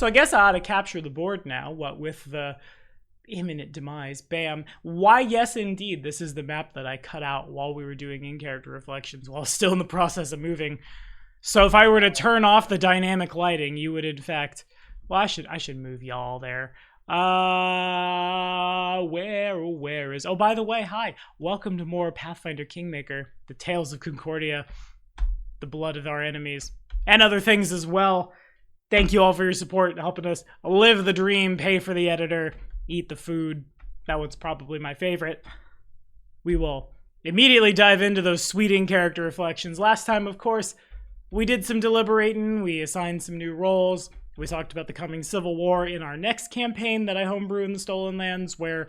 So I guess I ought to capture the board now, what with the imminent demise. Bam. Why, yes, indeed, this is the map that I cut out while we were doing in-character reflections while still in the process of moving. So if I were to turn off the dynamic lighting, you would in fact... Well, I should move y'all there. Where is... Oh, by the way, hi. Welcome to more Pathfinder Kingmaker, the Tales of Concordia, the blood of our enemies, and other things as well. Thank you all for your support, helping us live the dream, pay for the editor, eat the food. That one's probably my favorite. We will immediately dive into those sweet in-character reflections. Last time, of course, we did some deliberating. We assigned some new roles. We talked about the coming Civil War in our next campaign that I homebrew in the Stolen Lands, where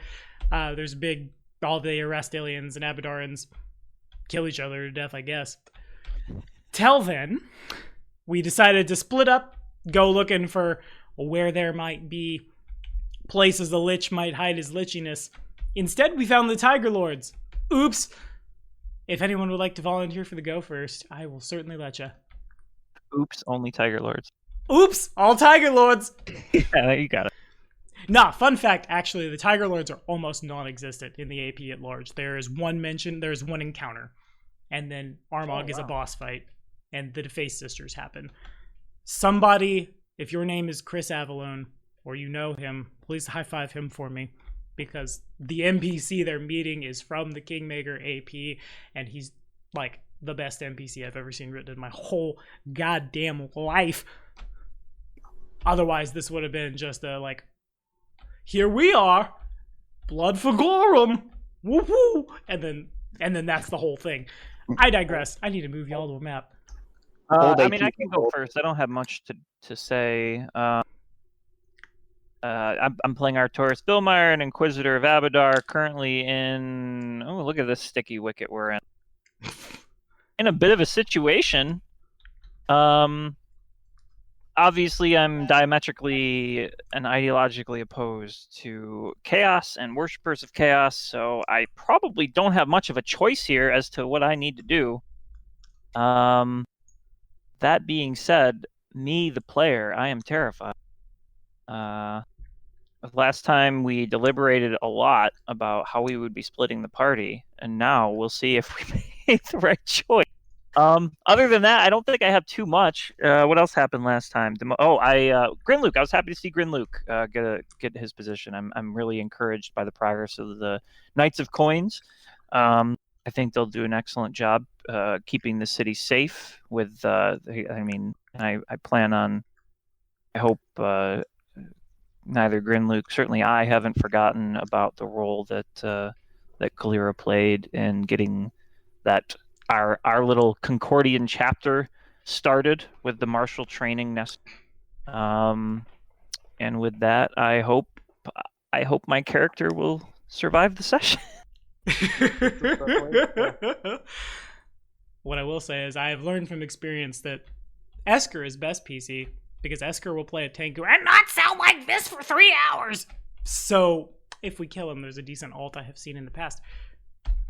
there's a big, all they arrest aliens and Abadarans kill each other to death, I guess. Till then, we decided to split up, go looking for where there might be places the Lich might hide his lichiness. Instead, we found the Tiger Lords. Oops. If anyone would like to volunteer for the go first, I will certainly let you. Oops, only Tiger Lords. Oops, all Tiger Lords. Yeah, you got it. Nah, fun fact, actually, the Tiger Lords are almost non-existent in the AP at large. There is one mention, there's one encounter, and then Armagh is a boss fight, and the Defaced Sisters happen. Somebody, if your name is Chris Avalone, or you know him, please high-five him for me, because the NPC they're meeting is from the Kingmaker AP, and he's, like, the best NPC I've ever seen written in my whole goddamn life. Otherwise, this would have been just a, like, here we are, blood for Gorum, woo-hoo, and then that's the whole thing. I digress. I need to move y'all to a map. I mean, I can go first. I don't have much to say. I'm playing Artoris Billmeyer, an Inquisitor of Abadar, currently in... Oh, look at this sticky wicket we're in. In a bit of a situation. Obviously, I'm diametrically and ideologically opposed to chaos and worshippers of chaos, so I probably don't have much of a choice here as to what I need to do. That being said, me, the player, I am terrified. Last time we deliberated a lot about how we would be splitting the party, and now we'll see if we made the right choice. Other than that, I don't think I have too much. What else happened last time? Grinluke. I was happy to see Grinluke get his position. I'm really encouraged by the progress of the Knights of Coins. I think they'll do an excellent job keeping the city safe. I plan on. I hope neither Grinluke, certainly I haven't forgotten about the role that Kalira played in getting that. Our little Concordian chapter started with the martial training nest, and with that, I hope my character will survive the session. What I will say is I have learned from experience that Esker is best PC because Esker will play a tank and not sound like this for 3 hours. So if we kill him, there's a decent ult I have seen in the past.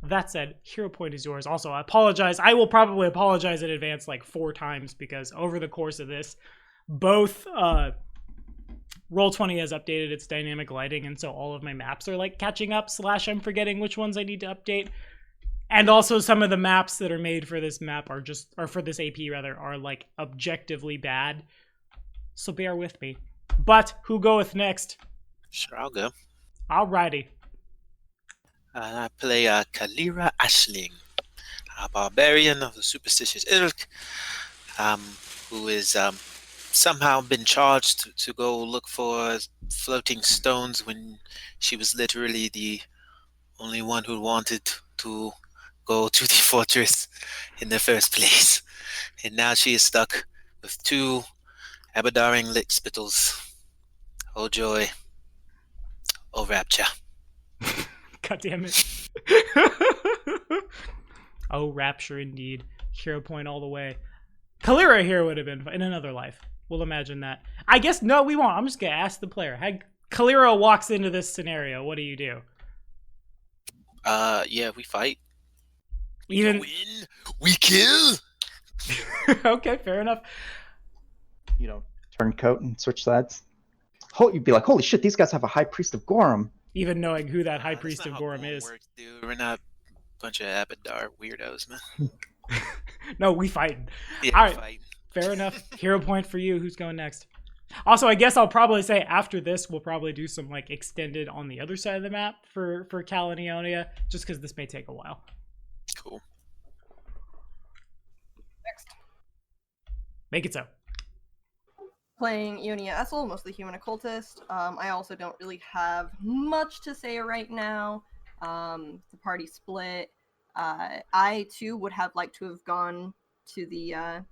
That said, hero point is yours. Also, I apologize. I will probably apologize in advance like 4 times because over the course of this, both Roll20 has updated its dynamic lighting, and so all of my maps are like catching up / I'm forgetting which ones I need to update. And also some of the maps that are made for this map or for this AP rather, are like objectively bad. So bear with me. But who goeth next? Sure, I'll go. Alrighty. I play Kalira Ashling, a barbarian of the superstitious ilk, who is somehow been charged to go look for floating stones when she was literally the only one who wanted to go to the fortress in the first place. And now she is stuck with 2 Abadaring lick spittles. Oh joy. Oh rapture. God damn it. Oh, rapture indeed. Hero point all the way. Kalira here would have been in another life. We'll imagine that. I guess, no, we won't. I'm just going to ask the player. Kalira walks into this scenario. What do you do? Yeah, we fight. We win. We kill. Okay, fair enough. You don't turn coat and switch sides? you'd be like, holy shit, these guys have a High Priest of Gorham. Even knowing who that High That's Priest not of how Gorham Gorham is. works, dude. We're not a bunch of Abadar weirdos, man. No, we fighting. Yeah, All right. fight. Fair enough. Hero point for you. Who's going next? Also, I guess I'll probably say after this, we'll probably do some like extended on the other side of the map for Calonionia, just because this may take a while. Cool. Next. Make it so. Playing Ionia Essel, mostly human occultist. I also don't really have much to say right now. The party split. I too would have liked to have gone to the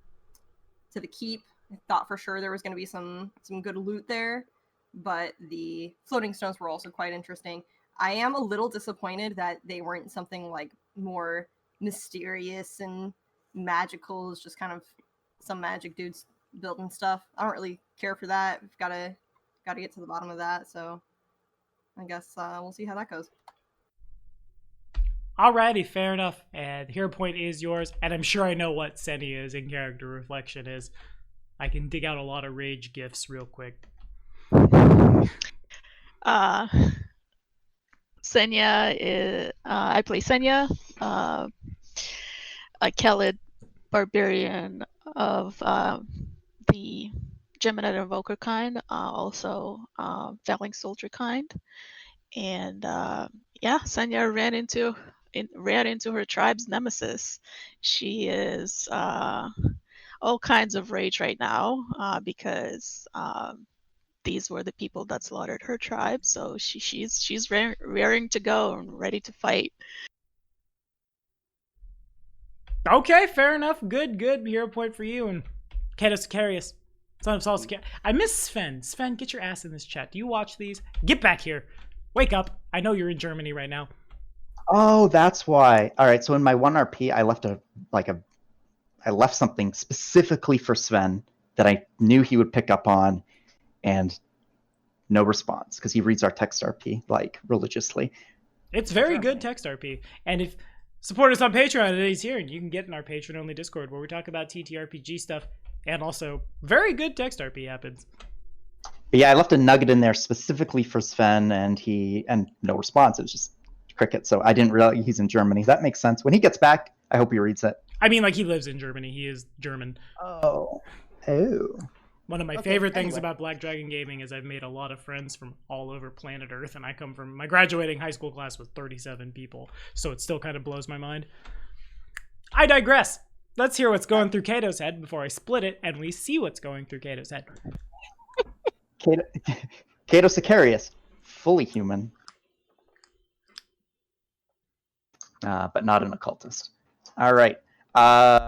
keep. I thought for sure there was going to be some good loot there, but the floating stones were also quite interesting. I am a little disappointed that they weren't something like more mysterious and magical. It's just kind of some magic dudes building stuff. I don't really care for that. We've got to get to the bottom of that. So I guess we'll see how that goes. Alrighty, fair enough. And hero point is yours, and I'm sure I know what Senia's in character reflection is. I can dig out a lot of rage gifts real quick. Senya is I play Senya, a Khalid barbarian of the Gemini Invoker kind, also Veiling Soldier kind, and Senya ran into her tribe's nemesis. She is all kinds of rage right now because these were the people that slaughtered her tribe. So she's raring to go and ready to fight. Okay, fair enough. Good hero point for you. And Kados Sicarius, son of Saul Sicarius. I miss Sven. Sven, get your ass in this chat. Do you watch these? Get back here. Wake up. I know you're in Germany right now. Oh, that's why. All right, so in my 1RP, I left something specifically for Sven that I knew he would pick up on, and no response because he reads our text RP like religiously. It's very good text RP. And if support us on Patreon, and he's here, and you can get in our Patreon-only Discord where we talk about TTRPG stuff, and also very good text RP happens. But yeah, I left a nugget in there specifically for Sven, and no response. It was just cricket. So I didn't realize he's in Germany. That makes sense. When he gets back, I hope he reads it. I mean, like, he lives in Germany. He is German. Oh. One of my favorite things about Black Dragon Gaming is I've made a lot of friends from all over planet Earth, and I come from, my graduating high school class was 37 people, so it still kind of blows my mind. I digress. Let's hear what's going through Kato's head before I split it, and we see what's going through Kato's head. Kato Sicarius, fully human, but not an occultist. All right.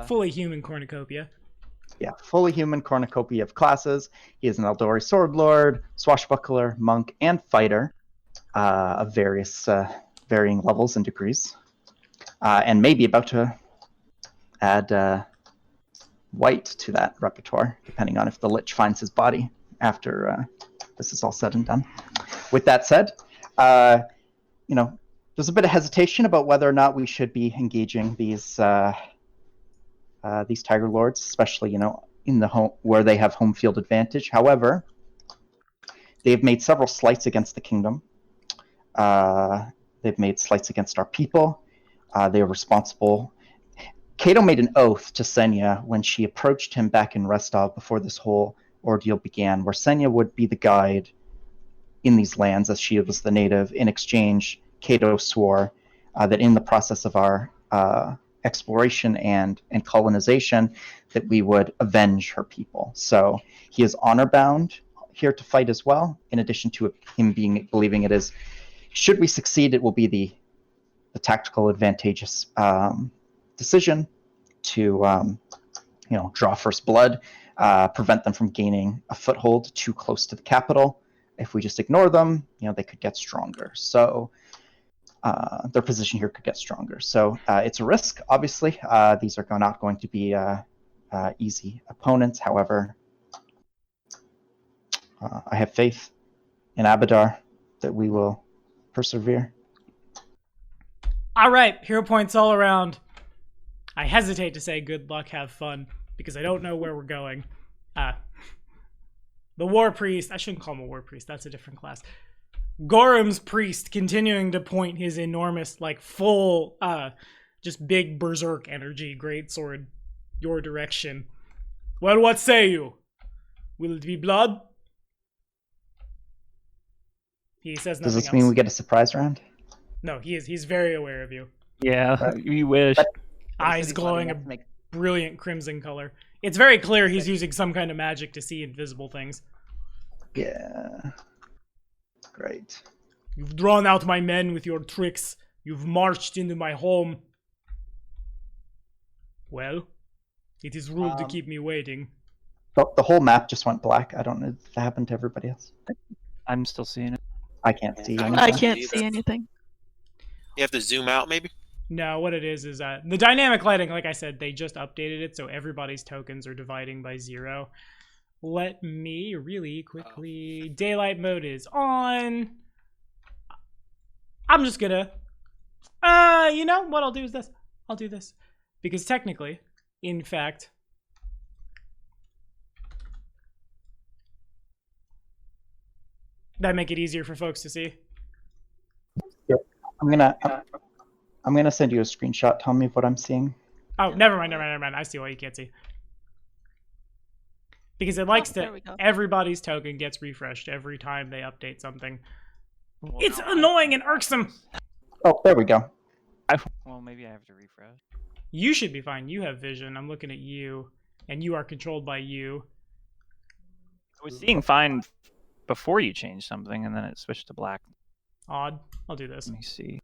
Fully human cornucopia. Yeah, fully human cornucopia of classes. He is an Eldori sword lord, swashbuckler, monk, and fighter of various varying levels and degrees, and maybe about to add white to that repertoire, depending on if the Lich finds his body after this is all said and done. With that said, there's a bit of hesitation about whether or not we should be engaging these Tiger Lords, especially in the home where they have home field advantage. However, they have made several slights against the kingdom. They've made slights against our people. They are responsible. Cato made an oath to Senya when she approached him back in Restov before this whole ordeal began, where Senya would be the guide in these lands as she was the native. In exchange, Cato swore that in the process of our exploration and colonization, that we would avenge her people. So he is honor bound here to fight as well, in addition to him believing it is, should we succeed, it will be the tactical advantageous decision to draw first blood, prevent them from gaining a foothold too close to the capital. If we just ignore them, they could get stronger. So their position here could get stronger. So it's a risk, obviously. These are not going to be easy opponents. However, I have faith in Abadar that we will persevere. All right, hero points all around. I hesitate to say good luck, have fun, because I don't know where we're going. The war priest, I shouldn't call him a war priest, that's a different class. Gorham's priest continuing to point his enormous, like, full, just big berserk energy greatsword your direction. Well, what say you? Will it be blood? He says nothing Does this else. mean we get a surprise round? No, he's very aware of you. Yeah, you wish. Eyes glowing a brilliant crimson color. It's very clear he's using some kind of magic to see invisible things. Yeah. Great. You've drawn out my men with your tricks. You've marched into my home. Well, it is rude to keep me waiting. The whole map just went black. I don't know if that happened to everybody else. I'm still seeing it. I can't see anything. I can't see anything. You have to zoom out, maybe? No, what it is the dynamic lighting, like I said, they just updated it, so everybody's tokens are dividing by 0. Let me really quickly... Daylight mode is on. I'm just gonna... you know what I'll do is this. I'll do this. Because technically, in fact... That make it easier for folks to see. I'm gonna send you a screenshot. Tell me what I'm seeing. Oh, never mind. I see why you can't see. Because it likes there to... we go. Everybody's token gets refreshed every time they update something. It's annoying and irksome! Oh, there we go. Well, maybe I have to refresh. You should be fine. You have vision. I'm looking at you, and you are controlled by you. I was seeing fine before you changed something, and then it switched to black. Odd. I'll do this. Let me see.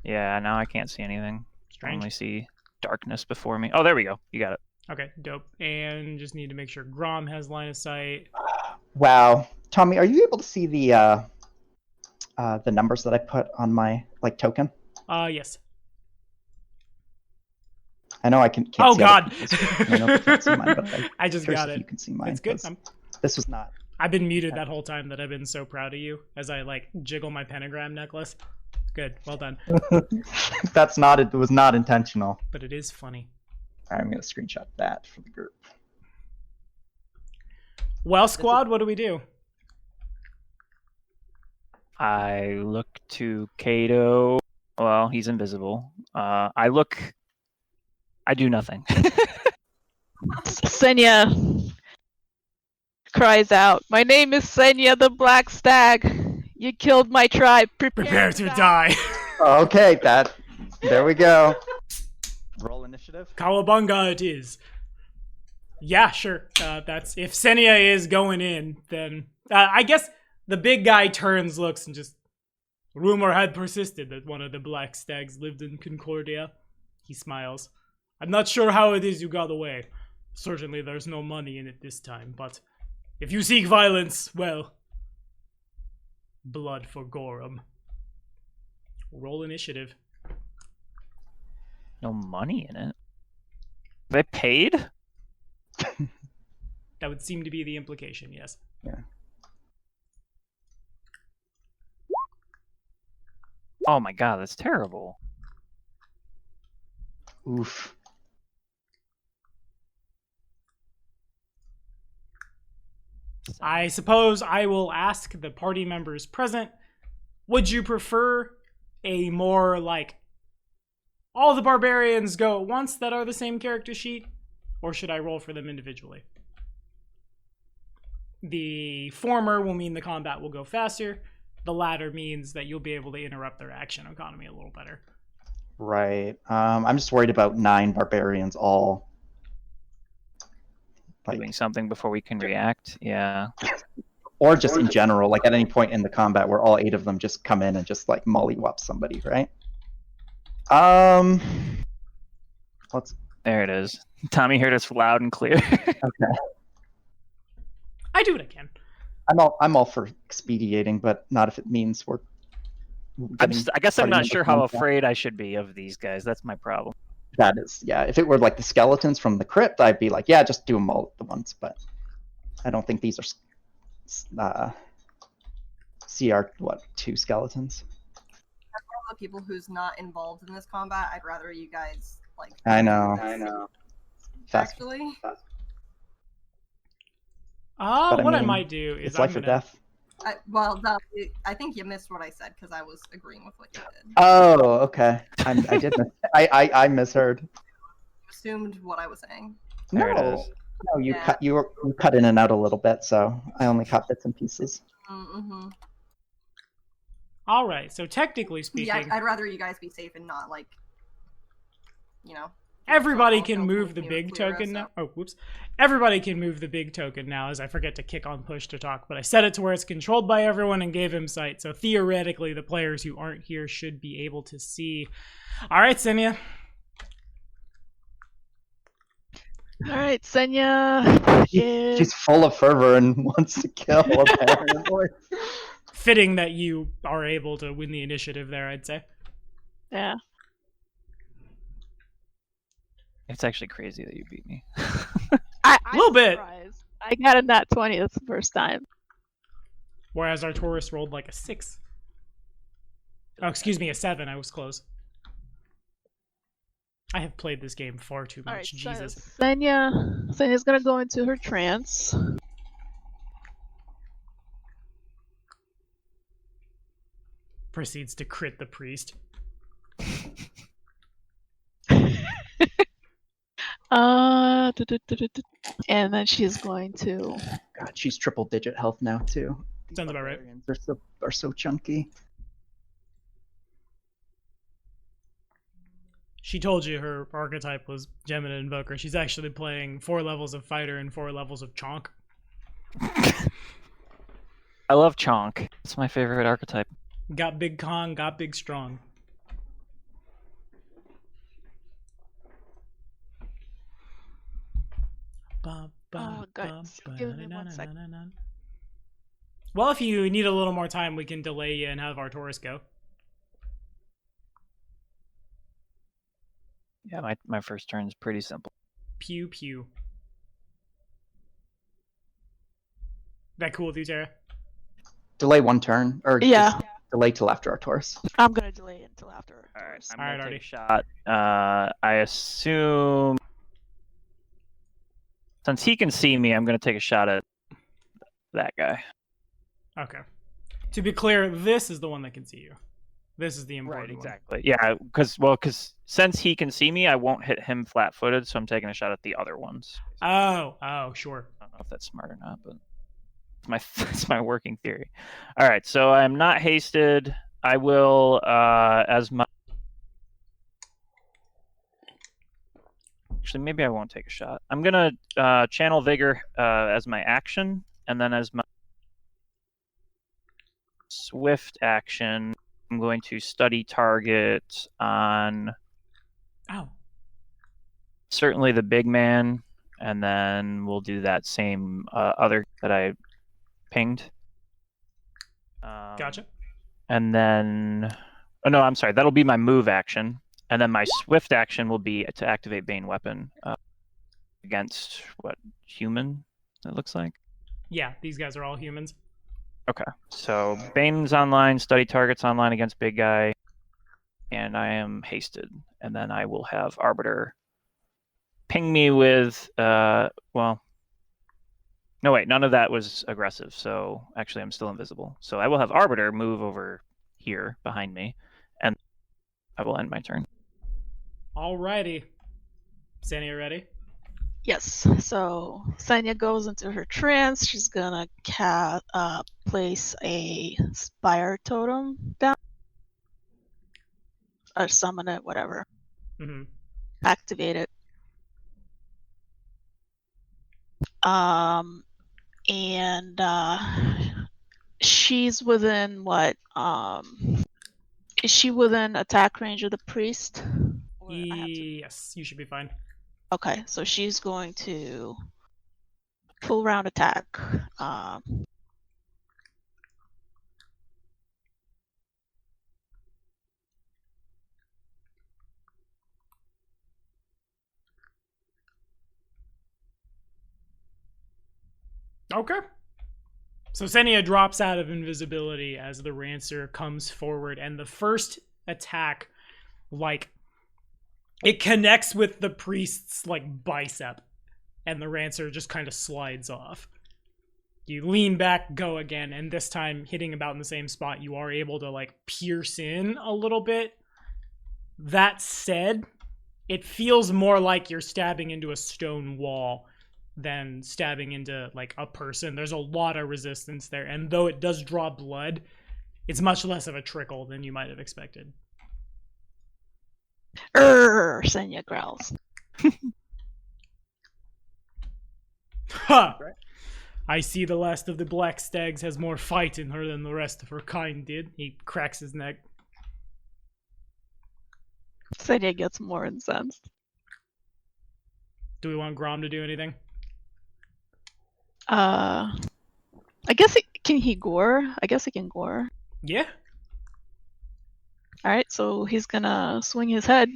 Yeah, now I can't see anything. I Strange. only see darkness before me. Oh, there we go. You got it. Okay, dope. And just need to make sure Grom has line of sight. Wow, Tommy, are you able to see the numbers that I put on my token? Yes. I know I can't Oh see God! other people's. I know you can't see mine, but I just curious got if it. you can see mine. It's good. 'cause This was not. I've been muted that whole time that I've been so proud of you as I jiggle my pentagram necklace. Good, well done. That's not. It was not intentional. But it is funny. All right, I'm gonna screenshot that for the group. Well, squad, what do we do? I look to Kato. Well, he's invisible. I do nothing. Senya cries out, "My name is Senya the Black Stag. You killed my tribe. Prepare to die. Okay, there we go. Roll initiative. Kawabunga it is. Yeah, sure. That's if Senya is going in, then I guess the big guy turns, looks, and just rumor had persisted that one of the Black Stags lived in Concordia. He smiles. I'm not sure how it is you got away. Certainly there's no money in it this time, but if you seek violence, well, blood for Gorham. Roll initiative. No money in it. They paid? That would seem to be the implication, yes. Yeah. Oh my god, that's terrible. Oof. I suppose I will ask the party members present, would you prefer a more all the barbarians go at once that are the same character sheet, or should I roll for them individually? The former will mean the combat will go faster. The latter means that you'll be able to interrupt their action economy a little better. Right. I'm just worried about 9 barbarians all. Doing something before we can react. Yeah. Or just in general, at any point in the combat where all 8 of them just come in and just mollywop somebody, right? Let's. There it is. Tommy heard us loud and clear. Okay. I do what I can. I'm all for expediating, but not if it means we're. I guess I'm party not members sure how combat. afraid I should be of these guys. That's my problem. That is, yeah. If it were the skeletons from the crypt, I'd be yeah, just do them all at once. But I don't think these are see our, 2 skeletons? The people who's not involved in this combat, I'd rather you guys like. I know. Fast. Actually, But I What I mean, might do is It's life or death. I think you missed what I said because I was agreeing with what you did. Oh, okay. I did. I misheard. You assumed what I was saying. There it No, is. no, you Yeah. you cut in and out a little bit, so I only caught bits and pieces. Mm-hmm. All right. So technically speaking, Yeah, I'd rather you guys be safe and not like, you know. everybody also can move the me with big Clear, token so- now. Oh, whoops. Everybody can move the big token now, as I forget to kick on push to talk, but I set it to where it's controlled by everyone and gave him sight. So theoretically, the players who aren't here should be able to see. All right, Senya. All right, Senya is She's full of fervor and wants to kill. Apparently. Fitting that you are able to win the initiative there, I'd say. yeah. It's actually crazy that you beat me. I'm Little bit. surprised. I got a nat 20. That's the first time. Whereas Arcturus rolled like a 6. Oh, excuse me, a 7. I was close. I have played this game far too All much. right, Jesus. so Senya's gonna go into her trance. Proceeds to crit the priest. And then she's going to. God, she's triple digit health now too. These Sounds about right. barbarians are so chunky. She told you her archetype was Gemini Invoker. She's actually playing 4 levels of Fighter and 4 levels of Chonk. I love Chonk. It's my favorite archetype. Got big Kong, got big strong. Oh, guys, give me 1 second. Well, if you need a little more time, we can delay you and have Arcturus go. Yeah, my first turn is pretty simple. Pew pew. That cool with you, Tara? Delay 1 turn, or Yeah. just delay till after Arcturus. I'm gonna delay it until after. All right, I'm All right, gonna Artie. take a shot. I assume since he can see me, I'm gonna take a shot at that guy. Okay. To be clear, this is the one that can see you. This is the important one. Exactly. Yeah, because since he can see me, I won't hit him flat-footed, so I'm taking a shot at the other ones. Oh, sure. I don't know if that's smart or not, but it's my working theory. All right, so I'm not hasted. I will, as my... Actually, maybe I won't take a shot. I'm going to channel Vigor as my action, and then as my swift action, I'm going to study target on Oh. certainly the big man, and then we'll do that same other that I pinged. Gotcha. And then, oh no, I'm sorry, that'll be my move action, and then my swift action will be to activate Bane Weapon against what, human? It looks like. Yeah, these guys are all humans. Okay, so Bane's online, study target's online against big guy, and I am hasted, and then I will have Arbiter ping me with, well, no wait, none of that was aggressive, so actually I'm still invisible. So I will have Arbiter move over here behind me, and I will end my turn. Alrighty. Sanya, ready? Yes. So Senya goes into her trance. She's gonna place a spire totem down, or summon it, whatever. Mm-hmm. Activate it. And she's within what? Is she within attack range of the priest? Or I have to- Yes, you should be fine. Okay, so she's going to full round attack. Okay. So Senia drops out of invisibility as the Rancer comes forward, and the first attack, like, it connects with the priest's, like, bicep, and the Rancer just kind of slides off. You lean back, go again, and this time, hitting about in the same spot, you are able to, like, pierce in a little bit. That said, it feels more like you're stabbing into a stone wall than stabbing into, like, a person. There's a lot of resistance there, and though it does draw blood, it's much less of a trickle than you might have expected. Senya growls. Ha! I see the last of the Black Stags has more fight in her than the rest of her kind did. He cracks his neck. Senya gets more incensed. Do we want Grom to do anything? I guess can he gore? I guess he can gore. Yeah. Alright, so he's gonna swing his head.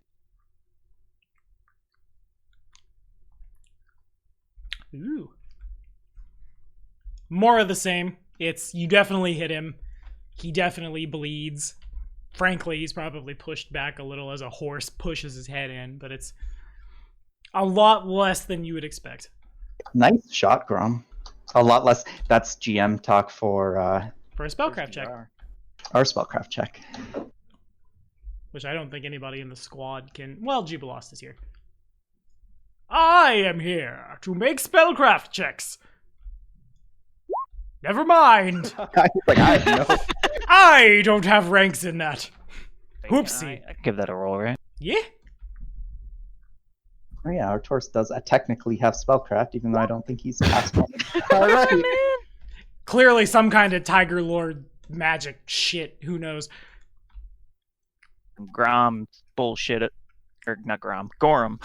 Ooh. More of the same. You definitely hit him. He definitely bleeds. Frankly, he's probably pushed back a little as a horse pushes his head in, but it's a lot less than you would expect. Nice shot, Grom. A lot less. That's GM talk for a spellcraft check. Our spellcraft check. Which I don't think anybody in the squad can... Well, Jubilost is here. I am here to make spellcraft checks. Never mind. I don't have ranks in that. Whoopsie. I can give that a roll, right? Yeah. Oh yeah, our Taurus does technically have spellcraft, even though I don't think he's past one. All right. Clearly some kind of Tiger Lord magic shit. Who knows? Grom bullshit it. Or not Grom. Gorham.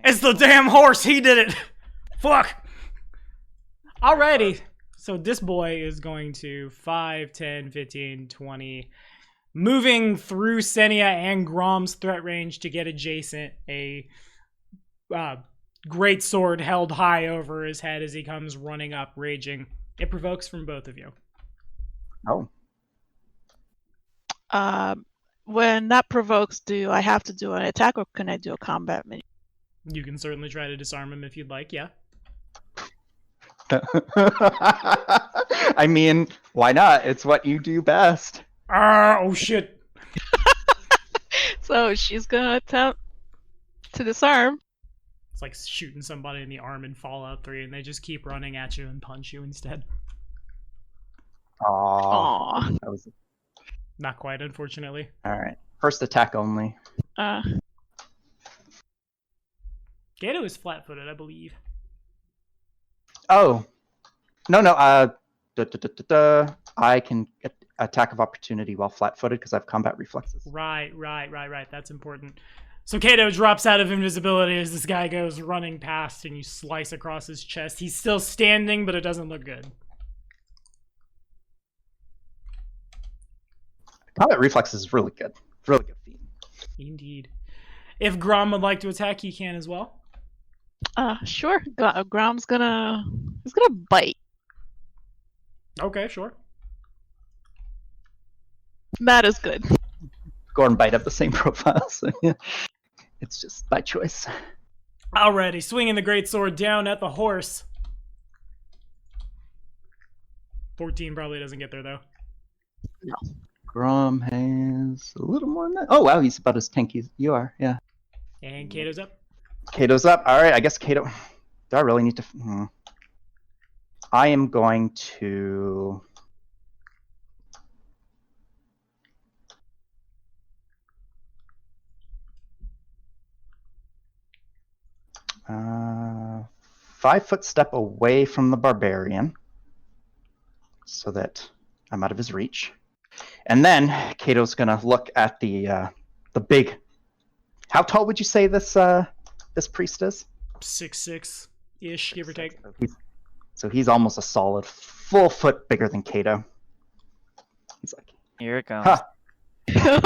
It's the damn horse. He did it. Fuck. Alrighty. So this boy is going to 5, 10, 15, 20. Moving through Senia and Grom's threat range to get adjacent. A great sword held high over his head as he comes running up, raging. It provokes from both of you. Oh. When that provokes, do I have to do an attack or can I do a combat menu? You can certainly try to disarm him if you'd like, yeah. I mean, why not? It's what you do best. Oh shit. So she's gonna attempt to disarm. It's like shooting somebody in the arm in Fallout 3 and they just keep running at you and punch you instead. Aww. That was... Not quite, unfortunately. Alright. First attack only. Gato is flat-footed, I believe. Oh. No. I can get attack of opportunity while flat-footed because I have combat reflexes. Right. That's important. So Kato drops out of invisibility as this guy goes running past and you slice across his chest. He's still standing, but it doesn't look good. Combat reflexes is really good. Really good feat. Indeed. If Grom would like to attack, he can as well. Sure. Grom's he's gonna bite. Okay, sure. That is good. Gore and bite have the same profile, so yeah. It's just by choice. Alrighty, swinging the greatsword down at the horse. 14 probably doesn't get there, though. No. Grom has a little more than that. Oh, wow, he's about as tanky as you are, yeah. And Kato's up. Kato's up. All right, I guess Kato... Do I really need to... I am going to... Uh, 5-foot step away from the barbarian so that I'm out of his reach. And then Kato's gonna look at the big... How tall would you say this this priest is? 6'6"-ish, give or take. So he's almost a solid full foot bigger than Kato. He's like, here it comes. Huh.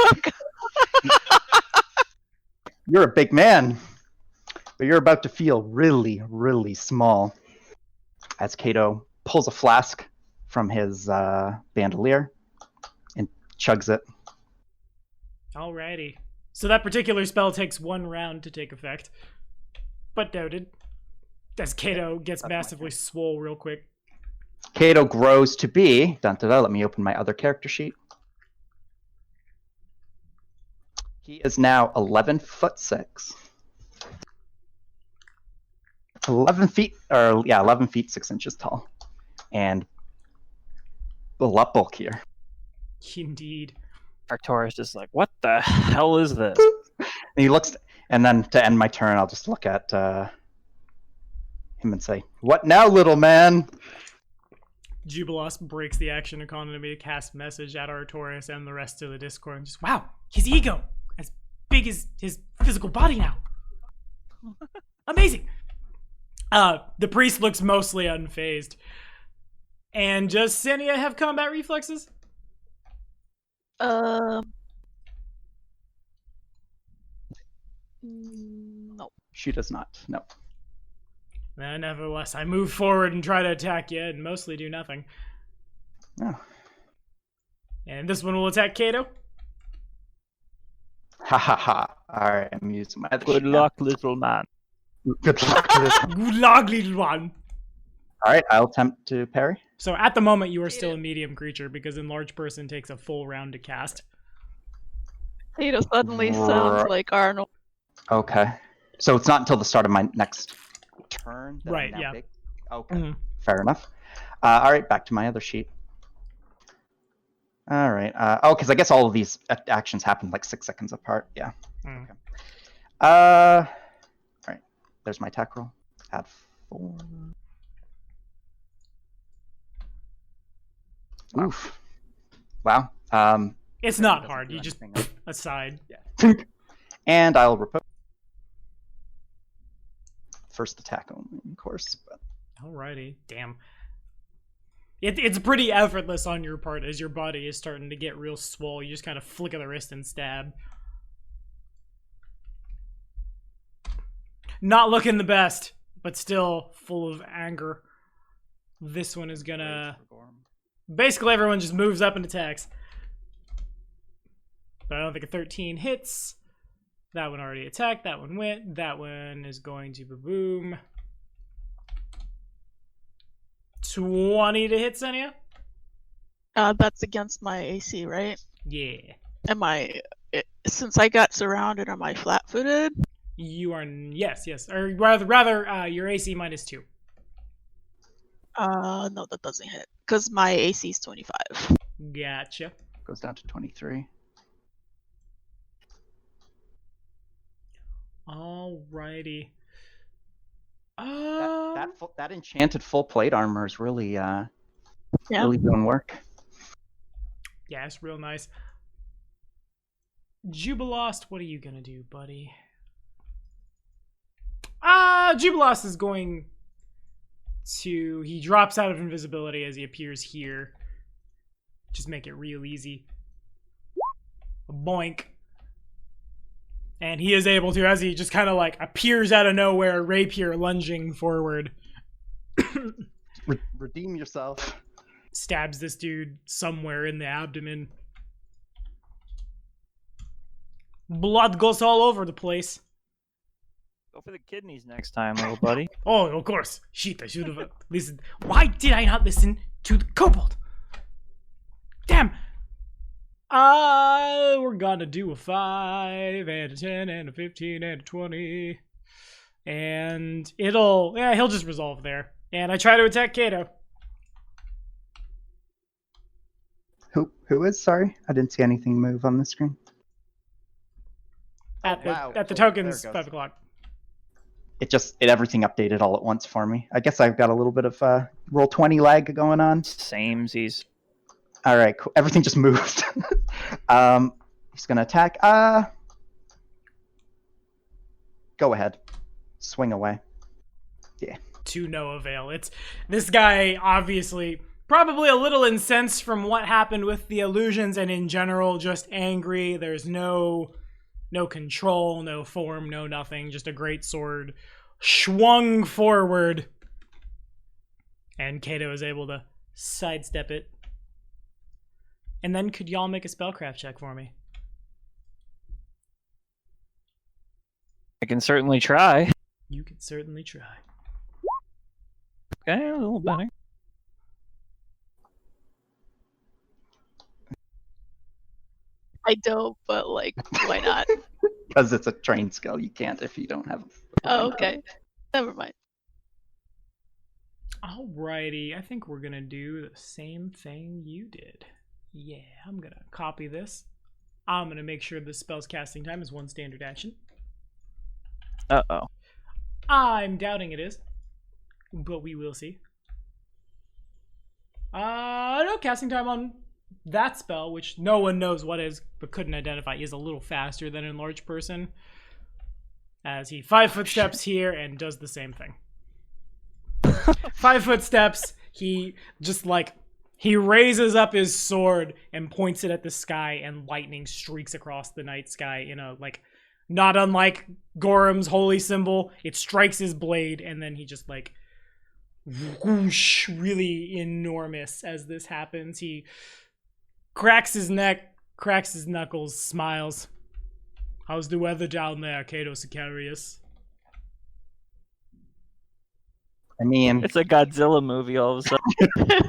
You're a big man, but you're about to feel really, really small. As Kato pulls a flask from his bandolier and chugs it. Alrighty. So that particular spell takes 1 round to take effect. But noted. As Kato gets massively swole real quick. Kato grows to be... Let me open my other character sheet. He is now 11'6". 11 feet 6 inches tall. And a lot bulkier. Indeed. Arcturus is like, what the hell is this? And he looks, and then to end my turn, I'll just look at him and say, "What now, little man?" Jubilos breaks the action economy to cast message at Arcturus and the rest of the Discord and just, wow, his ego as big as his physical body now. Amazing. The priest looks mostly unfazed. And does Senia have combat reflexes? No. She does not. No. Nevertheless, I move forward and try to attack you and mostly do nothing. No. And this one will attack Kato. Ha ha ha. Alright, I'm using my other Good sheet luck, little man. now. Good luck to this one. Good luck, little one. Alright, I'll attempt to parry. So at the moment, you are still a medium creature because enlarged person takes a full round to cast. Kato suddenly sounds like Arnold. Okay. So it's not until the start of my next turn that Right, I'm now yeah. big? Okay. Mhm. Fair enough. Alright, back to my other sheet. Alright. Because I guess all of these actions happen like 6 seconds apart. Yeah. Mm. Okay. Alright. There's my attack roll. Add 4. Oof. Wow. It's not hard. You just aside. Yeah. And I'll repose. First attack only, of course. But... Alrighty. Damn. It's pretty effortless on your part as your body is starting to get real swole. You just kind of flick of the wrist and stab. Not looking the best, but still full of anger. This one is gonna... Basically, everyone just moves up and attacks. But I don't think a 13 hits. That one already attacked. That one went. That one is going to boom. 20 to hit, Senia? That's against my AC, right? Yeah. Since I got surrounded, am I flat-footed? You are... Yes. Or rather, your AC -2. No, that doesn't hit. Because my AC is 25. Gotcha. Goes down to 23. Alrighty. That enchanted full plate armor is really really doing work. Yeah, it's real nice. Jubilost, what are you gonna do, buddy? Jubilost is going to... He drops out of invisibility as he appears here. Just make it real easy. Boink. And he is able to, as he just kind of like appears out of nowhere, rapier lunging forward. Redeem yourself. Stabs this dude somewhere in the abdomen. Blood goes all over the place. Go for the kidneys next time, little buddy. Oh, of course. Shit, I should have listened. Why did I not listen to the kobold? Damn. We're gonna do a 5 and a 10 and a 15 and a 20. And he'll just resolve there. And I try to attack Kato. Who is? Sorry, I didn't see anything move on the screen. At the Wow. tokens, There it 5 goes. o'clock. It everything updated all at once for me. I guess I've got a little bit of roll 20 lag going on. Samesies. All right, cool. Everything just moved. He's gonna attack. Go ahead, swing away. Yeah. To no avail. It's this guy, obviously probably a little incensed from what happened with the illusions, and in general just angry. There's no control, no form, no nothing, just a great sword swung forward, and Kato is able to sidestep it. And then could y'all make a spellcraft check for me? I can certainly try. You could certainly try. Okay, a little better. I don't, but like, why not? Because it's a trained skill. You can't if you don't have. Oh, okay. Never mind. Alrighty, I think we're gonna do the same thing you did. Yeah, I'm gonna copy this. I'm gonna make sure the spell's casting time is 1 standard action. Uh-oh. I'm doubting it is, but we will see. No, casting time on that spell, which no one knows what is, but couldn't identify, is a little faster than Enlarged Person. As he 5 foot steps here and does the same thing. 5 foot steps, he just like, he raises up his sword and points it at the sky, and lightning streaks across the night sky in a, like, not unlike Gorham's holy symbol. It strikes his blade, and then he just, like, whoosh, really enormous as this happens. He cracks his neck, cracks his knuckles, smiles. How's the weather down there, Cato Sicarius? I mean, It's a Godzilla movie all of a sudden.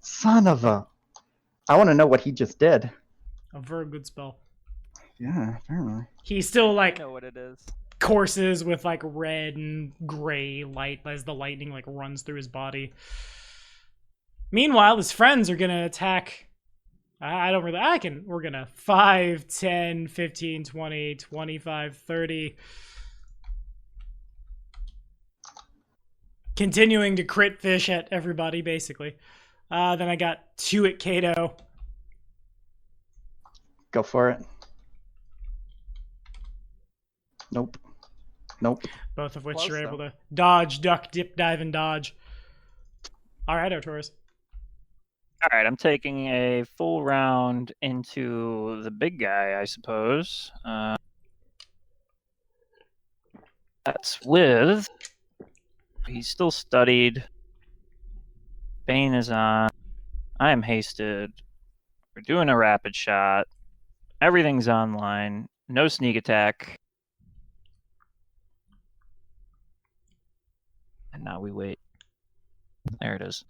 son of a. I want to know what he just did. A very good spell. Yeah, apparently. He still, I like, know what it is. courses with, like, red and gray light as the lightning, like, runs through his body. Meanwhile, his friends are gonna attack. We're gonna 5, 10, 15, 20, 25, 30. Continuing to crit fish at everybody, basically. Then I got 2 at Kato. Go for it. Nope. Nope. Both of which Close, you're though. able to dodge, duck, dip, dive, and dodge. Alright, Arturus. All right, I'm taking a full round into the big guy, I suppose. That's with... He's still studied. Bane is on. I am hasted. We're doing a rapid shot. Everything's online. No sneak attack. And now we wait. There it is.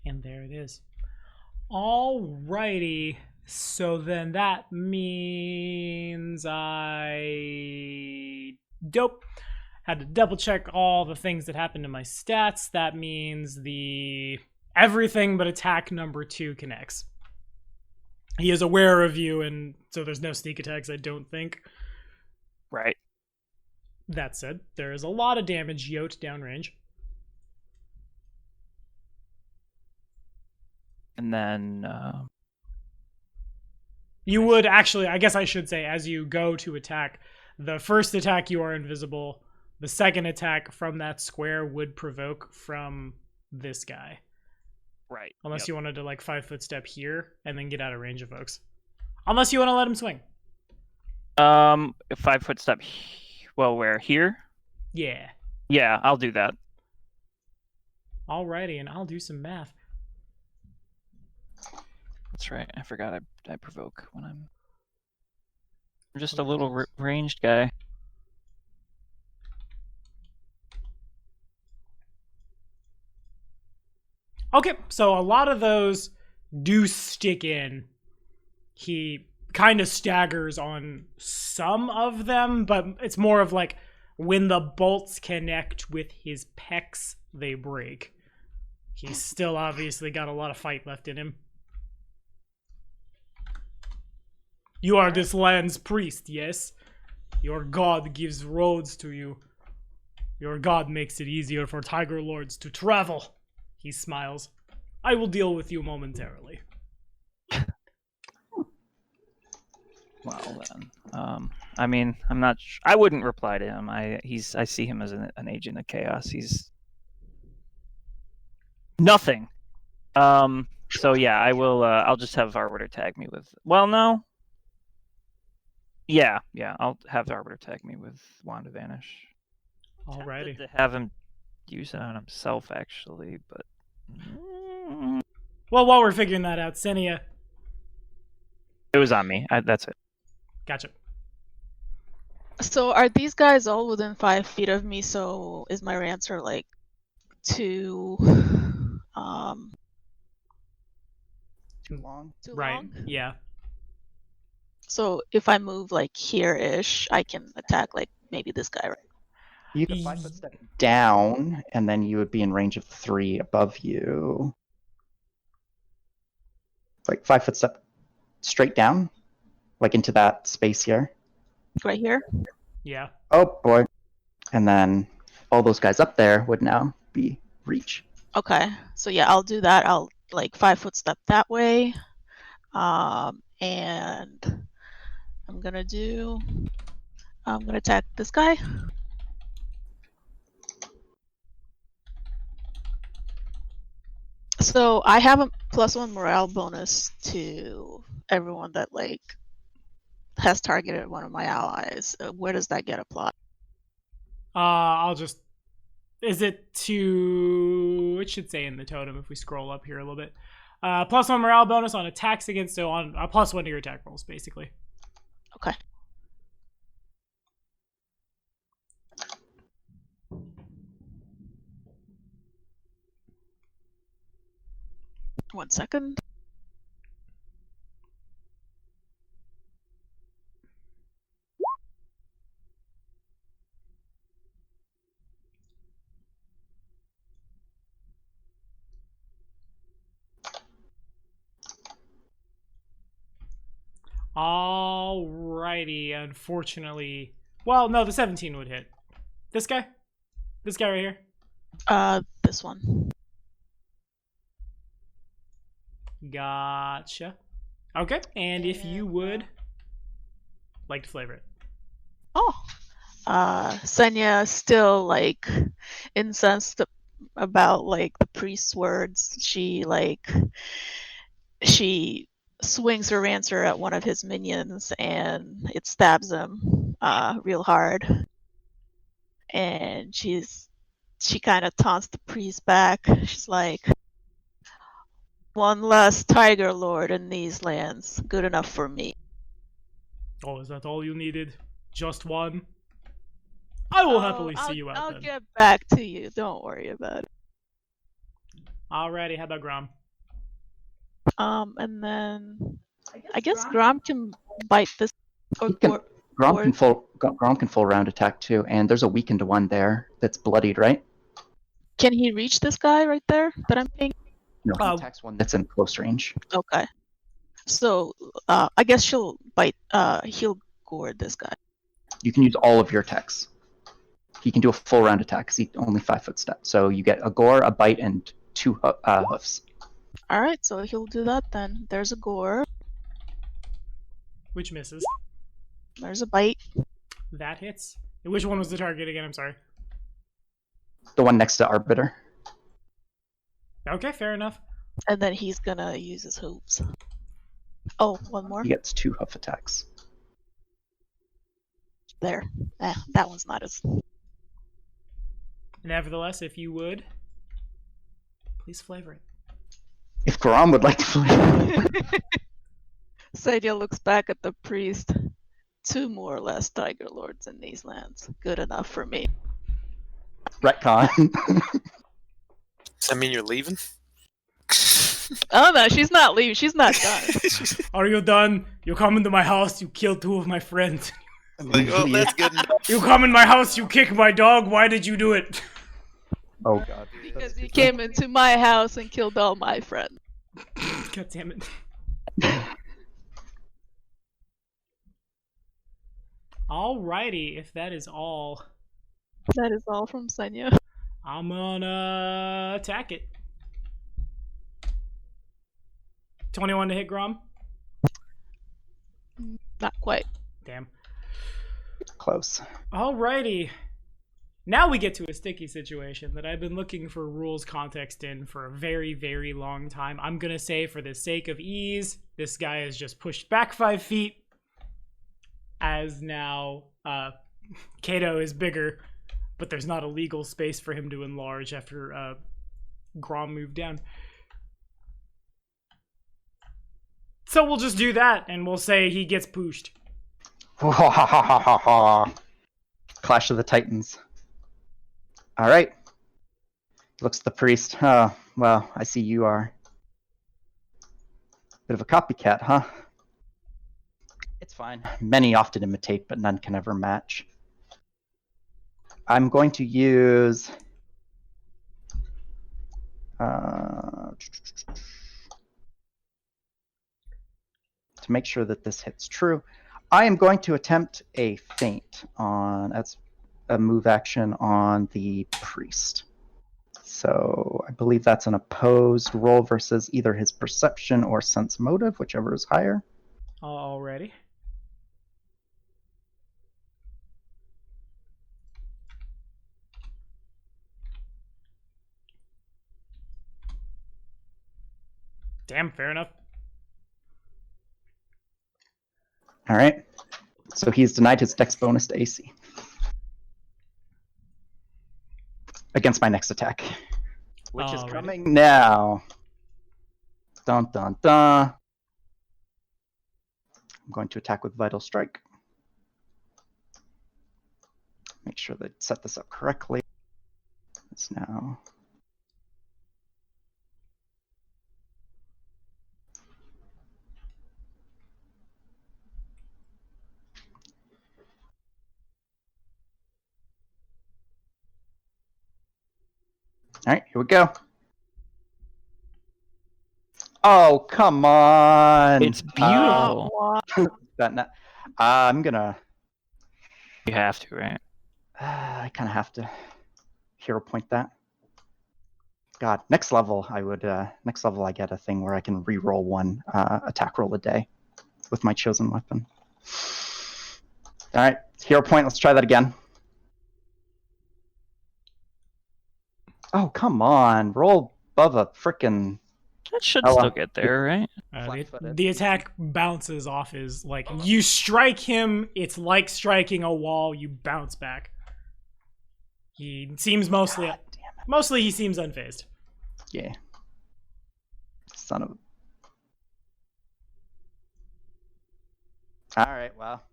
And there it is. Alrighty. So then that means I... Dope. Had to double check all the things that happened to my stats. That means the... Everything but attack number 2 connects. He is aware of you, and so there's no sneak attacks, I don't think. Right. That said, there is a lot of damage yoked downrange. And then... You would actually, I guess I should say, as you go to attack, the first attack you are invisible. The second attack from that square would provoke from this guy. Right. Unless Yep. you wanted to, like, 5 foot step here and then get out of range of folks. Unless you want to let him swing. 5 foot step. Well, where? Here? Yeah. Yeah, I'll do that. Alrighty, and I'll do some math. That's right. I forgot I provoke when I'm just a little ranged guy. Okay, so a lot of those do stick in. He kind of staggers on some of them, but it's more of like when the bolts connect with his pecs, they break. He's still obviously got a lot of fight left in him. You are this land's priest, yes? Your god gives roads to you. Your god makes it easier for Tiger Lords to travel. He smiles. I will deal with you momentarily. Well then, I mean, I'm not. I wouldn't reply to him. I see him as an agent of chaos. He's nothing. So yeah, I will. I'll just have Arbiter tag me with. Well, no. Yeah. I'll have Arbiter tag me with Wand of Vanish. Alrighty. Tempted to have him use it on himself, actually, but Well, while we're figuring that out, Senia. It was on me. That's it. Gotcha. So are these guys all within 5 feet of me? So is my answer like too Too long. too Right. long? Yeah. So if I move like here-ish, I can attack like maybe this guy, right? You could 5 foot step down, and then you would be in range of the 3 above you. Like 5 foot step straight down, like into that space here. Right here. Yeah. Oh boy. And then all those guys up there would now be reach. Okay. So yeah, I'll do that. I'll like 5 foot step that way. And I'm gonna attack this guy. So I have a +1 morale bonus to everyone that like has targeted one of my allies. Where does that get applied? I'll just. Is it to? It should say in the totem if we scroll up here a little bit. +1 morale bonus on attacks against, so on +1 to your attack rolls, basically. Okay. One second. Alrighty, unfortunately. Well, no, the 17 would hit. This guy? This guy right here? This one. Gotcha. Okay, and if you would like to flavor it. Oh. Senya still like incensed about like the priest's words. She swings her rancier at one of his minions and it stabs him real hard. And she kind of taunts the priest back. She's like, "One less Tiger Lord in these lands, good enough for me." Oh, is that all you needed? Just one? I will happily see you out I'll then. get back to you. Don't worry about it. Alrighty, how about Grom? And then I guess Grom can bite this. Grom can full round attack too, and there's a weakened one there that's bloodied, right? Can he reach this guy right there that I'm ping? No, he attacks one that's in close range. Okay. So I guess she'll bite. He'll gore this guy. You can use all of your attacks. He can do a full round attack because he's only 5 foot step. So you get a gore, a bite, and 2 hoofs. All right, so he'll do that then. There's a gore. Which misses. There's a bite. That hits. Which one was the target again? I'm sorry. The one next to Arbiter. Okay, fair enough. And then he's gonna use his hooves. Oh, one more. He gets 2 hoof attacks. There. That one's not as. Nevertheless, if you would, please flavor it. If Grom would like to flavor it. Senya looks back at the priest. 2 more or less Tiger Lords in these lands. Good enough for me. Retcon. Does that mean you're leaving? Oh no, she's not leaving. She's not done. Are you done? You come into my house, you kill 2 of my friends. Like, oh, that's good enough. You come in my house, you kick my dog, why did you do it? Oh god. Because you came into my house and killed all my friends. God damn it. Alrighty, if that is all, That is all from Senya. I'm gonna attack it. 21 to hit Grom? Not quite. Damn. Close. Alrighty. Now we get to a sticky situation that I've been looking for rules context in for a very, very long time. I'm gonna say, for the sake of ease, this guy is just pushed back 5 feet, as now Kato is bigger, but there's not a legal space for him to enlarge after Grom moved down. So we'll just do that, and we'll say he gets pushed. Clash of the Titans. All right. Looks at the priest. Oh, well, I see you are. Bit of a copycat, huh? It's fine. Many often imitate, but none can ever match. I'm going to use... to make sure that this hits true, I am going to attempt a feint on... That's a move action on the priest. So I believe that's an opposed roll versus either his perception or sense motive, whichever is higher. Alrighty. Damn, fair enough. All right. So he's denied his dex bonus to AC. Against my next attack. Which is coming now. Dun dun dun. I'm going to attack with Vital Strike. Make sure that I set this up correctly. It's now. All right, here we go. Oh, come on. It's beautiful. I'm gonna. You have to, right? I kind of have to hero point that. God, next level I would. Next level I get a thing where I can re-roll one attack roll a day with my chosen weapon. All right, hero point. Let's try that again. Oh, come on. Roll above a frickin'... That should still get there, right? The attack bounces off his, like, you strike him, it's like striking a wall, you bounce back. He seems mostly... God damn it. Mostly he seems unfazed. Yeah. Son of a... Alright, well.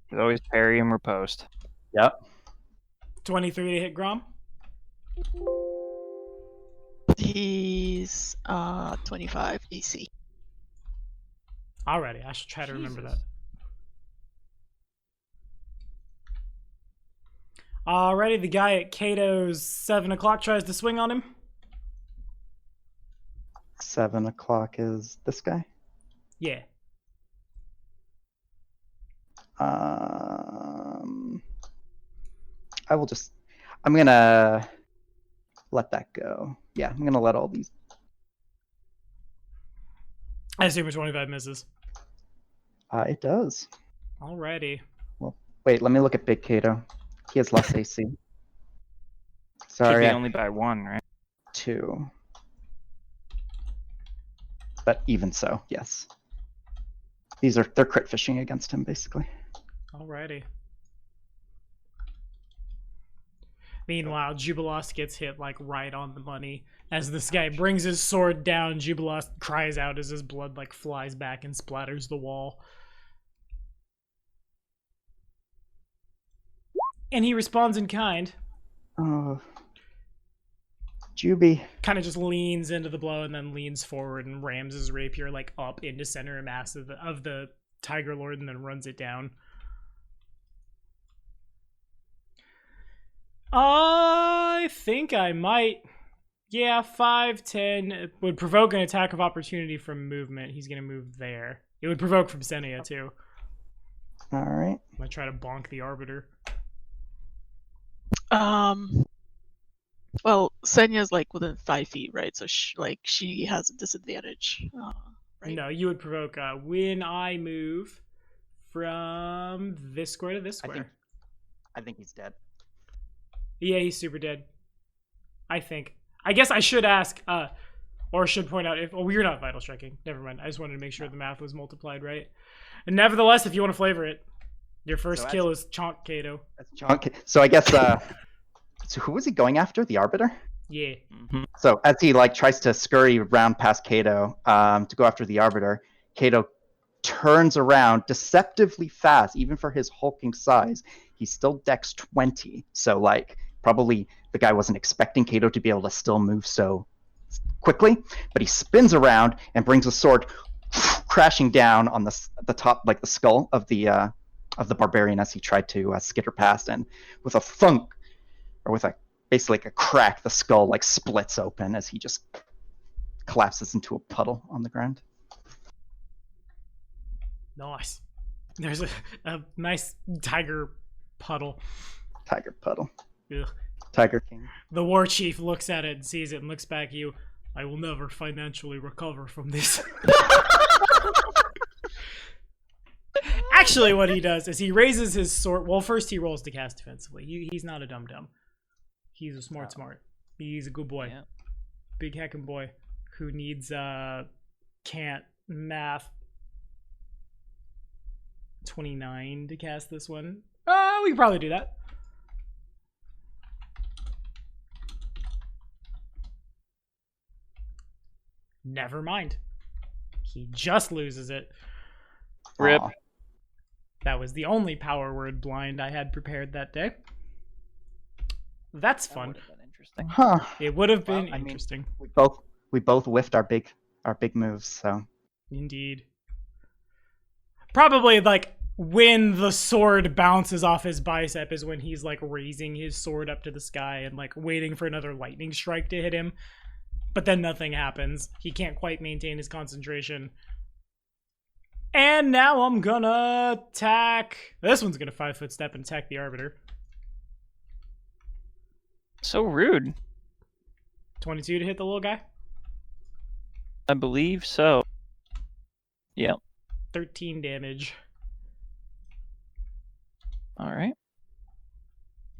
There's always parry and riposte. Yep. 23 to hit Grom. He's 25 AC. Alrighty, I should try to remember that. Alrighty, the guy at Cato's 7 o'clock tries to swing on him. 7 o'clock is this guy? Yeah. I'm gonna let that go. Yeah, I'm gonna let all these. I assume a 25 misses. It does. Alrighty. Well, wait, let me look at Big Cato. He has less AC. Should Sorry, be only by 1, right? 2. But even so, yes. They're crit fishing against him, basically. Alrighty. Meanwhile, Jubilost gets hit like right on the money. As this guy brings his sword down, Jubilost cries out as his blood like flies back and splatters the wall. And he responds in kind. Oh. Juby. Kind of just leans into the blow and then leans forward and rams his rapier like up into center mass of the Tiger Lord and then runs it down. I think I might. Yeah, 5'10" would provoke an attack of opportunity from movement. He's gonna move there. It would provoke from Senia too. Alright. I'm gonna try to bonk the Arbiter. Well, Senya's like within 5 feet, right? So she has a disadvantage, right? No, you would provoke when I move from this square to this square. I think he's dead. Yeah, he's super dead. I think. I guess I should ask, or should point out if... Oh, you're not vital striking. Never mind. I just wanted to make sure the math was multiplied right. And nevertheless, if you want to flavor it, your first kill is Chonk Kato. That's Chonk. So I guess So who was he going after? The Arbiter? Yeah. So as he tries to scurry around past Kato to go after the Arbiter, Kato turns around deceptively fast, even for his hulking size. He's still Dex 20, so probably the guy wasn't expecting Kato to be able to still move so quickly. But he spins around and brings a sword crashing down on the top, the skull of the barbarian as he tried to skitter past, and with a thunk, or with basically a crack, the skull splits open as he just collapses into a puddle on the ground. Nice. There's a nice tiger puddle. Tiger puddle. Ugh. Tiger King. The war chief looks at it and sees it and looks back at you. I will never financially recover from this. Actually, what he does is he raises his sword. Well, first he rolls to cast defensively. He's not a dum-dum. He's a smart. He's a good boy. Yeah. Big heckin' boy who needs can't math 29 to cast this one. We could probably do that. Never mind. He just loses it. Rip. Aw. That was the only power word blind I had prepared that day. That's That fun. would have been interesting. Huh. It would have Well, been I mean- interesting. We both whiffed our big moves, so Indeed. Probably when the sword bounces off his bicep is when he's raising his sword up to the sky and waiting for another lightning strike to hit him. But then nothing happens. He can't quite maintain his concentration. And now I'm gonna attack. This one's gonna 5-foot step and attack the Arbiter. So rude. 22 to hit the little guy. I believe so. Yep. 13 damage. All right.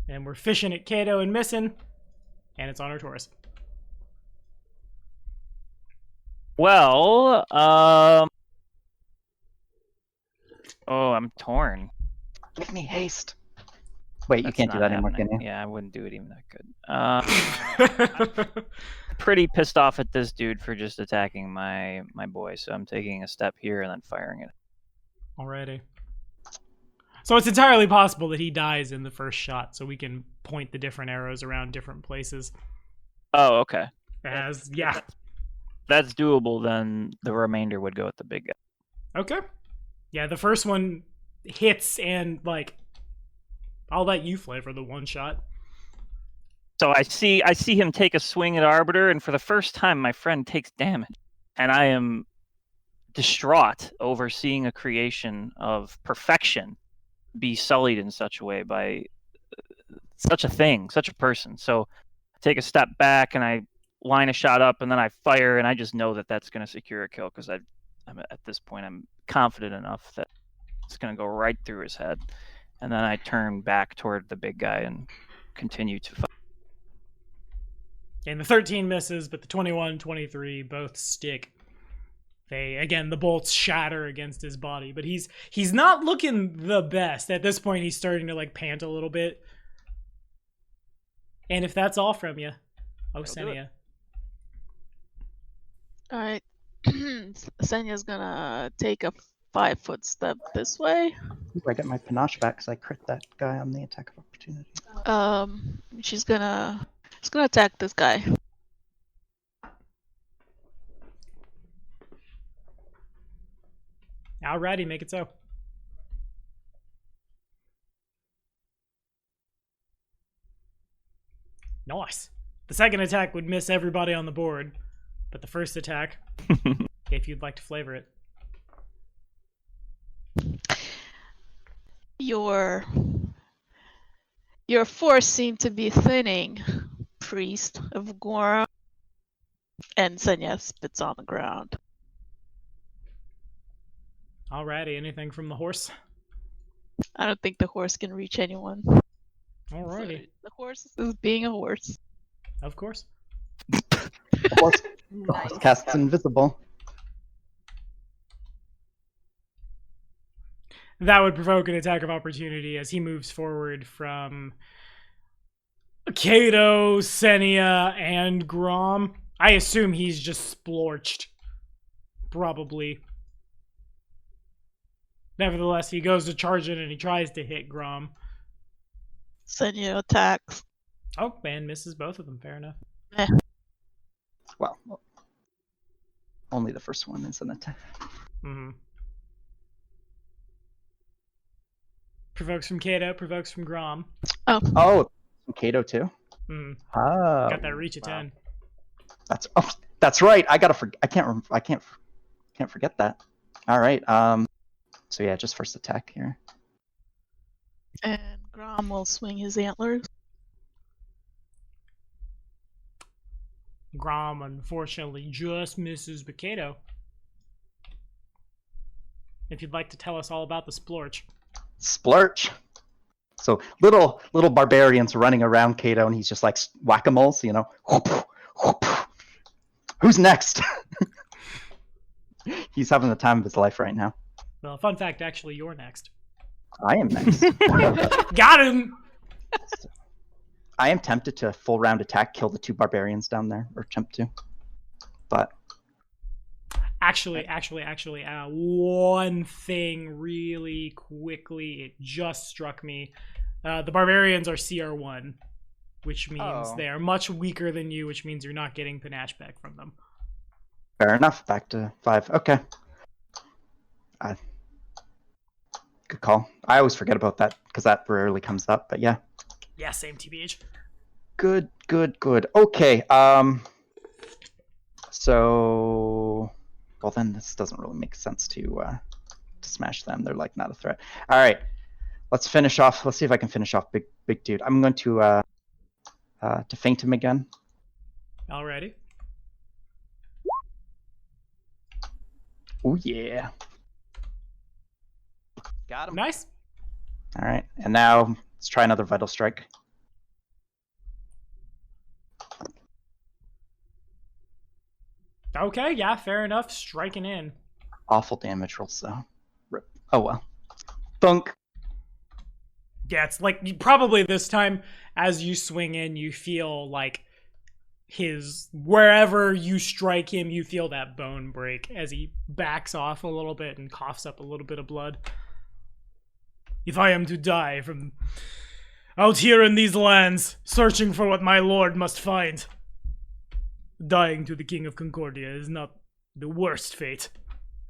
And we're fishing at Kato and missing. And it's on our Taurus. Well, oh, I'm torn. give me haste. Wait, you That's can't do not that anymore, happening. can you? Yeah, I wouldn't do it even that good. Pretty pissed off at this dude for just attacking my boy, so I'm taking a step here and then firing it. Alrighty. So it's entirely possible that he dies in the first shot, so we can point the different arrows around different places. Oh, okay. As, yeah. That's doable, then the remainder would go with the big guy. Okay. Yeah, the first one hits and, like, I'll let you flavor the one shot. So I see him take a swing at Arbiter, and for the first time, my friend takes damage. And I am distraught over seeing a creation of perfection be sullied in such a way by such a thing, such a person. So I take a step back and I line a shot up, and then I fire, and I just know that that's going to secure a kill because I'm at this point I'm confident enough that it's going to go right through his head. And then I turn back toward the big guy and continue to fight. And the 13 misses, but the 21, 23 both stick. The bolts shatter against his body, but he's not looking the best. At this point, he's starting to, like, pant a little bit. And if that's all from you, Senya. Alright. Senya's gonna take a 5-foot step this way. Ooh, I get my panache back because I crit that guy on the attack of opportunity. She's gonna attack this guy. Alrighty, make it so. Nice. The second attack would miss everybody on the board, but the first attack, if you'd like to flavor it. Your force seemed to be thinning, priest of Gora. And Senya spits on the ground. Alrighty, anything from the horse? I don't think the horse can reach anyone. Alrighty, The horse is being a horse. of course. The horse Nice. casts invisible. That would provoke an attack of opportunity as he moves forward from Kato, Senia, and Grom. I assume he's just splorched. Probably. Nevertheless, he goes to charge it and he tries to hit Grom. Senya attacks. Oh, and misses both of them. Fair enough. Well, only the first one is an attack. Mm-hmm. Provokes from Kato, provokes from Grom. Oh, Kato too. Mm. Oh, Got that reach of 10. That's right. I can't forget that. All right. So yeah, just first attack here. And Grom will swing his antlers. Grom, unfortunately, just misses Kato. If you'd like to tell us all about the splorch. Splurch. So little barbarians running around Kato, and he's just like whack-a-moles, you know. Who's next? He's having the time of his life right now. Well, fun fact, actually, you're next. I am next. Got him! I am tempted to full round attack, kill the 2 barbarians down there, or attempt to. But Actually, one thing really quickly, it just struck me. The barbarians are CR1, which means they are much weaker than you, which means you're not getting panache back from them. fair enough. Back to 5. Okay. Good call. I always forget about that because that rarely comes up. But yeah. Yeah, same TBH. Good. Okay. So, well, then this doesn't really make sense to smash them. They're like not a threat. All right. Let's finish off. Let's see if I can finish off big dude. I'm going to feint him again. Alrighty. Oh yeah. Got him. Nice. All right. And now let's try another vital strike. Okay, yeah, fair enough. Striking in. Awful damage rolls though. Rip. Oh well. Thunk. Yeah, it's like probably this time as you swing in, you feel like wherever you strike him, you feel that bone break as he backs off a little bit and coughs up a little bit of blood. If I am to die from out here in these lands, searching for what my lord must find, dying to the King of Concordia is not the worst fate.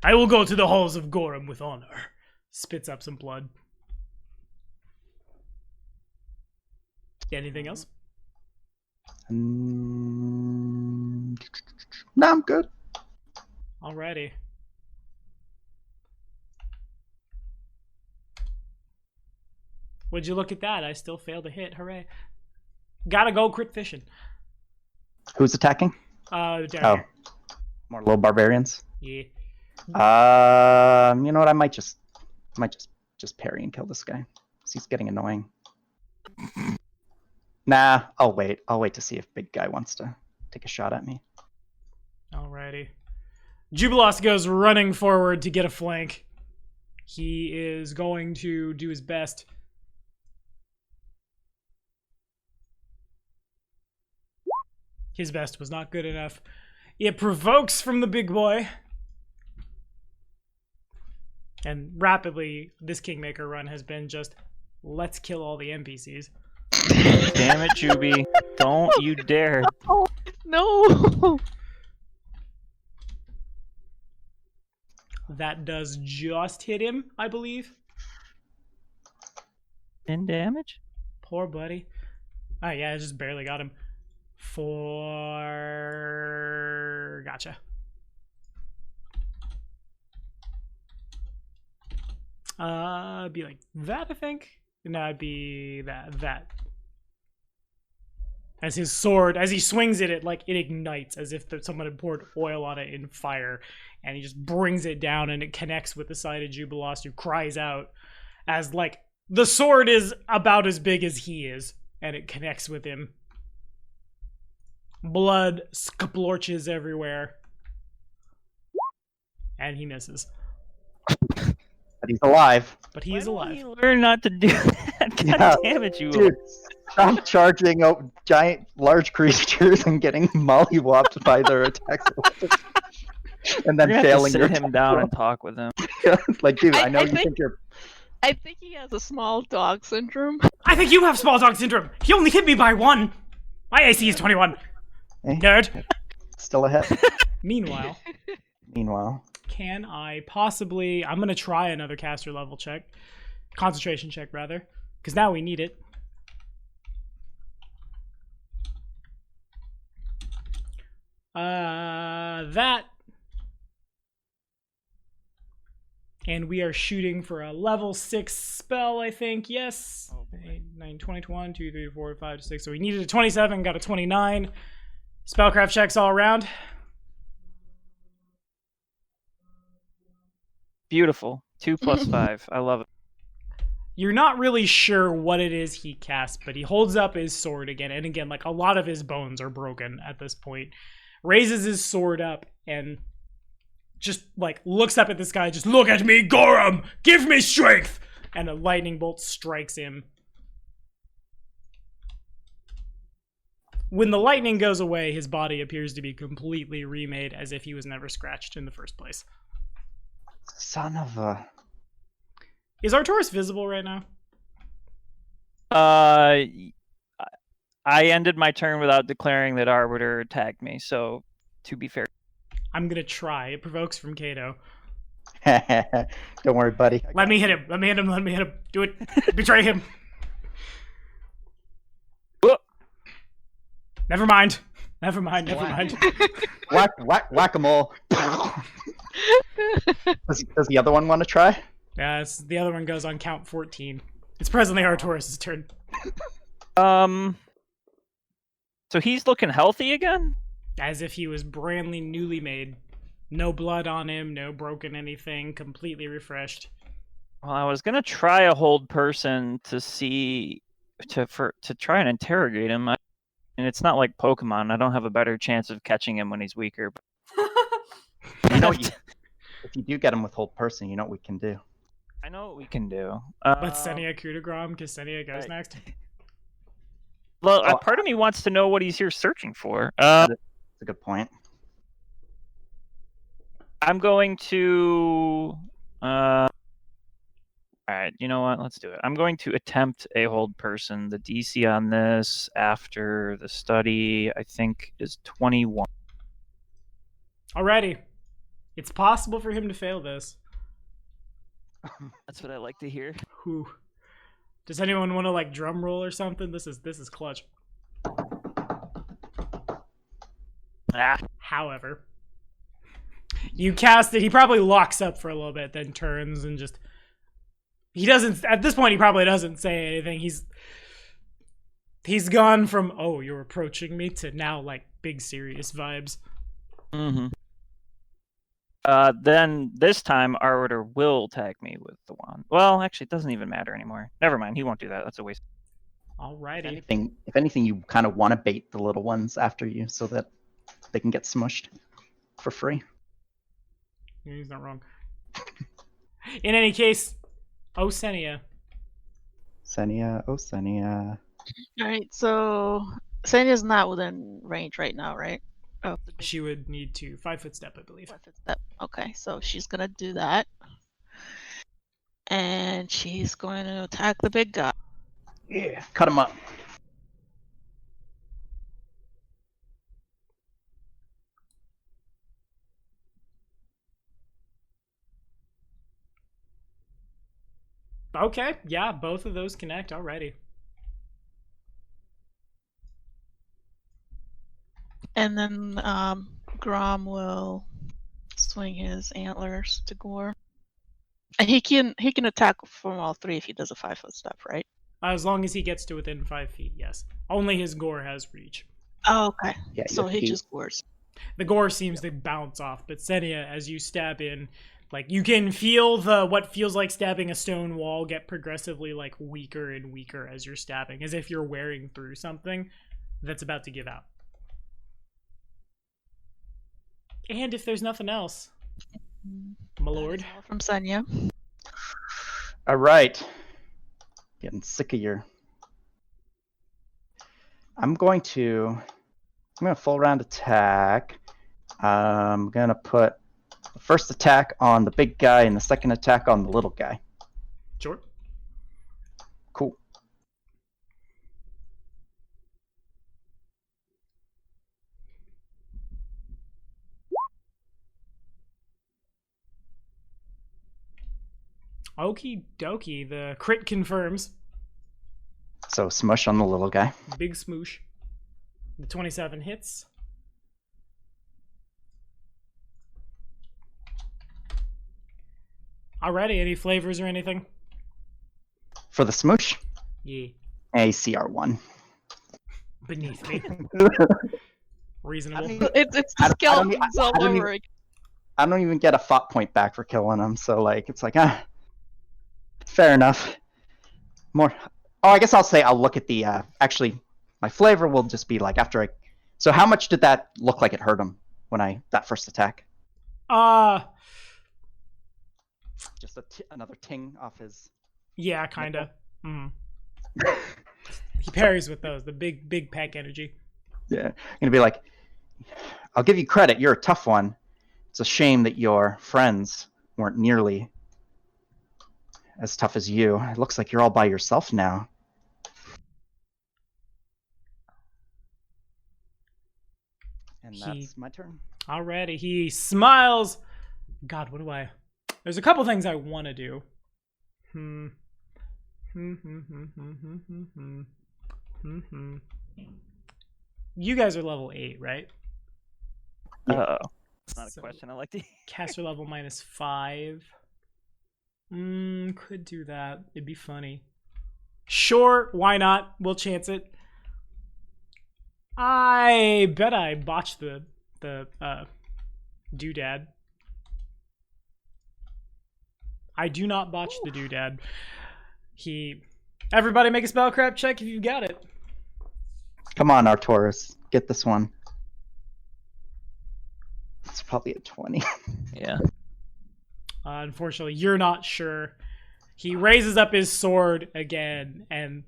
I will go to the halls of Gorham with honor. Spits up some blood. Anything else? No, I'm good. Alrighty. Would you look at that? I still failed to hit. Hooray. Gotta go crit fishing. Who's attacking? Down Oh, here. more low barbarians. Yeah. You know what? I might just parry and kill this guy. 'Cause he's getting annoying. Nah, I'll wait. I'll wait to see if big guy wants to take a shot at me. Alrighty. Jubilos goes running forward to get a flank. He is going to do his best. His best was not good enough. It provokes from the big boy. And rapidly, this Kingmaker run has been just, let's kill all the NPCs. Damn it, Juby. Don't you dare. Oh, no! That does just hit him, I believe. 10 damage? Poor buddy. Oh, yeah, I just barely got him. Gotcha. It'd be like that, I think. No, it'd be that. As his sword, as he swings it, it ignites as if someone had poured oil on it in fire, and he just brings it down, and it connects with the side of Jubilos, who cries out as the sword is about as big as he is, and it connects with him. Blood splorches everywhere, and he misses. But he's alive. But he is alive. Why don't you learn not to do that? that kind Yeah, of damage you will. Dude, stop charging giant, large creatures and getting mollywopped by their attacks. And then You're gonna have to failing sit your him attack down roll. and talk with him. Like, dude, I know I you think- think you're. I think he has a small dog syndrome. I think you have small dog syndrome. He only hit me by 1. My AC is 21. Eh, Nerd. Still ahead. Meanwhile, Meanwhile, can I possibly... I'm going to try another caster level check. Concentration check, rather. Because now we need it. That. And we are shooting for a level 6 spell, I think. Yes. 8, 9, 20, 21, 2, 3, 4, 5, 6. So we needed a 27, got a 29. Spellcraft checks all around. Beautiful. 2 + 5. I love it. You're not really sure what it is he casts, but he holds up his sword again. And again, like, a lot of his bones are broken at this point. Raises his sword up and just, like, looks up at this guy. Just, look at me, Gorham! Give me strength! And a lightning bolt strikes him. When the lightning goes away, his body appears to be completely remade, as if he was never scratched in the first place. son of a. Is Arcturus visible right now? I ended my turn without declaring that Arbiter attacked me, so to be fair. I'm gonna try. It provokes from Kato. Don't worry, buddy. Let me hit him. Let me hit him. Let me hit him. Do it. Betray him. Whoop. Never mind. Never mind. Never mind. Whack-a-mole. Does the other one want to try? Yes, the other one goes on count 14. It's presently Arcturus' turn. So he's looking healthy again? As if he was brandly newly made. No blood on him, no broken anything, completely refreshed. Well, I was gonna try a hold person to see to try and interrogate him. And it's not like Pokemon. I don't have a better chance of catching him when he's weaker. You know, if you do get him with hold person, you know what we can do. I know what we can do. Let's Senia coup de grace, because Senia goes right. next. Well, Oh, part of me wants to know what he's here searching for. That's a good point. I'm going to. All right, you know what? Let's do it. I'm going to attempt a hold person. The DC on this after the study, I think, is 21. Alrighty. It's possible for him to fail this. That's what I like to hear. Whew. Does anyone want to, like, drum roll or something? This is clutch. Ah, However, you cast it. He probably locks up for a little bit, then turns and just... He doesn't... At this point, he probably doesn't say anything. He's gone from, oh, you're approaching me, to now, like, big serious vibes. mm-hmm. Then this time, Arbiter will attack me with the wand. Well, actually, it doesn't even matter anymore. Never mind. He won't do that. That's a waste. Alrighty. If anything, you kind of want to bait the little ones after you so that they can get smushed for free. He's not wrong. In any case, Senia. Senia. Alright, so Senia's not within range right now, right? Oh, the big She would need to 5-foot step, I believe. 5-foot step. Okay, so she's gonna do that. And she's going to attack the big guy. Yeah, cut him up. Okay, yeah, both of those connect. Alrighty. And then Grom will swing his antlers to Gore. And he can attack from all three if he does a 5-foot step, right? As long as he gets to within 5 feet, yes. Only his gore has reach. Oh, okay. Yeah, So if he he- just gores. The gore seems to bounce off, but Senia, as you stab in, like, you can feel what feels like stabbing a stone wall get progressively, like, weaker and weaker as you're stabbing, as if you're wearing through something that's about to give out. And if there's nothing else, my lord. That is all from Senya. All right. Getting sick of your. I'm going to full round attack. I'm gonna put the first attack on the big guy and the second attack on the little guy. Sure. Cool. Okie dokie. The crit confirms. So smush on the little guy. Big smoosh. The 27 hits. Alrighty, any flavors or anything? For the smoosh, Yeah. ACR1. Beneath me. Reasonable. It's I the don't- I don't e- skeletons I all don't over again. I don't even get a thought point back for killing him, so like it's like fair enough. More. Oh, I guess I'll say I'll look at the actually my flavor will just be like after I. So how much did that look like it hurt him when that first attack? Just another ting off his. Yeah, kinda. Mm. He parries with those, the big pack energy. Yeah, I'm gonna be like, I'll give you credit. You're a tough one. It's a shame that your friends weren't nearly as tough as you. It looks like you're all by yourself now. And that's my turn. Alrighty, he smiles. God, what do I... There's a couple things I want to do. You guys are level 8, right? Uh-oh. That's not a So- question I like to Caster level -5. Could do that. It'd be funny. Sure, why not? We'll chance it. I bet I botched the doodad. I do not botch the doodad. Everybody make a spellcraft check if you've got it. Come on, Arcturus. Get this one. It's probably a 20. Yeah. Unfortunately, you're not sure. He raises up his sword again and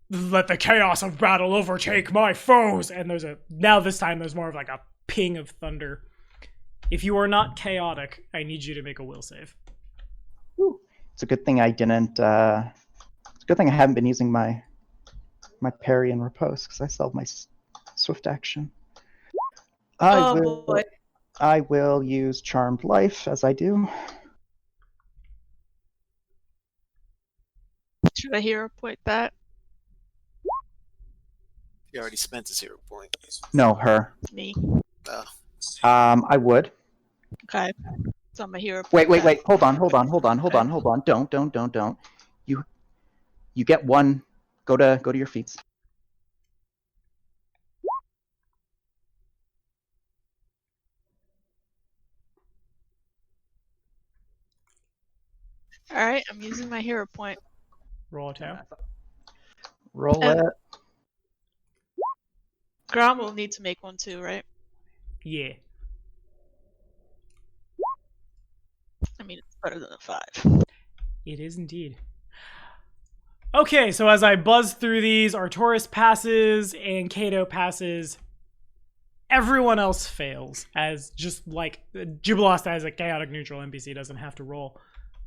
let the chaos of battle overtake my foes. And this time there's more of like a ping of thunder. If you are not chaotic, I need you to make a will save. Ooh. It's a good thing I didn't. It's a good thing I haven't been using my parry and riposte because I still have my swift action. I will use Charmed Life as I do. Should I hero point that? You already spent a 0 point. No, her. Me. Oh. I would. Okay. So I'm a hero. Wait. point that. Hold on. Don't. You get one. Go to your feats. All right, I'm using my hero point. Roll a tab. Roll And- it. Grom will need to make one too, right? Yeah. I mean, it's better than a 5. It is indeed. Okay, so as I buzz through these, Arcturus passes and Kato passes. Everyone else fails, as just like Jubilost as a chaotic neutral NPC doesn't have to roll.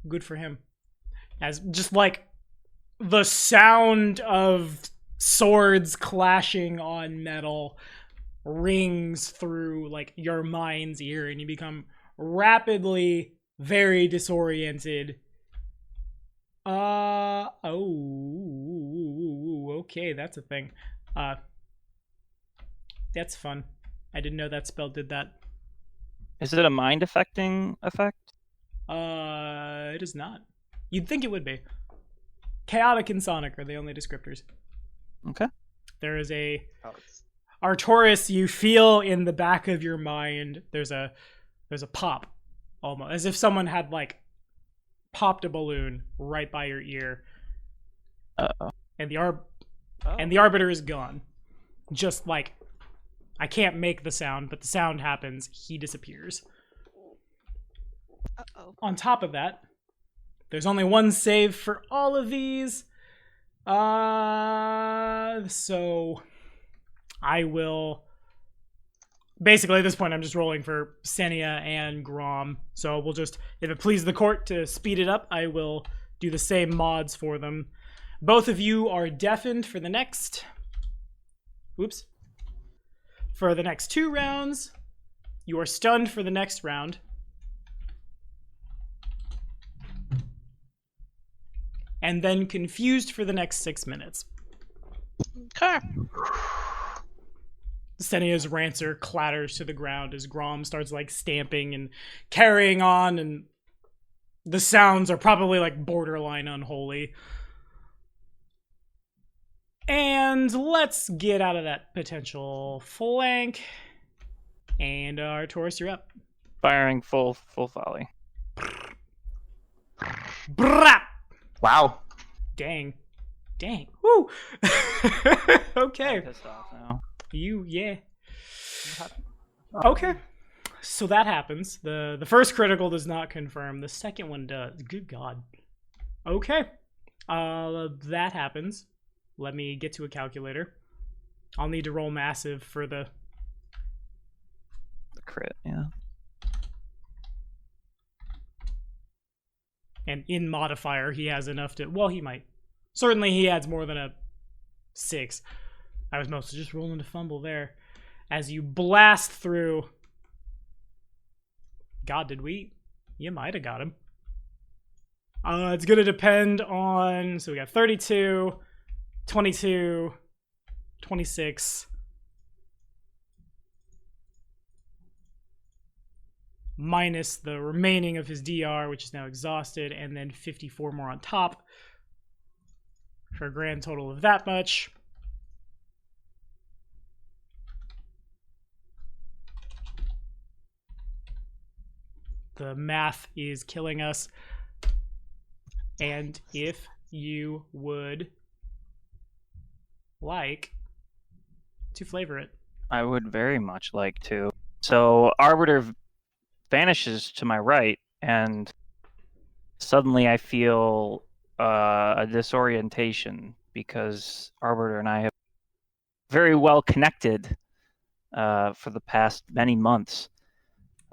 Good for him. As just like the sound of swords clashing on metal rings through like your mind's ear, and you become rapidly very disoriented. Okay, that's a thing. That's fun. I didn't know that spell did that. Is it a mind affecting effect? It is not. You'd think it would be. Chaotic and Sonic are the only descriptors. Okay. There is a Arcturus. You feel in the back of your mind. There's a pop, almost as if someone had like popped a balloon right by your ear. Uh-oh. And the arbiter is gone. Just like I can't make the sound, but the sound happens. He disappears. Uh-oh. On top of that, There's only one save for all of these. So I will... Basically, at this point, I'm just rolling for Senia and Grom. So we'll just, if it pleases the court to speed it up, I will do the same mods for them. Both of you are deafened for the next... Oops. For the next 2 rounds. You are stunned for the next round. And then confused for the next 6 minutes. Okay. Senia's Rancer clatters to the ground as Grom starts like stamping and carrying on, and the sounds are probably like borderline unholy. And let's get out of that potential flank. And Artoris, you're up. Firing full volley. Brap! Wow. Dang. Woo! Okay. I'm pissed off now. Yeah. Okay. So that happens. The first critical does not confirm. The second one does. Good God. Okay. That happens. Let me get to a calculator. I'll need to roll massive for the Crit, yeah. And in modifier, he has enough to... Well, he might. Certainly he adds more than a 6. I was mostly just rolling to fumble there. As you blast through... God, did we? You might have got him. It's going to depend on... So we got 32, 22, 26... minus the remaining of his DR, which is now exhausted, and then 54 more on top, for a grand total of that much. The math is killing us. And if you would like to flavor it. I would very much like to. So, Arbiter vanishes to my right, and suddenly I feel a disorientation because Arbiter and I have very well connected for the past many months.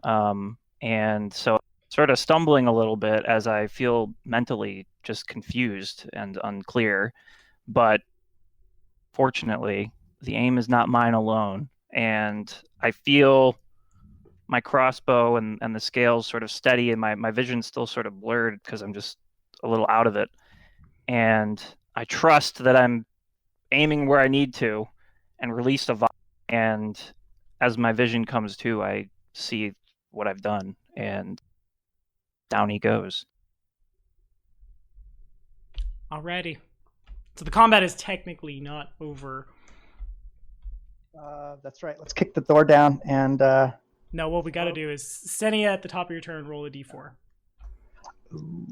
And so sort of stumbling a little bit as I feel mentally just confused and unclear. But fortunately, the aim is not mine alone. And I feel my crossbow and the scales sort of steady, and my vision's still sort of blurred because I'm just a little out of it. And I trust that I'm aiming where I need to and release a volley. And as my vision comes to, I see what I've done, and down he goes. Alrighty. So the combat is technically not over. That's right. Let's kick the door down and... No, what we got to do is Senia at the top of your turn, roll a d4. Ooh.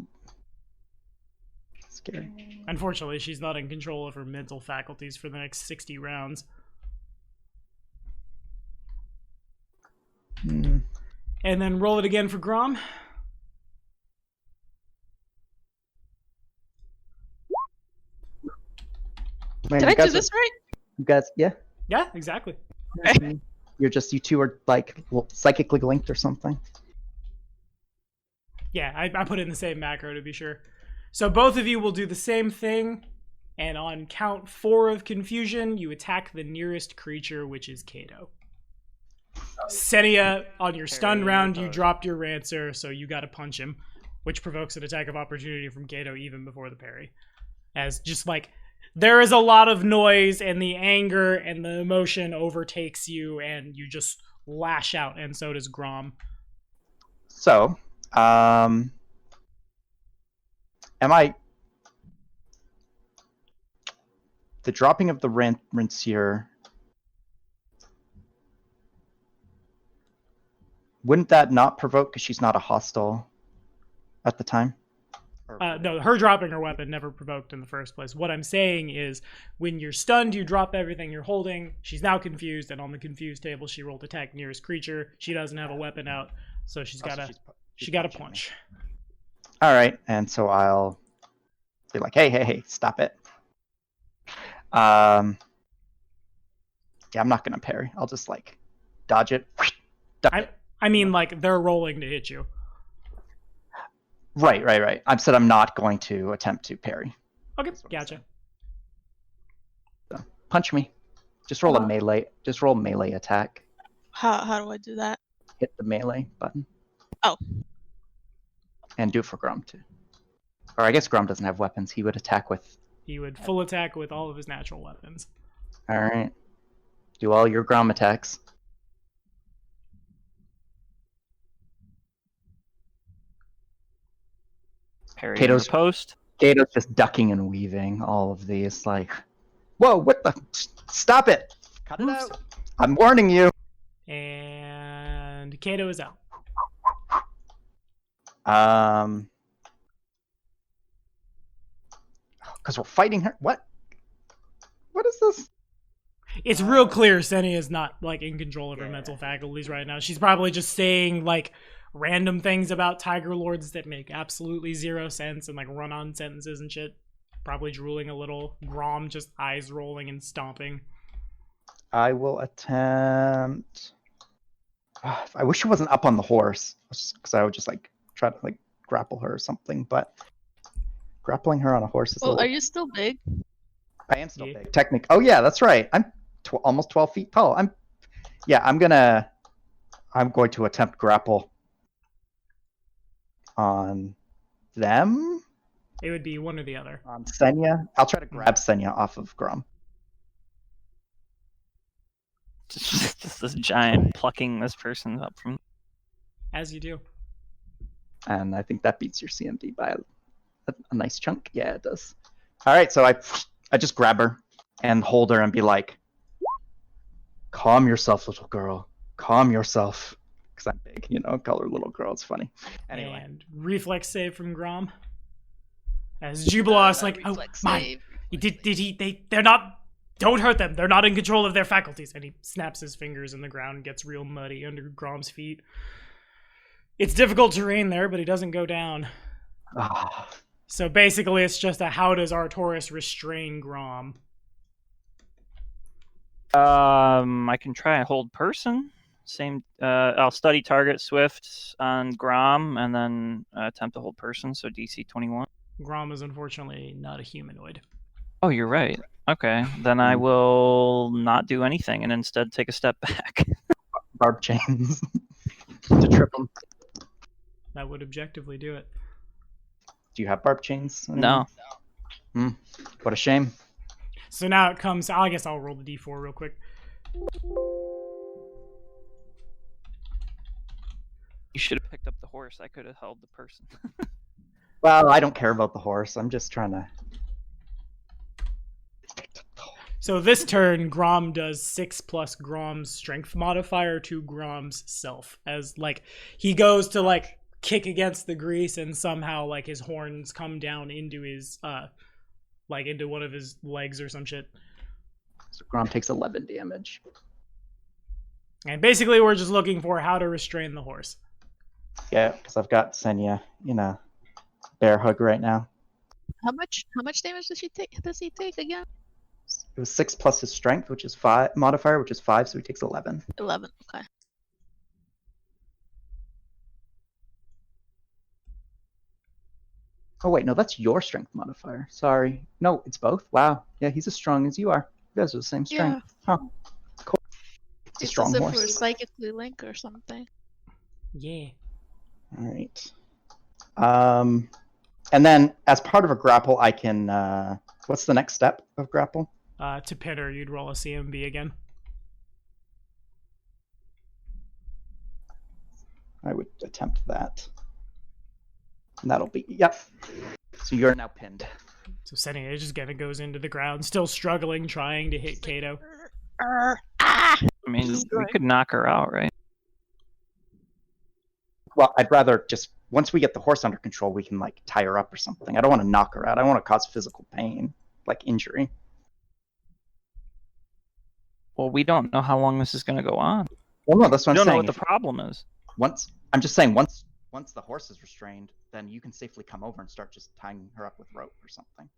Scary. Unfortunately, she's not in control of her mental faculties for the next 60 rounds. Mm. And then roll it again for Grom. Man, Did you I do guys this right? You guys, yeah? Yeah, exactly. Okay. You two are like psychically linked or something. Yeah, I put it in the same macro to be sure. So both of you will do the same thing, and on count 4 of confusion, you attack the nearest creature, which is Kato. Senia, on your stun round, you dropped your Rancer, so you gotta punch him, which provokes an attack of opportunity from Kato even before the parry. As just like, there is a lot of noise, and the anger and the emotion overtakes you, and you just lash out, and so does Grom. So, am I... The dropping of the Rancier... Wouldn't that not provoke because she's not a hostile at the time? No, her dropping her weapon never provoked in the first place. What I'm saying is, when you're stunned, you drop everything you're holding. She's now confused, and on the confused table, she rolled attack nearest creature. She doesn't have a weapon out, so she's got to punch. All right, and so I'll be like, hey, stop it. Yeah, I'm not gonna parry. I'll just like dodge it. I mean, like, they're rolling to hit you. Right. I said I'm not going to attempt to parry. Okay, gotcha. So, punch me. Just roll a melee. Just roll melee attack. How do I do that? Hit the melee button. Oh. And do it for Grom too. Or I guess Grom doesn't have weapons. He would attack with. He would full attack with all of his natural weapons. All right. Do all your Grom attacks. Parry Kato's- your post. Gato's just ducking and weaving all of these. Like, whoa! What the? Stop it! Cut it out! I'm warning you. And Kato is out. Because we're fighting her. What? What is this? It's real clear Seni is not like in control of her mental faculties right now. She's probably just saying like random things about Tiger Lords that make absolutely zero sense and like run-on sentences and shit. Probably drooling a little. Grom just eyes rolling and stomping. I will attempt. I wish she wasn't up on the horse, because I would just like try to like grapple her or something. But grappling her on a horse is. Well, are you still big? I am still big. Technic. Oh yeah, that's right. I'm almost 12 feet tall. I'm going to attempt grapple on them. It would be one or the other. On Senya. I'll try to grab Senya off of Grom. Just this giant plucking this person up from. As you do. And I think that beats your CMD by a nice chunk. Yeah, it does. All right, so I just grab her and hold her and be like, calm yourself, little girl. Calm yourself. Because I'm big, call her little girl. It's funny. Anyway. And reflex save from Grom. As Jubilos like, oh my, they're not, don't hurt them. They're not in control of their faculties. And he snaps his fingers and the ground gets real muddy under Grom's feet. It's difficult terrain there, but he doesn't go down. So basically it's just a how does Artoris restrain Grom? I can try and hold person. Same. I'll study target swift on Grom and then attempt to hold person. So DC 21. Grom is unfortunately not a humanoid. Oh, you're right. Okay, then I will not do anything and instead take a step back. Barb chains to trip them. That would objectively do it. Do you have barb chains? No. What a shame. So now it comes. I guess I'll roll the d4 real quick. You should have picked up the horse. I could have held the person. Well, I don't care about the horse. I'm just trying to. So this turn, Grom does 6 plus Grom's strength modifier to Grom's self. As like he goes to like kick against the grease and somehow like his horns come down into his like into one of his legs or some shit. So Grom takes 11 damage. And basically we're just looking for how to restrain the horse. Yeah, because I've got Senya in a bear hug right now. How much damage does he take again? It was 6 plus his strength, which is 5 modifier, which is 5, so he takes 11. 11. Okay. Oh wait, no, that's your strength modifier. Sorry. No, it's both. Wow. Yeah, he's as strong as you are. You guys are the same strength. Yeah. Huh. Cool. It's a strong as if horse. we're psychically linked or something. Yeah. All right. And then as part of a grapple, I can. What's the next step of grapple? To pin her, you'd roll a CMB again. I would attempt that. And that'll be, yep. So you're now pinned. So Senia just kind of goes into the ground, still struggling, trying to hit Kato. I mean, we could knock her out, right? Well, I'd rather just, once we get the horse under control, we can like tie her up or something. I don't want to knock her out. I don't want to cause physical pain, like injury. Well, we don't know how long this is going to go on. Well, no, that's what We I'm don't know saying. what the problem is. I'm just saying, once once the horse is restrained, then you can safely come over and start just tying her up with rope or something.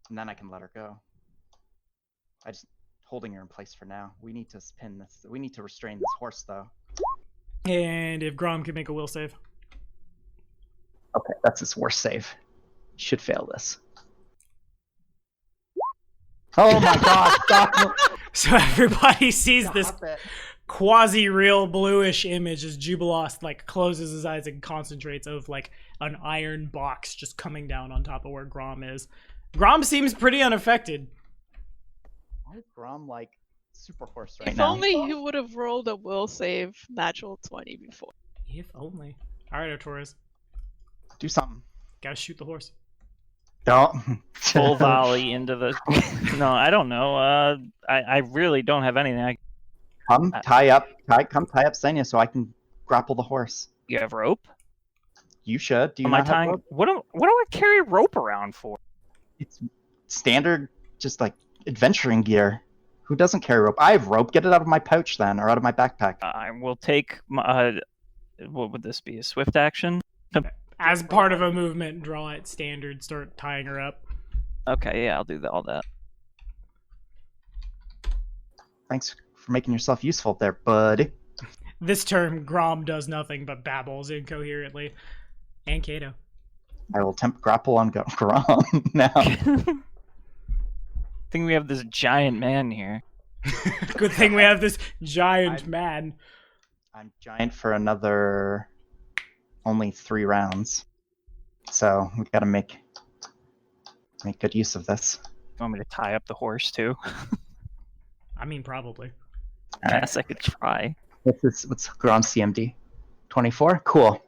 And then I can let her go. I just holding her in place for now. We need to pin this. We need to restrain this horse, though. And if Grom can make a will save. Okay, that's his worst save. Should fail this. Oh my god, stop! So everybody sees Stop this it. quasi-real bluish image as Jubilost like closes his eyes and concentrates of like an iron box just coming down on top of where Grom is. Grom seems pretty unaffected. Why is Grom like super horse right If now? only you would have rolled a will save natural 20 before. If only. All right, Torres, Do something. gotta shoot the horse. Don't. Full volley into the. No, I don't know. I really don't have anything. Come tie up Senya so I can grapple the horse. You have rope? You should. Do you Am I not have tying? rope? What do I carry rope around for? It's standard, just like adventuring gear. Who doesn't carry rope? I have rope. Get it out of my pouch then, or out of my backpack. I will take my. What would this be? A swift action? As part of a movement, draw it standard, start tying her up. Okay, yeah, I'll do all that. Thanks for making yourself useful there, buddy. This turn, Grom does nothing but babbles incoherently. And Kato. I will attempt grapple on Grom now. I think we have this giant man here. Good thing we have this giant man. I'm giant for another only 3 rounds, so we gotta make good use of this. You want me to tie up the horse too? I mean, probably. All Guess I could try. What's Grom's CMD? 24. Cool.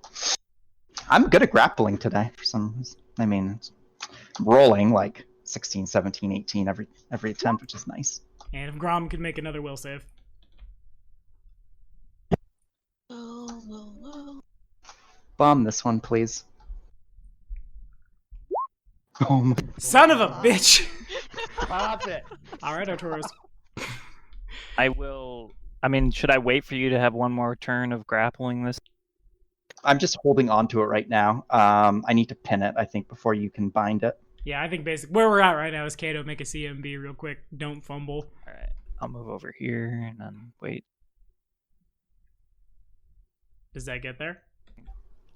I'm good at grappling today for some reason. I mean, rolling like 16, 17, 18 every attempt, which is nice. And if Grom could make another will save. Bomb this one, please. Boom. Son of a bitch! Stop it. All right, Arturos. I will. I mean, should I wait for you to have one more turn of grappling this? I'm just holding on to it right now. I need to pin it, I think, before you can bind it. Yeah, I think basically where we're at right now is Kato, make a CMB real quick. Don't fumble. All right, I'll move over here and then wait. Does that get there?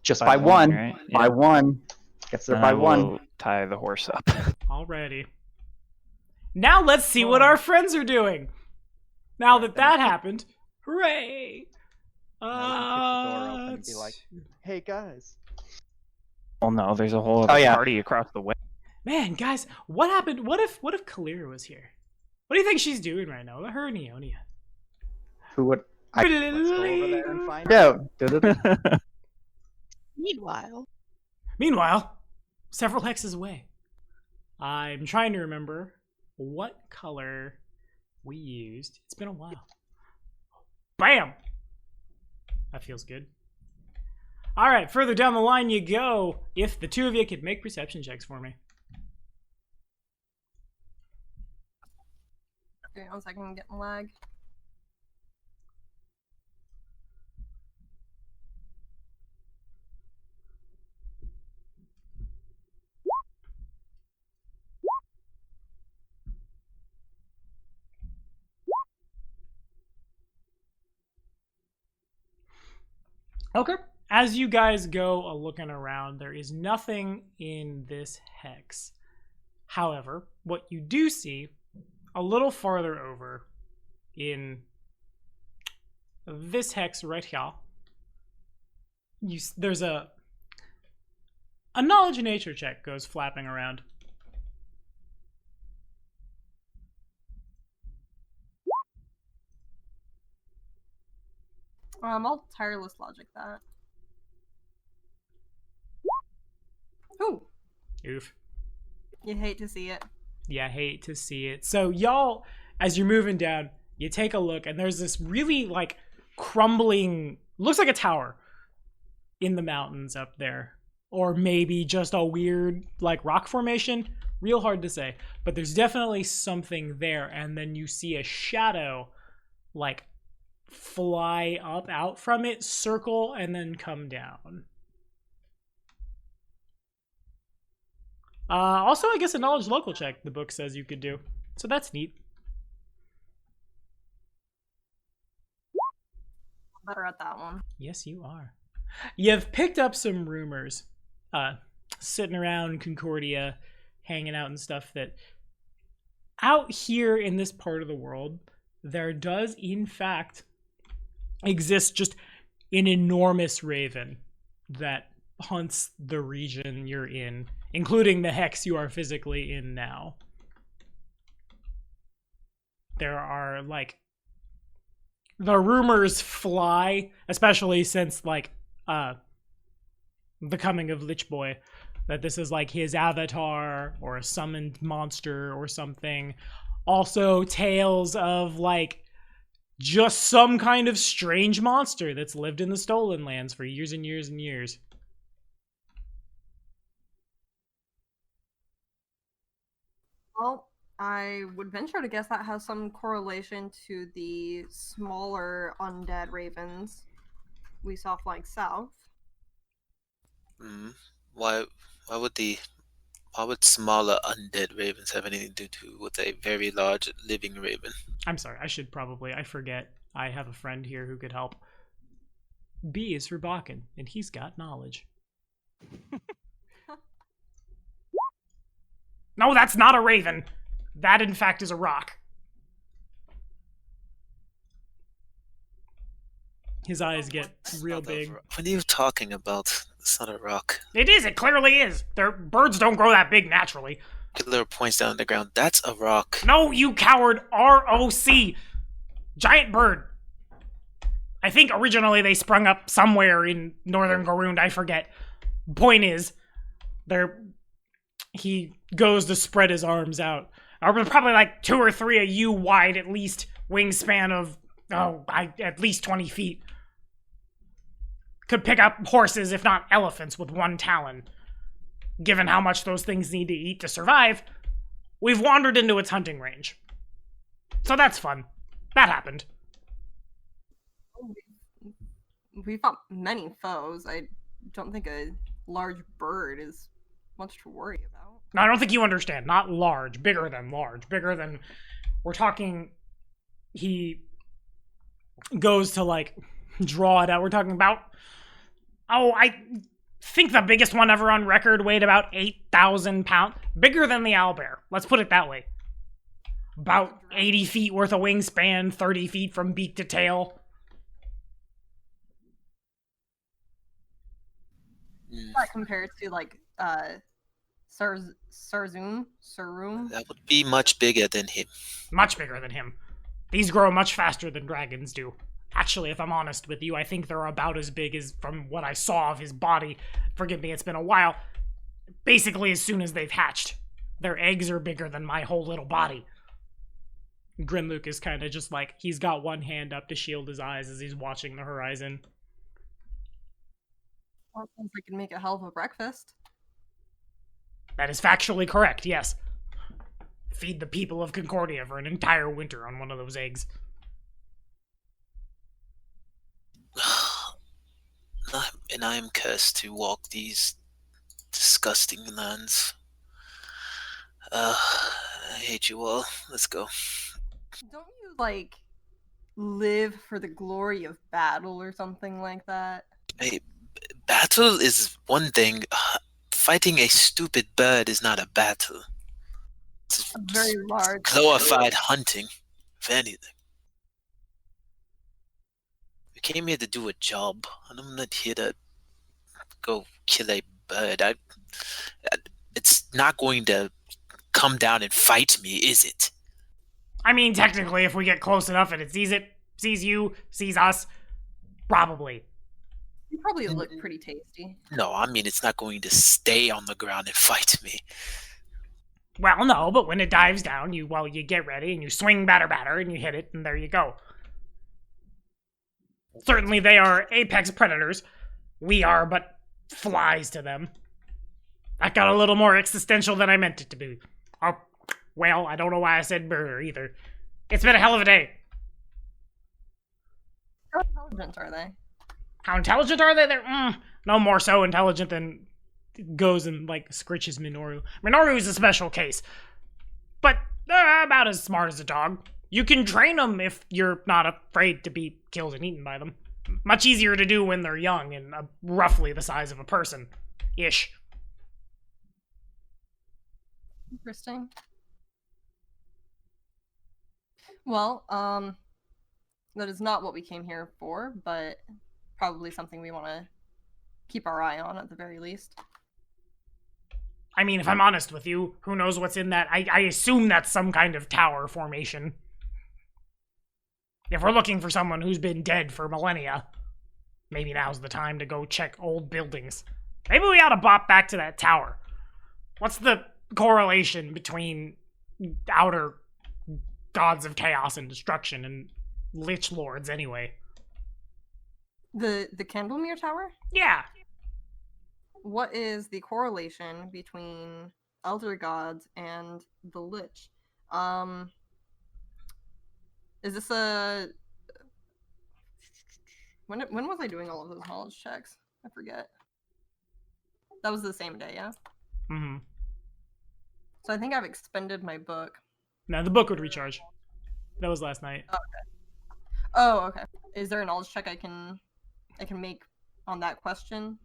Just by one. Right? By Yeah. one. Gets there Then by I one. will tie the horse up. Alrighty. Now let's see what our friends are doing. Now that that happened. Hooray! Now we can kick the door open and be like, hey guys. Oh no, there's a whole other yeah. party across the way. Man, guys, what happened? What if Kalira was here? What do you think she's doing right now? Her and Ionia. Who would... Let's go over there and find out. Meanwhile, several hexes away. I'm trying to remember what color we used. It's been a while. Bam! That feels good. All right, further down the line you go. If the two of you could make perception checks for me. Okay, 1 second, I'm getting lag. Okay. As you guys go looking around, there is nothing in this hex. However, what you do see a little farther over in this hex right here, there's a knowledge nature check goes flapping around. I'll tireless logic that. Ooh, Oof. you hate to see it. Yeah, I hate to see it. So y'all, as you're moving down, you take a look and there's this really like crumbling, looks like a tower in the mountains up there. Or maybe just a weird like rock formation. Real hard to say. But there's definitely something there. And then you see a shadow like fly up out from it, circle, and then come down. Also, I guess a knowledge local check the book says you could do. So that's neat. Better at that one. Yes, you are. You've picked up some rumors, sitting around Concordia, hanging out and stuff, that out here in this part of the world, there does, in fact, exist just an enormous raven that hunts the region you're in, including the hex you are physically in now. There are, like, the rumors fly, especially since, like, the coming of Lich Boy, that this is like his avatar or a summoned monster or something. Also, tales of, like, just some kind of strange monster that's lived in the Stolen Lands for years and years and years. Well, I would venture to guess that has some correlation to the smaller undead ravens we saw flying south. Why would smaller undead ravens have anything to do with a very large living raven? I'm sorry, I forget. I have a friend here who could help. B is for Bakken, and he's got knowledge. No, that's not a raven. That, in fact, is a rock. His eyes get real big. What are you talking about? It's not a rock. It is, it clearly is. Birds don't grow that big naturally. Killer points down on the ground. That's a rock. No, you coward. R-O-C. Giant bird. I think originally they sprung up somewhere in northern Garund, I forget. Point is, he goes to spread his arms out. Probably like 2 or 3 of you wide, at least, wingspan of, at least 20 feet. Could pick up horses, if not elephants, with one talon. Given how much those things need to eat to survive, we've wandered into its hunting range. So that's fun. That happened. We fought many foes. I don't think a large bird is much to worry about. No, I don't think you understand. Not large. Bigger than large. Bigger than... We're talking... He goes to, like, draw it out. We're talking about... I think the biggest one ever on record weighed about 8,000 pounds. Bigger than the owlbear. Let's put it that way. About 80 feet worth of wingspan, 30 feet from beak to tail. That compared to, like, Sarum? That would be much bigger than him. Much bigger than him. These grow much faster than dragons do. Actually, if I'm honest with you, I think they're about as big as from what I saw of his body. Forgive me, it's been a while. Basically, as soon as they've hatched. Their eggs are bigger than my whole little body. Grimluke is kind of just like, he's got one hand up to shield his eyes as he's watching the horizon. Well, sounds like it'd make a hell of a breakfast. That is factually correct, yes. Feed the people of Concordia for an entire winter on one of those eggs. And I am cursed to walk these disgusting lands. I hate you all. Let's go. Don't you, like, live for the glory of battle or something like that? Hey, battle is one thing. Fighting a stupid bird is not a battle. It's A very large... glorified hunting, if anything. We came here to do a job, and I'm not here to go kill a bird. It's not going to come down and fight me, is it? I mean, technically, if we get close enough and it, sees you, sees us, probably. You probably look pretty tasty. No, I mean, it's not going to stay on the ground and fight me. Well, no, but when it dives down, you get ready and you swing batter, and you hit it, and there you go. Certainly they are apex predators. We are but flies to them. That got a little more existential than I meant it to be. Oh, well, I don't know why I said burger either. It's been a hell of a day. How intelligent are they? How intelligent are they? They're no more so intelligent than goes and, like, scritches Minoru. Minoru is a special case. But they're about as smart as a dog. You can train them if you're not afraid to be killed and eaten by them. Much easier to do when they're young and roughly the size of a person. Ish. Interesting. Well, that is not what we came here for, but probably something we want to keep our eye on at the very least. I mean, if I'm honest with you, who knows what's in that? I assume that's some kind of tower formation. If we're looking for someone who's been dead for millennia, maybe now's the time to go check old buildings. Maybe we ought to bop back to that tower. What's the correlation between outer gods of chaos and destruction and lich lords anyway? The Candlemere Tower? Yeah. What is the correlation between elder gods and the lich? Is this a... When was I doing all of those knowledge checks? I forget. That was the same day, yeah? Mm-hmm. So I think I've expended my book. No, the book would recharge. That was last night. Oh, okay. Is there a knowledge check I can make on that question?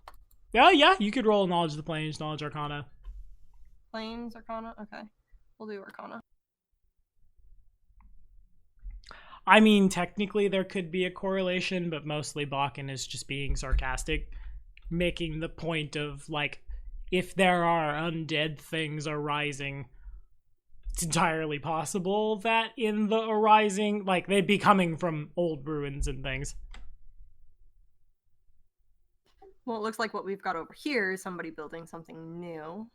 Yeah, you could roll Knowledge of the Planes, Knowledge Arcana. Planes, Arcana? Okay. We'll do Arcana. I mean, technically there could be a correlation, but mostly Bakken is just being sarcastic, making the point of, like, if there are undead things arising, it's entirely possible that in the arising, like, they'd be coming from old ruins and things. Well, it looks like what we've got over here is somebody building something new.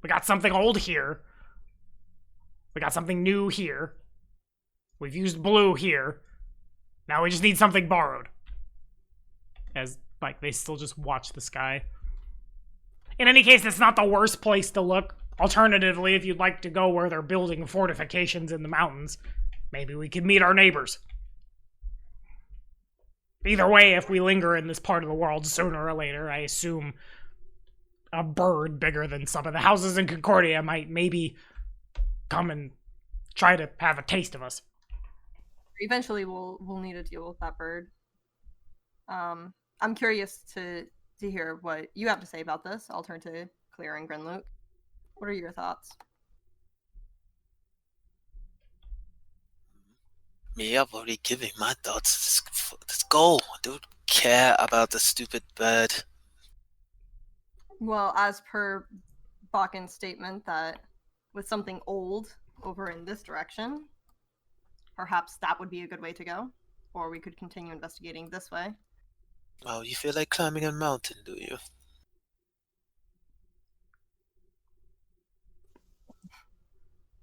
We got something old here. We got something new here. We've used blue here. Now we just need something borrowed. As, like, they still just watch the sky. In any case, it's not the worst place to look. Alternatively, if you'd like to go where they're building fortifications in the mountains, maybe we could meet our neighbors. Either way, if we linger in this part of the world, sooner or later, I assume a bird bigger than some of the houses in Concordia might maybe come and try to have a taste of us. Eventually, we'll need to deal with that bird. I'm curious to hear what you have to say about this. I'll turn to Clear and Grenluke. What are your thoughts? Me, I've already given my thoughts. Let's go. I don't care about the stupid bird. Well, as per Bakken's statement that with something old over in this direction, perhaps that would be a good way to go. Or we could continue investigating this way. Oh, you feel like climbing a mountain, do you?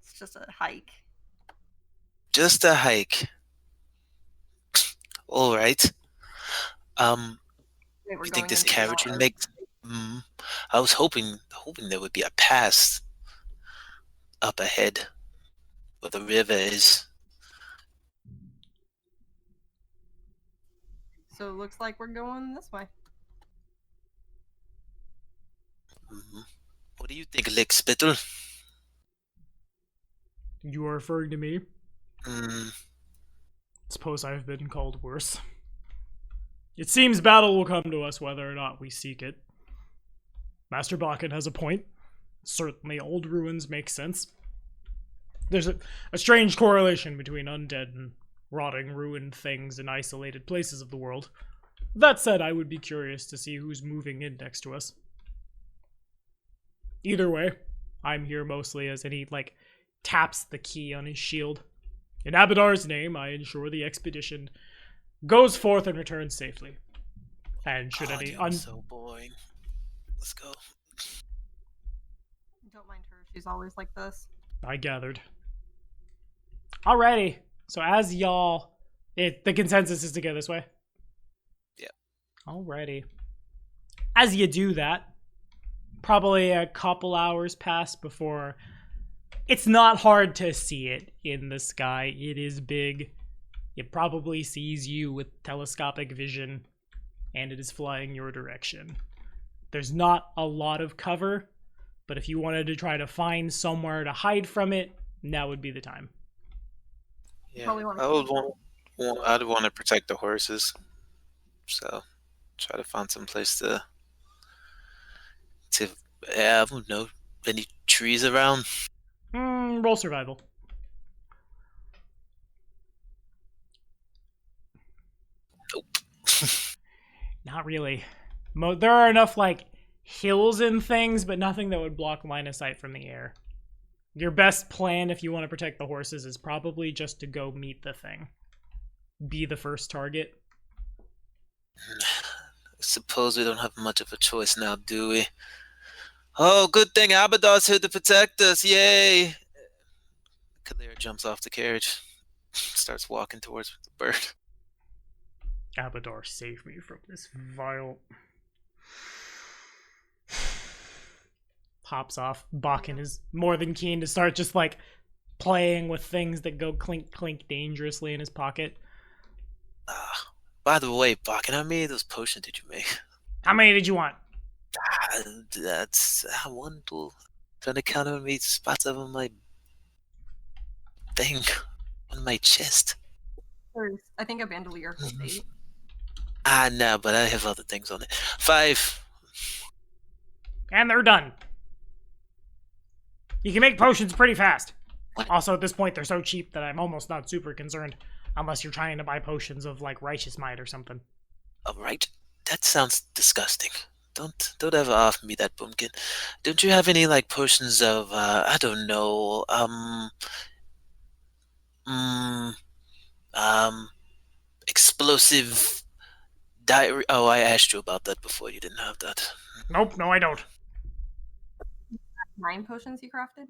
It's just a hike. Just a hike. All right. Wait, we're You going think this into the carriage would mountains. make? I was hoping there would be a pass up ahead, where the river is. So it looks like we're going this way. What do you think, Lick Spittle? You are referring to me? Hmm. Suppose I've been called worse. It seems battle will come to us whether or not we seek it. Master Bakken has a point. Certainly old ruins make sense. There's a strange correlation between undead and rotting, ruined things in isolated places of the world. That said, I would be curious to see who's moving in next to us. Either way, I'm here mostly as he, like, taps the key on his shield. In Abadar's name, I ensure the expedition goes forth and returns safely. And should any so boring. Let's go. Don't mind her. She's always like this. I gathered. Alrighty. So as y'all... the consensus is to go this way? Yeah. Alrighty. As you do that, probably a couple hours pass before It's not hard to see it in the sky. It is big. It probably sees you with telescopic vision, and it is flying your direction. There's not a lot of cover, but if you wanted to try to find somewhere to hide from it, now would be the time. Yeah, Probably wanna- I'd want to protect the horses, so try to find some place to I don't know, any trees around. Roll survival. Nope. Not really. There are enough, like, hills and things, but nothing that would block line of sight from the air. Your best plan, if you want to protect the horses, is probably just to go meet the thing. Be the first target. I suppose we don't have much of a choice now, do we? Oh, good thing Abaddon's here to protect us. Yay! Kalira jumps off the carriage, starts walking towards the bird. Abadar, save me from this vile... Pops off. Bakken is more than keen to start just, like, playing with things that go clink clink dangerously in his pocket. By the way, Bakken, how many of those potions did you make? How many did you want? That's one to trying to count how many spots on my thing on my chest. I think a bandolier holds 8. No, but I have other things on it. 5. And they're done. You can make potions pretty fast. Also, at this point, they're so cheap that I'm almost not super concerned. Unless you're trying to buy potions of, like, righteous might or something. Alright, that sounds disgusting. Don't ever offer me that pumpkin. Don't you have any, like, potions of, I don't know, explosive diary? Oh, I asked you about that before. You didn't have that. Nope, no I don't. 9 potions you crafted?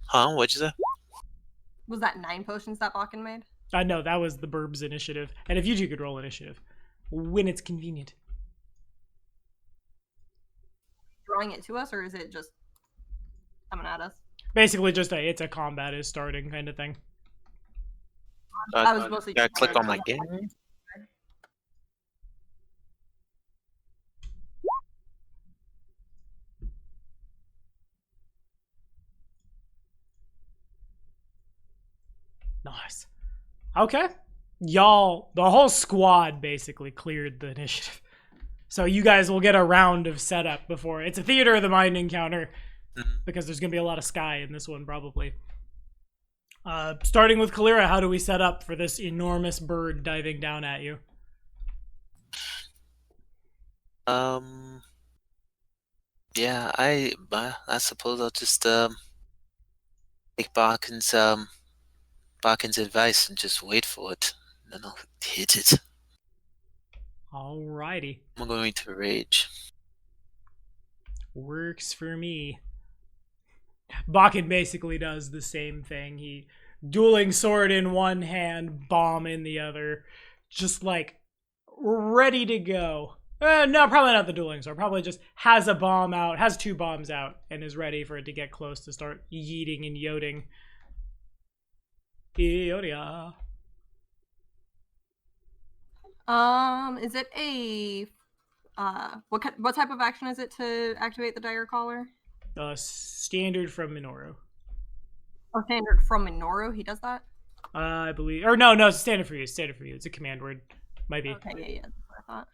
Huh? What'd you say? Was that 9 potions that Bakken made? No, that was the Burb's initiative. And if you two could roll initiative. When it's convenient. Drawing it to us, or is it just coming at us? Basically just it's a combat is starting kind of thing. I was mostly Gotta just click on my wondering. game. Nice. Okay. Y'all, the whole squad basically cleared the initiative. So you guys will get a round of setup before. It's a Theater of the Mind encounter because there's going to be a lot of sky in this one probably. Starting with Kalira, how do we set up for this enormous bird diving down at you? Yeah, I suppose I'll just take Barkin's advice and just wait for it. And then I'll hit it. Alrighty. I'm going to rage. Works for me. Bakken basically does the same thing. He dueling sword in one hand, bomb in the other, just like ready to go. No, probably not the dueling sword. Probably just has a bomb out, has 2 bombs out, and is ready for it to get close to start yeeting and yoting. Yodia. Is it a what type of action is it to activate the dire caller? Standard from Minoru. Oh, standard from Minoru. He does that. I believe, or no, it's standard for you. It's standard for you. It's a command word. Might be. Okay, yeah, that's what I thought.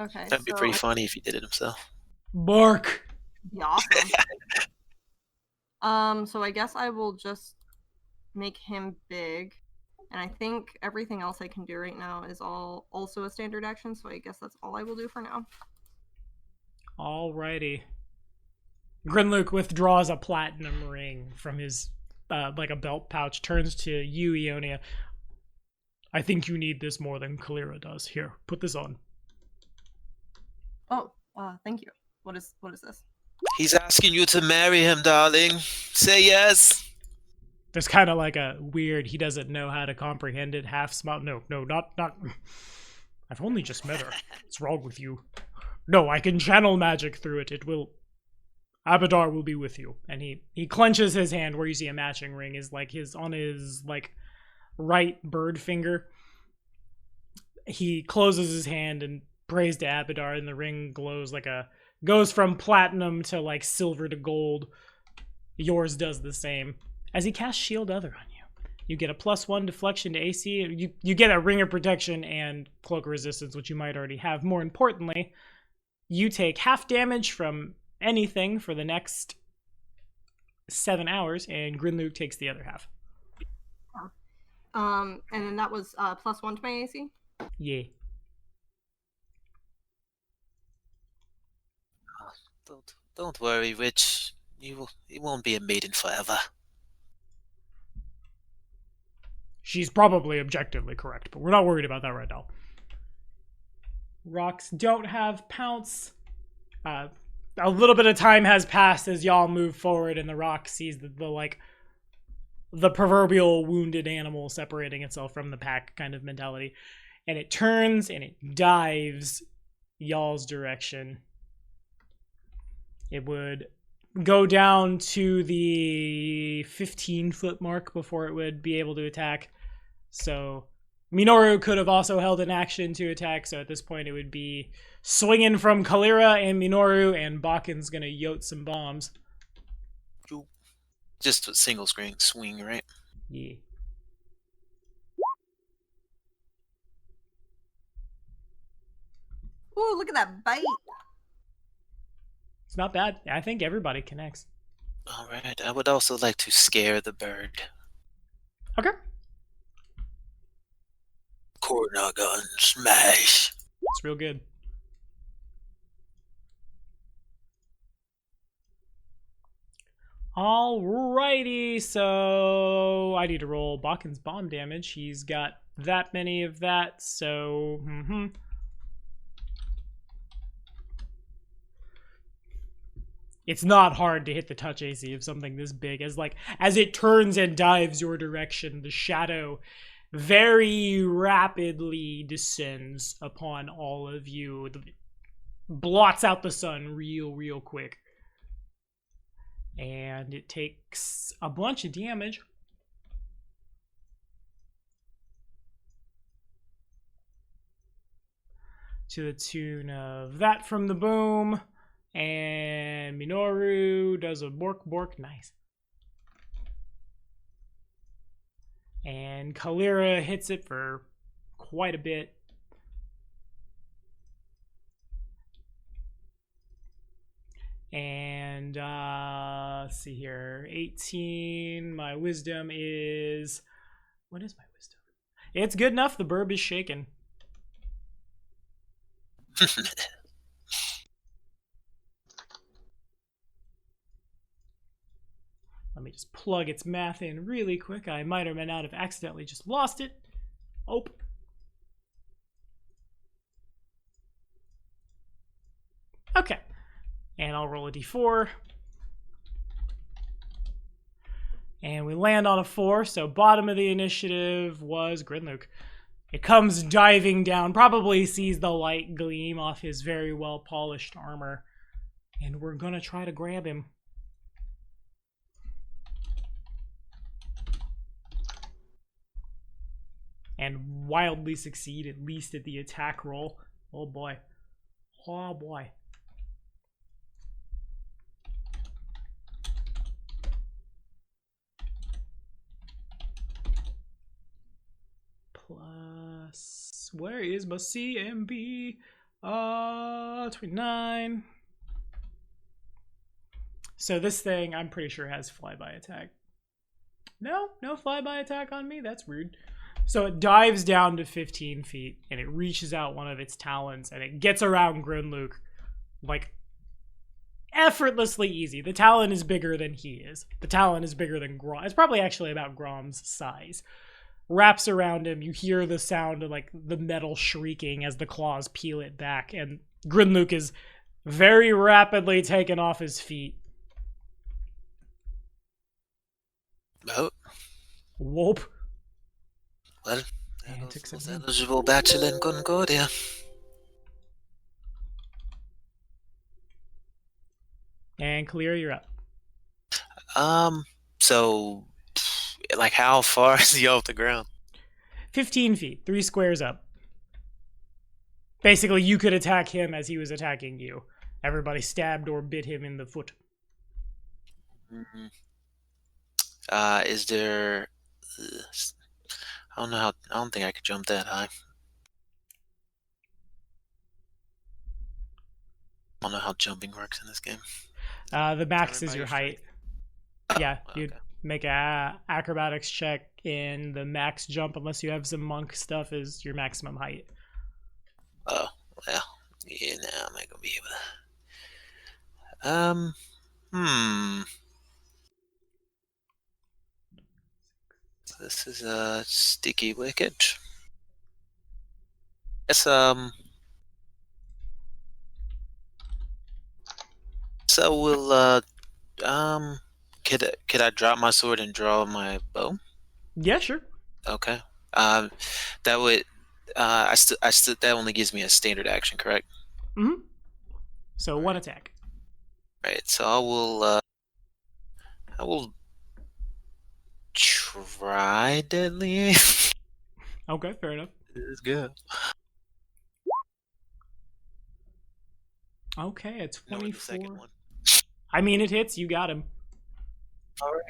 Okay, That'd be pretty funny if he did it himself. Bark. Be awesome. So I guess I will just make him big, and I think everything else I can do right now is all also a standard action. So I guess that's all I will do for now. Alrighty. Grinluke withdraws a platinum ring from his like a belt pouch, turns to you, Ionia. I think you need this more than Kalira does. Here, put this on. Oh, thank you. What is this? He's asking you to marry him, darling. Say yes. There's kind of like a weird, he doesn't know how to comprehend it, half smile. No, not. I've only just met her. What's wrong with you? No, I can channel magic through it. It will Abadar will be with you. And he clenches his hand where you see a matching ring is like on his like right bird finger. He closes his hand and prays to Abadar, and the ring glows goes from platinum to like silver to gold. Yours does the same. As he casts Shield Other on you, you get a +1 deflection to AC. You get a ring of protection and cloak resistance, which you might already have. More importantly, you take half damage from anything for the next 7 hours, and Grinluke takes the other half. And then that was +1 to my AC? Yeah. Don't worry, Rich. You won't be a maiden forever. She's probably objectively correct, but we're not worried about that right now. Rocks don't have Pounce. A little bit of time has passed as y'all move forward, and the rock sees the proverbial wounded animal separating itself from the pack kind of mentality. And it turns and it dives y'all's direction. It would go down to the 15-foot mark before it would be able to attack. So Minoru could have also held an action to attack, so at this point it would be swinging from Kalira and Minoru, and Bakken's gonna yote some bombs. Just a single swing, right? Yeah. Ooh, look at that bite! It's not bad. I think everybody connects. Alright, I would also like to scare the bird. Okay. Corner gun smash. It's real good. Alrighty, so I need to roll Bakken's bomb damage. He's got that many of that, so It's not hard to hit the touch AC of something this big. As it turns and dives your direction, the shadow very rapidly descends upon all of you. Blots out the sun real quick. And it takes a bunch of damage. To the tune of that from the boom. And Minoru does a bork, nice. And Kalira hits it for quite a bit. And let's see here, 18. My wisdom is, what is my wisdom? It's good enough. The burb is shaken. Let me just plug its math in really quick. I might or may not have accidentally just lost it. Oh. Okay. And I'll roll a d4. And we land on a 4, so bottom of the initiative was Grinluke. It comes diving down, probably sees the light gleam off his very well-polished armor. And we're gonna try to grab him. And wildly succeed, at least at the attack roll. Oh boy. Oh boy. Plus, where is my CMB? 29. So this thing, I'm pretty sure has flyby attack. No flyby attack on me. That's rude. So it dives down to 15 feet, and it reaches out one of its talons, and it gets around Grinluke, like, effortlessly easy. The talon is bigger than he is. The talon is bigger than Grom. It's probably actually about Grom's size. Wraps around him, you hear the sound of, like, the metal shrieking as the claws peel it back, and Grinluke is very rapidly taken off his feet. Oh. Whoop. Well, And that took was some eligible bachelor in Concordia. And Kalira, you're up. So, like, how far is he off the ground? 15 feet, 3 squares up. Basically, you could attack him as he was attacking you. Everybody stabbed or bit him in the foot. Mm-hmm. Is there? I don't know how. I don't think I could jump that high. I don't know how jumping works in this game. The max Determined is by your your height. strength? Yeah, Oh, you'd okay. make a acrobatics check, and the max jump, unless you have some monk stuff, is your maximum height. Oh, well, yeah, no, I'm not gonna be able to. This is a sticky wicket. Yes, so we'll, could I drop my sword and draw my bow? Yeah, sure. Okay. That would, that only gives me a standard action, correct? Mm-hmm. So one attack. Right, so I will try deadly. Okay, fair enough. Let's go. Okay, it's No, in the second 24. one. I mean, it hits. You got him. Alright.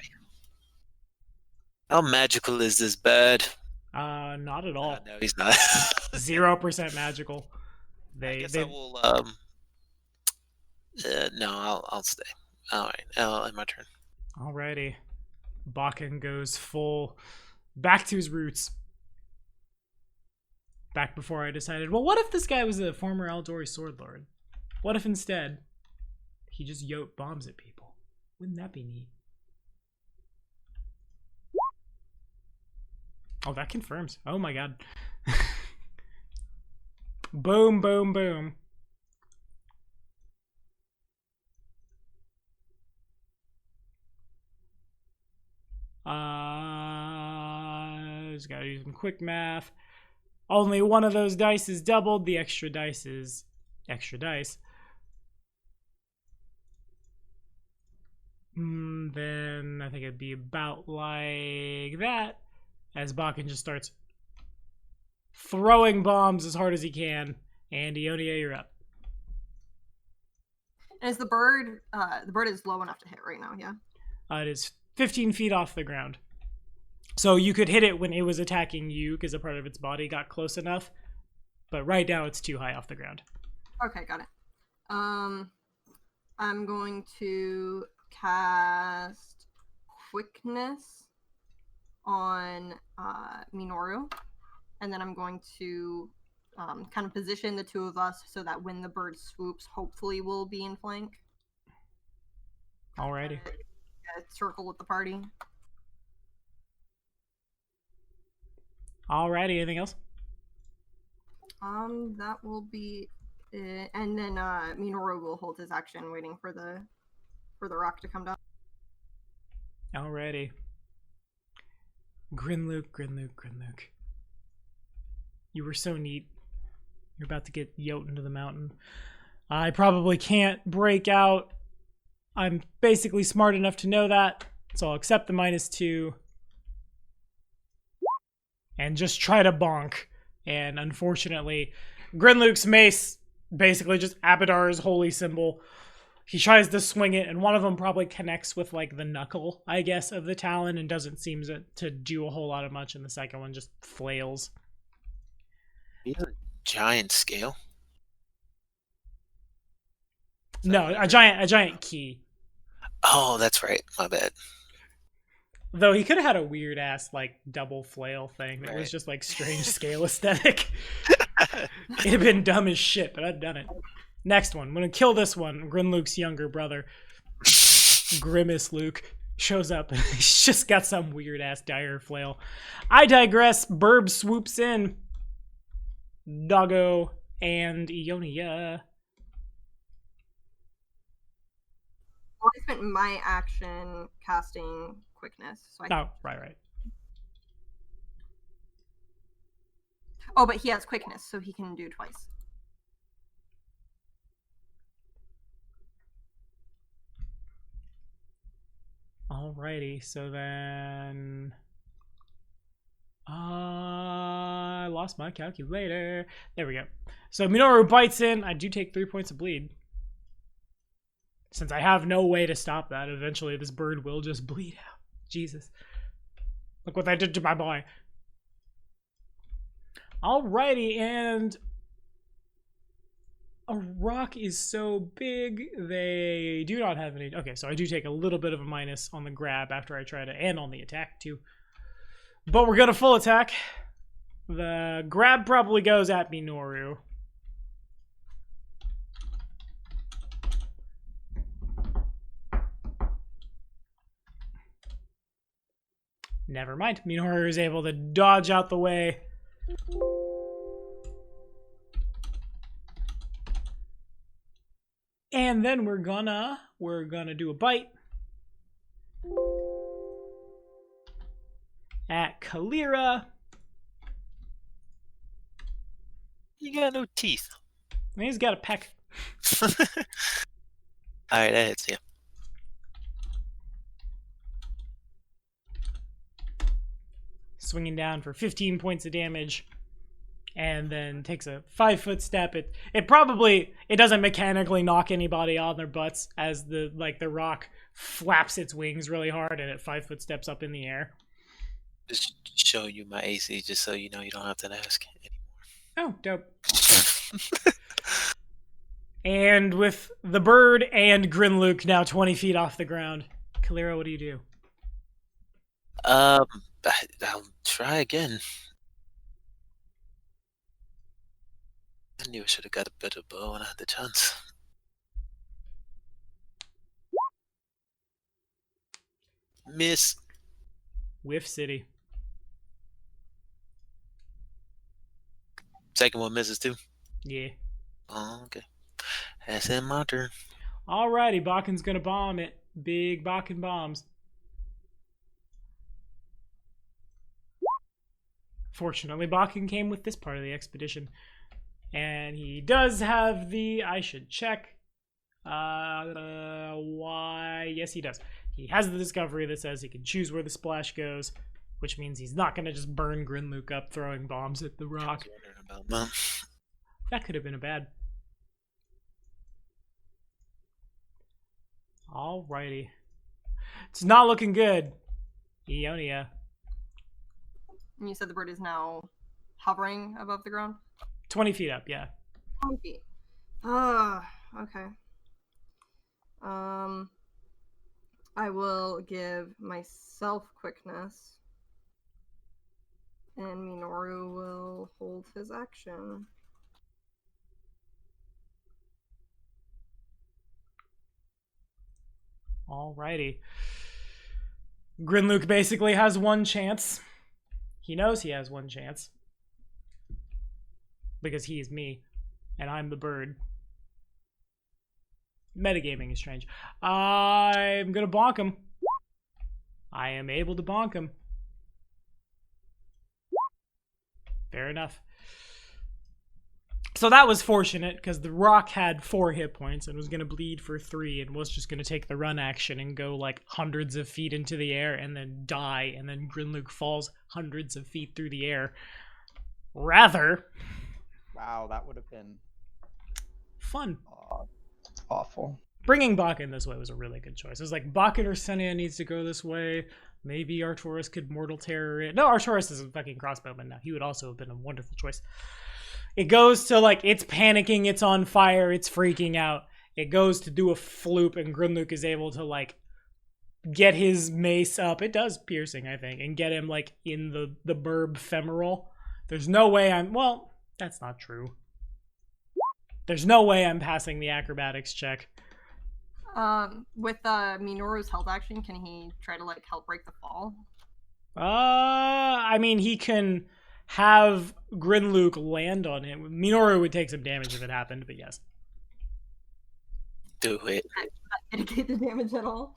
How magical is this bird? Not at all. No, he's not. 0% magical. I guess They I will. No, I'll stay. All right, I'll end my turn. Alrighty. Bakken goes full back to his roots. Back before I decided, well, what if this guy was a former Aldori sword lord? What if instead he just yote bombs at people? Wouldn't that be neat? Oh, that confirms. Oh my god. Boom, boom, boom. Just gotta do some quick math. Only one of those dice is doubled. The extra dice is extra dice. Then I think it'd be about like that. As Bakken just starts throwing bombs as hard as he can. And Ionia, you're up. And is the bird is low enough to hit right now, yeah? It is 15 feet off the ground. So you could hit it when it was attacking you because a part of its body got close enough. But right now it's too high off the ground. Okay, got it. I'm going to cast Quickness on Minoru. And then I'm going to kind of position the two of us so that when the bird swoops, hopefully we'll be in flank. Alrighty. Circle with the party. Alrighty, anything else? That will be it. And then Minoru will hold his action, waiting for the rock to come down. Alrighty. Grinluke. You were so neat. You're about to get yote into the mountain. I probably can't break out. I'm basically smart enough to know that, so I'll accept the -2. And just try to bonk. And unfortunately, Grinluke's mace, basically just Abadar's holy symbol, he tries to swing it, and one of them probably connects with like the knuckle, I guess, of the talon and doesn't seem to do a whole lot of much, and the second one just flails. You have a giant scale. No, a giant key. Oh, that's right. My bad. Though he could have had a weird ass like double flail thing that was Right. just like strange scale aesthetic. It'd have been dumb as shit, but I'd done it. Next one. I'm gonna kill this one. Grinluke's younger brother, Grimace Luke, shows up. He's just got some weird ass dire flail. I digress. Burb swoops in. Doggo and Ionia. Well, I spent my action casting Quickness. So Oh, right. Oh, but he has Quickness, so he can do twice. Alrighty, so then I lost my calculator. There we go. So Minoru bites in. I do take 3 points of bleed. Since I have no way to stop that, eventually this bird will just bleed out. Jesus. Look what I did to my boy. Alrighty, and a rock is so big, they do not have any... Okay, so I do take a little bit of a minus on the grab after I try to... And on the attack, too. But we're gonna full attack. The grab probably goes at Minoru. Never mind. Minoru is able to dodge out the way. And then we're gonna do a bite at Kalira. You got no teeth. And he's got a peck. Alright, that hits you. Swinging down for 15 points of damage. And then takes a 5-foot step. It probably doesn't mechanically knock anybody on their butts as the rock flaps its wings really hard and it 5-foot steps up in the air. Just show you my AC just so you know you don't have to ask Oh, dope. And with the bird and Grinluke now 20 feet off the ground, Kalira, what do you do? I'll try again. I knew I should have got a better bow when I had the chance. Miss. Whiff City. Second one misses too. Yeah. Oh, okay. That's in my turn. Alrighty, Bakken's gonna bomb it. Big Bakken bombs. Fortunately, Bakken came with this part of the expedition. And he does have the... I should check. Why? Yes, he does. He has the discovery that says he can choose where the splash goes, which means he's not going to just burn Grinluke up throwing bombs at the rock. That could have been a bad. Alrighty. It's not looking good. Ionia. And you said the bird is now hovering above the ground? 20 feet up, yeah. 20 feet. Okay. I will give myself quickness. And Minoru will hold his action. Alrighty. Grinluke basically has one chance. He knows he has one chance. Because he's me. And I'm the bird. Metagaming is strange. I'm gonna bonk him. I am able to bonk him. Fair enough. So that was fortunate, because the rock had 4 hit points and was going to bleed for 3 and was just going to take the run action and go like hundreds of feet into the air and then die, and then Grinluke falls hundreds of feet through the air. Rather... Wow, that would have been... fun. Awful. Bringing Bakken this way was a really good choice. It was like, Bakken or Senia needs to go this way. Maybe Artoris could Mortal Terror it. No, Artoris is a fucking crossbowman now. He would also have been a wonderful choice. It goes to, like, it's panicking, it's on fire, it's freaking out. It goes to do a floop, and Grinluke is able to, like, get his mace up. It does piercing, I think, and get him, like, in the burb femoral. There's no way I'm... Well, that's not true. There's no way I'm passing the acrobatics check. With Minoru's health action, can he try to, like, help break the fall? I mean, he can have Grinluke land on him. Minoru would take some damage if it happened, but yes. Do it. Mitigate the damage at all?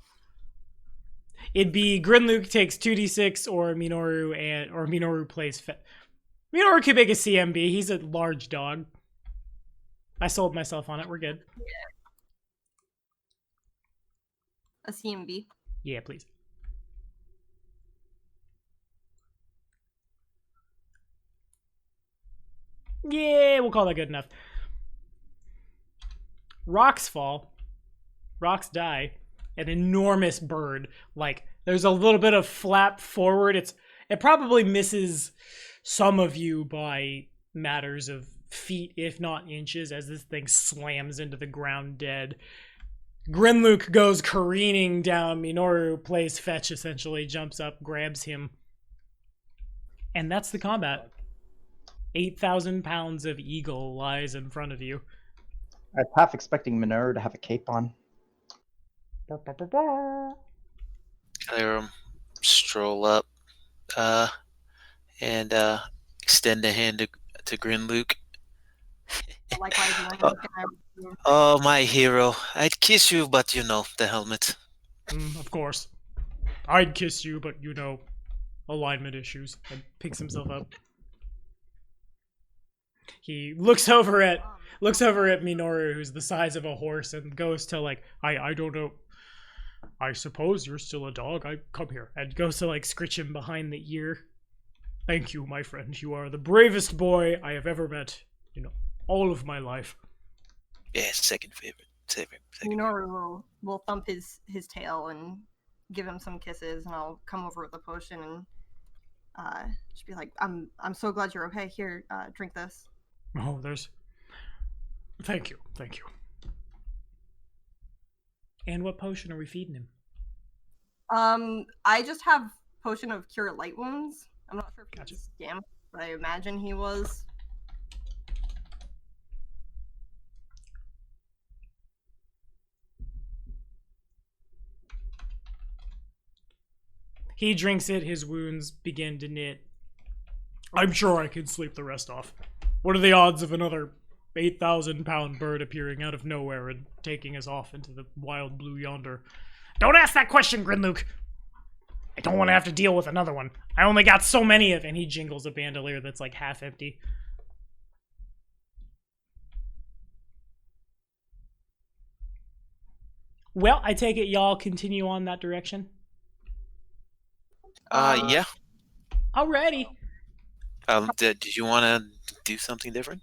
It'd be Grinluke takes 2d6 or Minoru plays... Minoru could make a CMB. He's a large dog. I sold myself on it. We're good. Yeah. A CMB? Yeah, please. Yeah, we'll call that good enough. Rocks fall. Rocks die. An enormous bird. Like, there's a little bit of flap forward. It probably misses some of you by matters of feet, if not inches, as this thing slams into the ground dead. Grinluke goes careening down. Minoru plays fetch, essentially, jumps up, grabs him. And that's the combat. 8,000 pounds of eagle lies in front of you. I was half expecting Minoru to have a cape on. I stroll up and extend a hand to Grinluke. Likewise, Oh, my hero. I'd kiss you, but the helmet. Of course. I'd kiss you, but alignment issues. And picks himself up. He looks over at Minoru, who's the size of a horse, and goes to I don't know. I suppose you're still a dog. I come here. And goes to scritch him behind the ear. Thank you, my friend. You are the bravest boy I have ever met all of my life. Yeah, second favorite. Second Minoru will thump his tail and give him some kisses, and I'll come over with a potion and just be like, I'm so glad you're okay. Here, drink this. Oh, thank you. And what potion are we feeding him? I just have potion of cure light wounds. I'm not sure if Gotcha. he's scam, but I imagine he was. He drinks it, his wounds begin to knit. I'm sure I can sleep the rest off. What are the odds of another 8,000 pound bird appearing out of nowhere and taking us off into the wild blue yonder? Don't ask that question, Grinluke! I don't want to have to deal with another one. I only got so many of, and he jingles a bandolier that's half empty. Well, I take it y'all continue on that direction? Yeah. Alrighty. Did you want to do something different?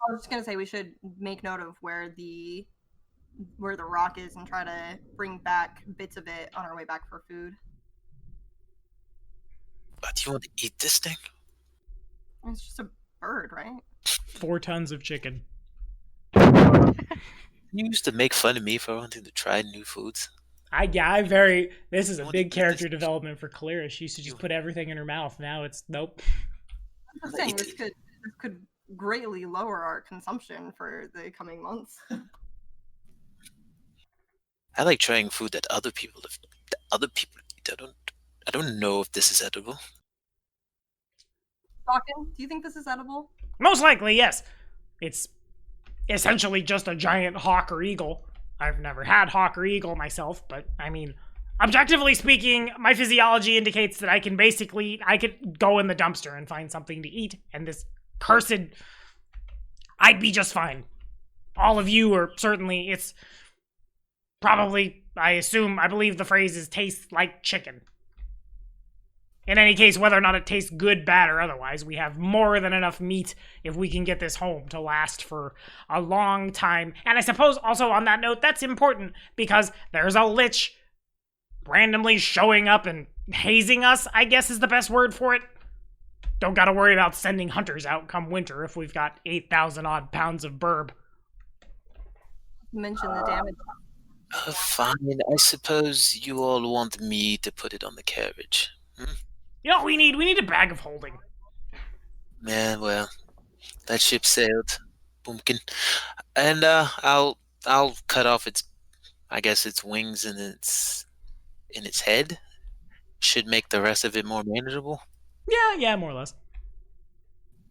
I was just gonna say we should make note of where the rock is and try to bring back bits of it on our way back for food. Do you want to eat this thing? It's just a bird, right? 4 tons of chicken. You used to make fun of me for wanting to try new foods. This is a big character development for Kalira. She used to just put everything in her mouth. Now it's nope. I'm just saying this could greatly lower our consumption for the coming months. I like trying food that other people eat. I don't know if this is edible. Dawkins, do you think this is edible? Most likely, yes. It's essentially just a giant hawk or eagle. I've never had hawk or eagle myself, but I mean, objectively speaking, my physiology indicates that I could go in the dumpster and find something to eat, and this cursed, I'd be just fine. All of you are certainly, it's probably, I believe the phrase is tastes like chicken. In any case, whether or not it tastes good, bad, or otherwise, we have more than enough meat if we can get this home to last for a long time. And I suppose also on that note, that's important because there's a lich randomly showing up and hazing us, I guess is the best word for it. Don't gotta worry about sending hunters out come winter if we've got 8,000 odd pounds of burb. Mention the damage. Fine. I suppose you all want me to put it on the carriage. We need a bag of holding. Yeah, well, that ship sailed, Boomkin, and I'll cut off its wings and its head. Should make the rest of it more manageable. Yeah, more or less.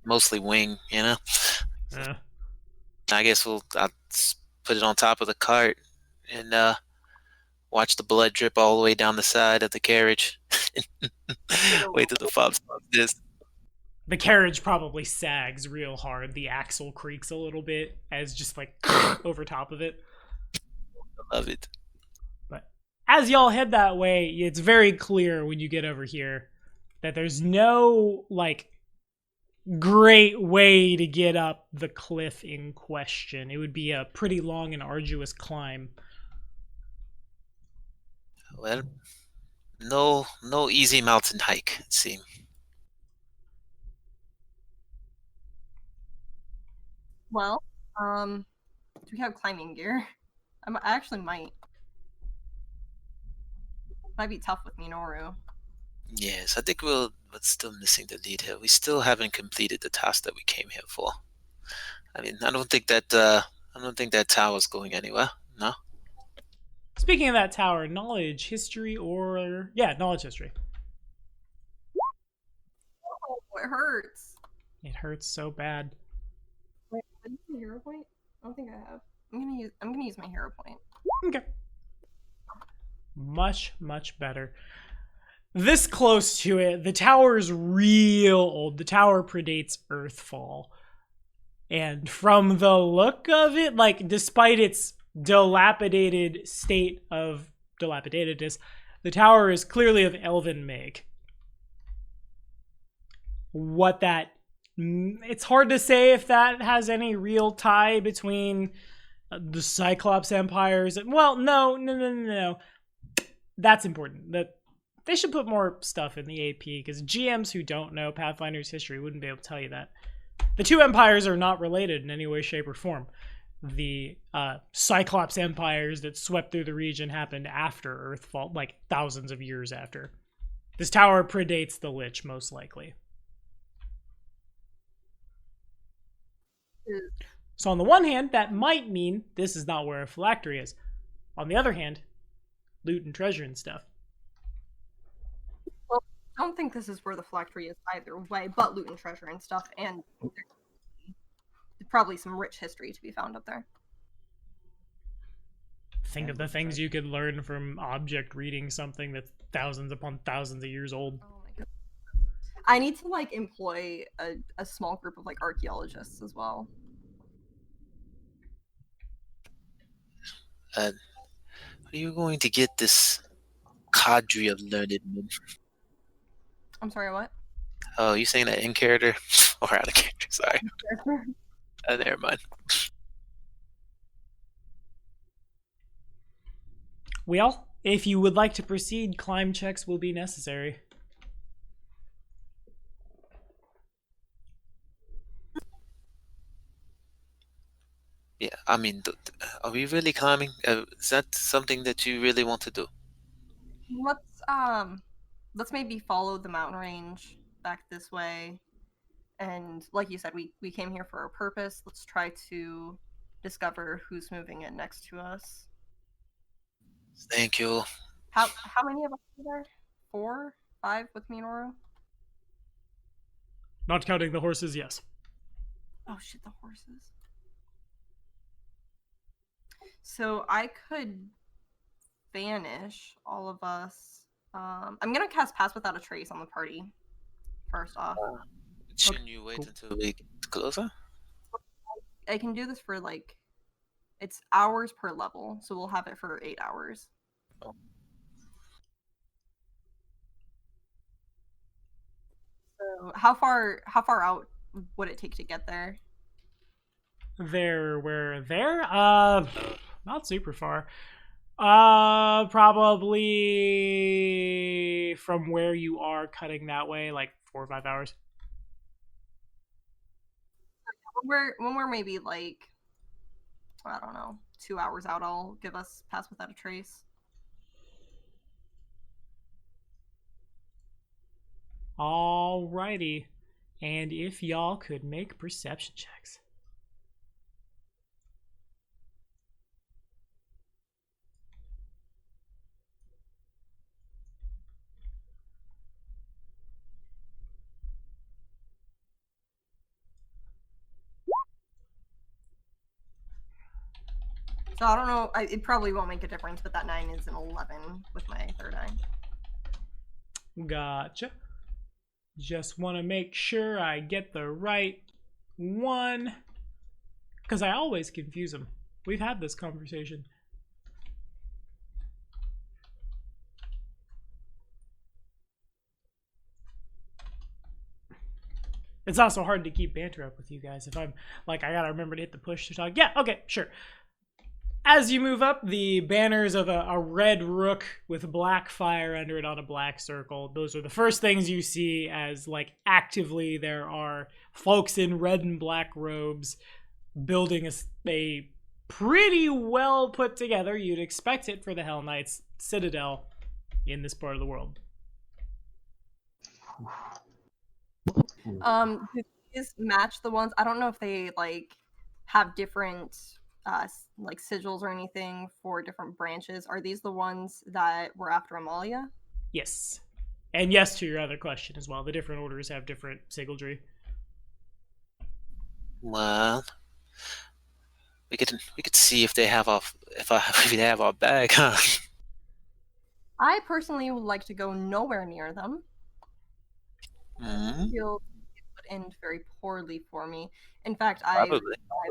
Mostly wing, Yeah. I guess I'll put it on top of the cart and watch the blood drip all the way down the side of the carriage. Wait till the fob stops this. The carriage probably sags real hard. The axle creaks a little bit as just over top of it. I love it. But as y'all head that way, it's very clear when you get over here that there's no great way to get up the cliff in question. It would be a pretty long and arduous climb. Well, no easy mountain hike, it seems. Well, do we have climbing gear? I actually might. Might be tough with Minoru. Yes, I think we're still missing the lead here. We still haven't completed the task that we came here for. I mean, I don't think that tower's going anywhere. No. Speaking of that tower, knowledge, history, or... Yeah, knowledge, history. Oh, it hurts. It hurts so bad. Wait, did I use a hero point? I don't think I have. I'm gonna use my hero point. Okay. Much, much better. This close to it, the tower is real old. The tower predates Earthfall. And from the look of it, like, despite its dilapidated state of dilapidatedness, the tower is clearly of Elven make. What that... It's hard to say if that has any real tie between the Cyclops empires. Well, no. That's important. That they should put more stuff in the AP, because GMs who don't know Pathfinder's history wouldn't be able to tell you that. The two empires are not related in any way, shape, or form. The Cyclops empires that swept through the region happened after Earthfall, like thousands of years after. This tower predates the Lich, most likely. So on the one hand, that might mean this is not where a phylactery is. On the other hand, loot and treasure and stuff. Well, I don't think this is where the phylactery is either way, but loot and treasure and stuff, and there's probably some rich history to be found up there. Think of the things you could learn from object reading something that's thousands upon thousands of years old. Oh my god. I need to like employ a small group of like archaeologists as well. Where are you going to get this cadre of learned men? I'm sorry, what? Oh, you saying that in character or out of character? Sorry. Never mind. Well, if you would like to proceed, climb checks will be necessary. Yeah, I mean, are we really climbing? Is that something that you really want to do? Let's maybe follow the mountain range back this way. And like you said, we came here for a purpose. Let's try to discover who's moving in next to us. Thank you. How many of us are there? 4, 5 with Minoru? Not counting the horses, yes. Oh shit, the horses. So I could banish all of us. I'm gonna cast Pass Without a Trace on the party. First off. Shouldn't you wait until we get closer? I can do this for like, it's hours per level, so we'll have it for 8 hours. Oh. So how far out would it take to get there? There? Not super far. Probably from where you are cutting that way, like 4 or 5 hours. When we're maybe like, I don't know, 2 hours out, I'll give us Pass Without a Trace. Alrighty. And if y'all could make perception checks. So I don't know, it probably won't make a difference, but that 9 is an 11 with my third eye. Gotcha. Just want to make sure I get the right one, because I always confuse them. We've had this conversation. It's not so hard to keep banter up with you guys if I'm like, I gotta remember to hit the push to talk. Yeah, okay, sure. As you move up, the banners of a red rook with black fire under it on a black circle, those are the first things you see as, like, actively there are folks in red and black robes building a pretty well put together, you'd expect it for the Hell Knights, citadel in this part of the world. Do these match the ones? I don't know if they like have different like sigils or anything for different branches. Are these the ones that were after Amalia? Yes. And yes to your other question as well. The different orders have different sigildry. Well, we could see if they have if they have our bag, huh? I personally would like to go nowhere near them. Mm-hmm. I feel it would end very poorly for me. In fact, Probably. I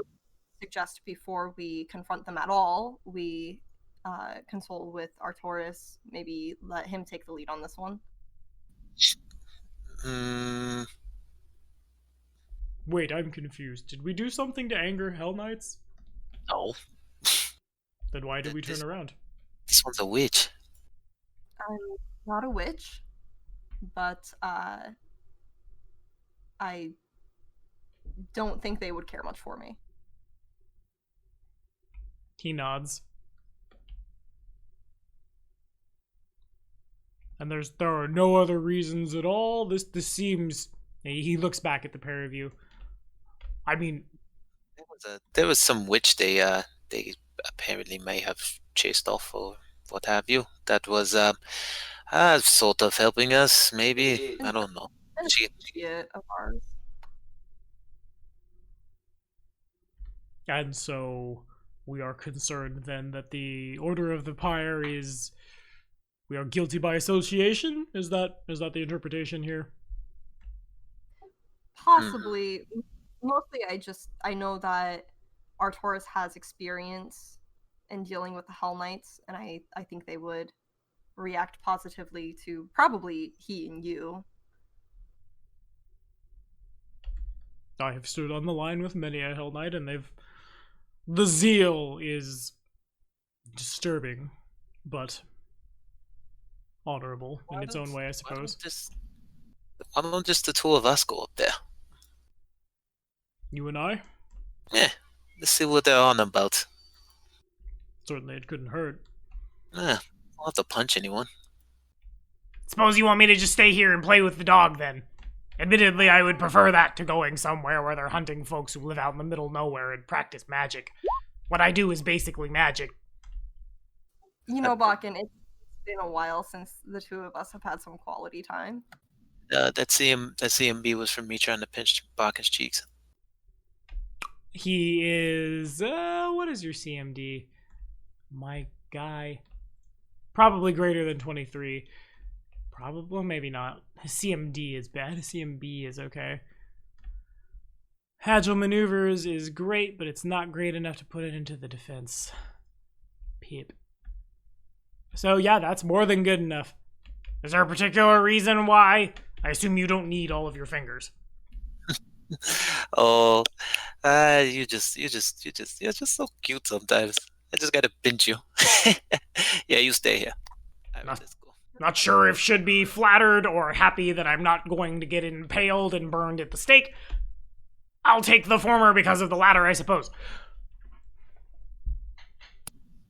suggest before we confront them at all, we consult with Arcturus, maybe let him take the lead on this one. Wait, I'm confused. Did we do something to anger Hell Knights? No. Then why did we turn around? This one's a witch. I'm not a witch, but I don't think they would care much for me. He nods. And there are no other reasons at all. This seems. He looks back at the pair of you. I mean, there was some witch they apparently may have chased off or what have you. That was sort of helping us. Maybe I don't know. Of ours. And so we are concerned then that the Order of the Pyre is. We are guilty by association? Is that the interpretation here? Possibly. Mostly I know that Arcturus has experience in dealing with the Hell Knights, and I think they would react positively to probably he and you. I have stood on the line with many a Hell Knight, and the zeal is disturbing, but honorable in its own way, I suppose. Why don't just the two of us go up there? You and I? Yeah, let's see what they're on about. Certainly it couldn't hurt. Yeah, I'll have to punch anyone. Suppose you want me to just stay here and play with the dog, then? Admittedly, I would prefer that to going somewhere where they're hunting folks who live out in the middle of nowhere and practice magic. What I do is basically magic. You know, Bakken, it's been a while since the two of us have had some quality time. That CMB was from me trying to pinch Bakken's cheeks. He is, what is your CMD? My guy. Probably greater than 23. Probably, well, maybe not. His CMD is bad. His CMB is okay. Agile maneuvers is great, but it's not great enough to put it into the defense. Pip. So yeah, that's more than good enough. Is there a particular reason why? I assume you don't need all of your fingers. Oh, you're just so cute sometimes. I just gotta pinch you. Yeah, you stay here. Let's go. Not sure if should be flattered or happy that I'm not going to get impaled and burned at the stake. I'll take the former because of the latter, I suppose.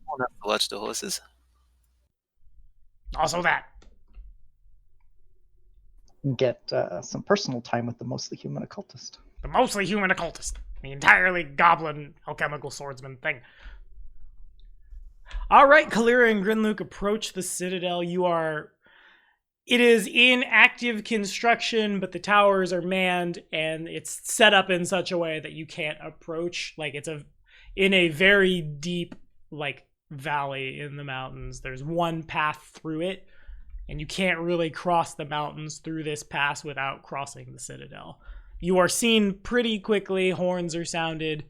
Won't have to watch the horses. Also that. Get some personal time with the mostly human occultist. The mostly human occultist. The entirely goblin alchemical swordsman thing. Alright, Kalira and Grinluke approach the citadel. It is in active construction, but the towers are manned, and it's set up in such a way that you can't approach. Like, it's in a very deep, like, valley in the mountains. There's one path through it, and you can't really cross the mountains through this pass without crossing the citadel. You are seen pretty quickly, horns are sounded,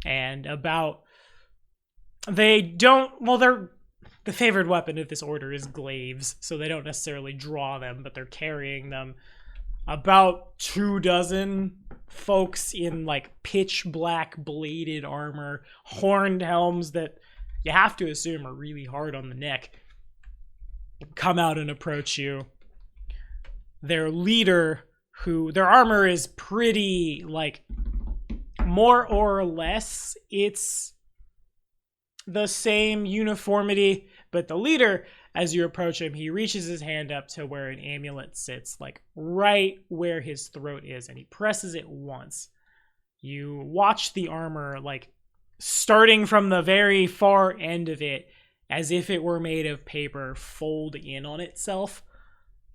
and the favored weapon of this order is glaives, so they don't necessarily draw them, but they're carrying them. about 24 folks in like pitch black bladed armor, horned helms that you have to assume are really hard on the neck, come out and approach you. Their leader, who their armor is pretty like more or less it's the same uniformity, but the leader, as you approach him, he reaches his hand up to where an amulet sits, like right where his throat is, and he presses it once. You watch the armor, like starting from the very far end of it, as if it were made of paper, fold in on itself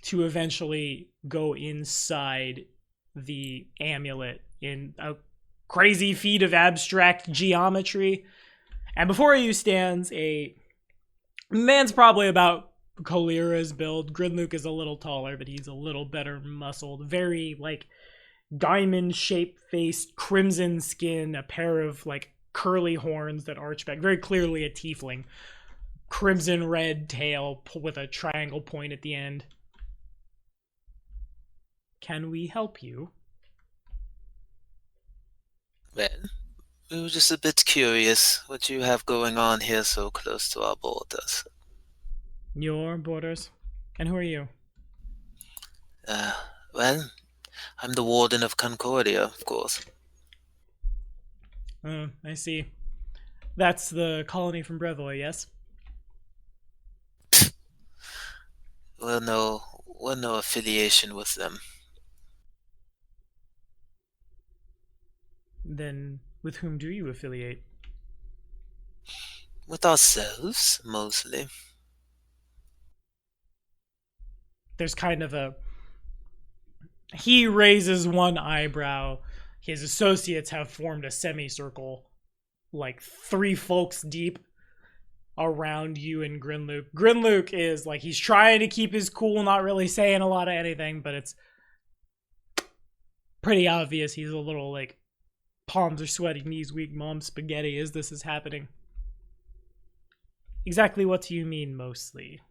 to eventually go inside the amulet in a crazy feat of abstract geometry. And before you stands a man's probably about Kalira's build. Grinluke is a little taller, but he's a little better muscled. Very, like, diamond-shaped face, crimson skin, a pair of, like, curly horns that arch back. Very clearly a tiefling. Crimson red tail with a triangle point at the end. Can we help you? Well, we were just a bit curious what you have going on here so close to our borders. Your borders? And who are you? Well, I'm the Warden of Concordia, of course. Oh, I see. That's the colony from Brevoy, yes? We're no affiliation with them. Then with whom do you affiliate? With ourselves, mostly. There's kind of a... He raises one eyebrow. His associates have formed a semicircle, like 3 folks deep, around you and Grinluke. Grinluke is like, he's trying to keep his cool, not really saying a lot of anything, but it's pretty obvious he's a little like, palms are sweaty, knees weak, mom's spaghetti as this is happening. Exactly what do you mean, mostly?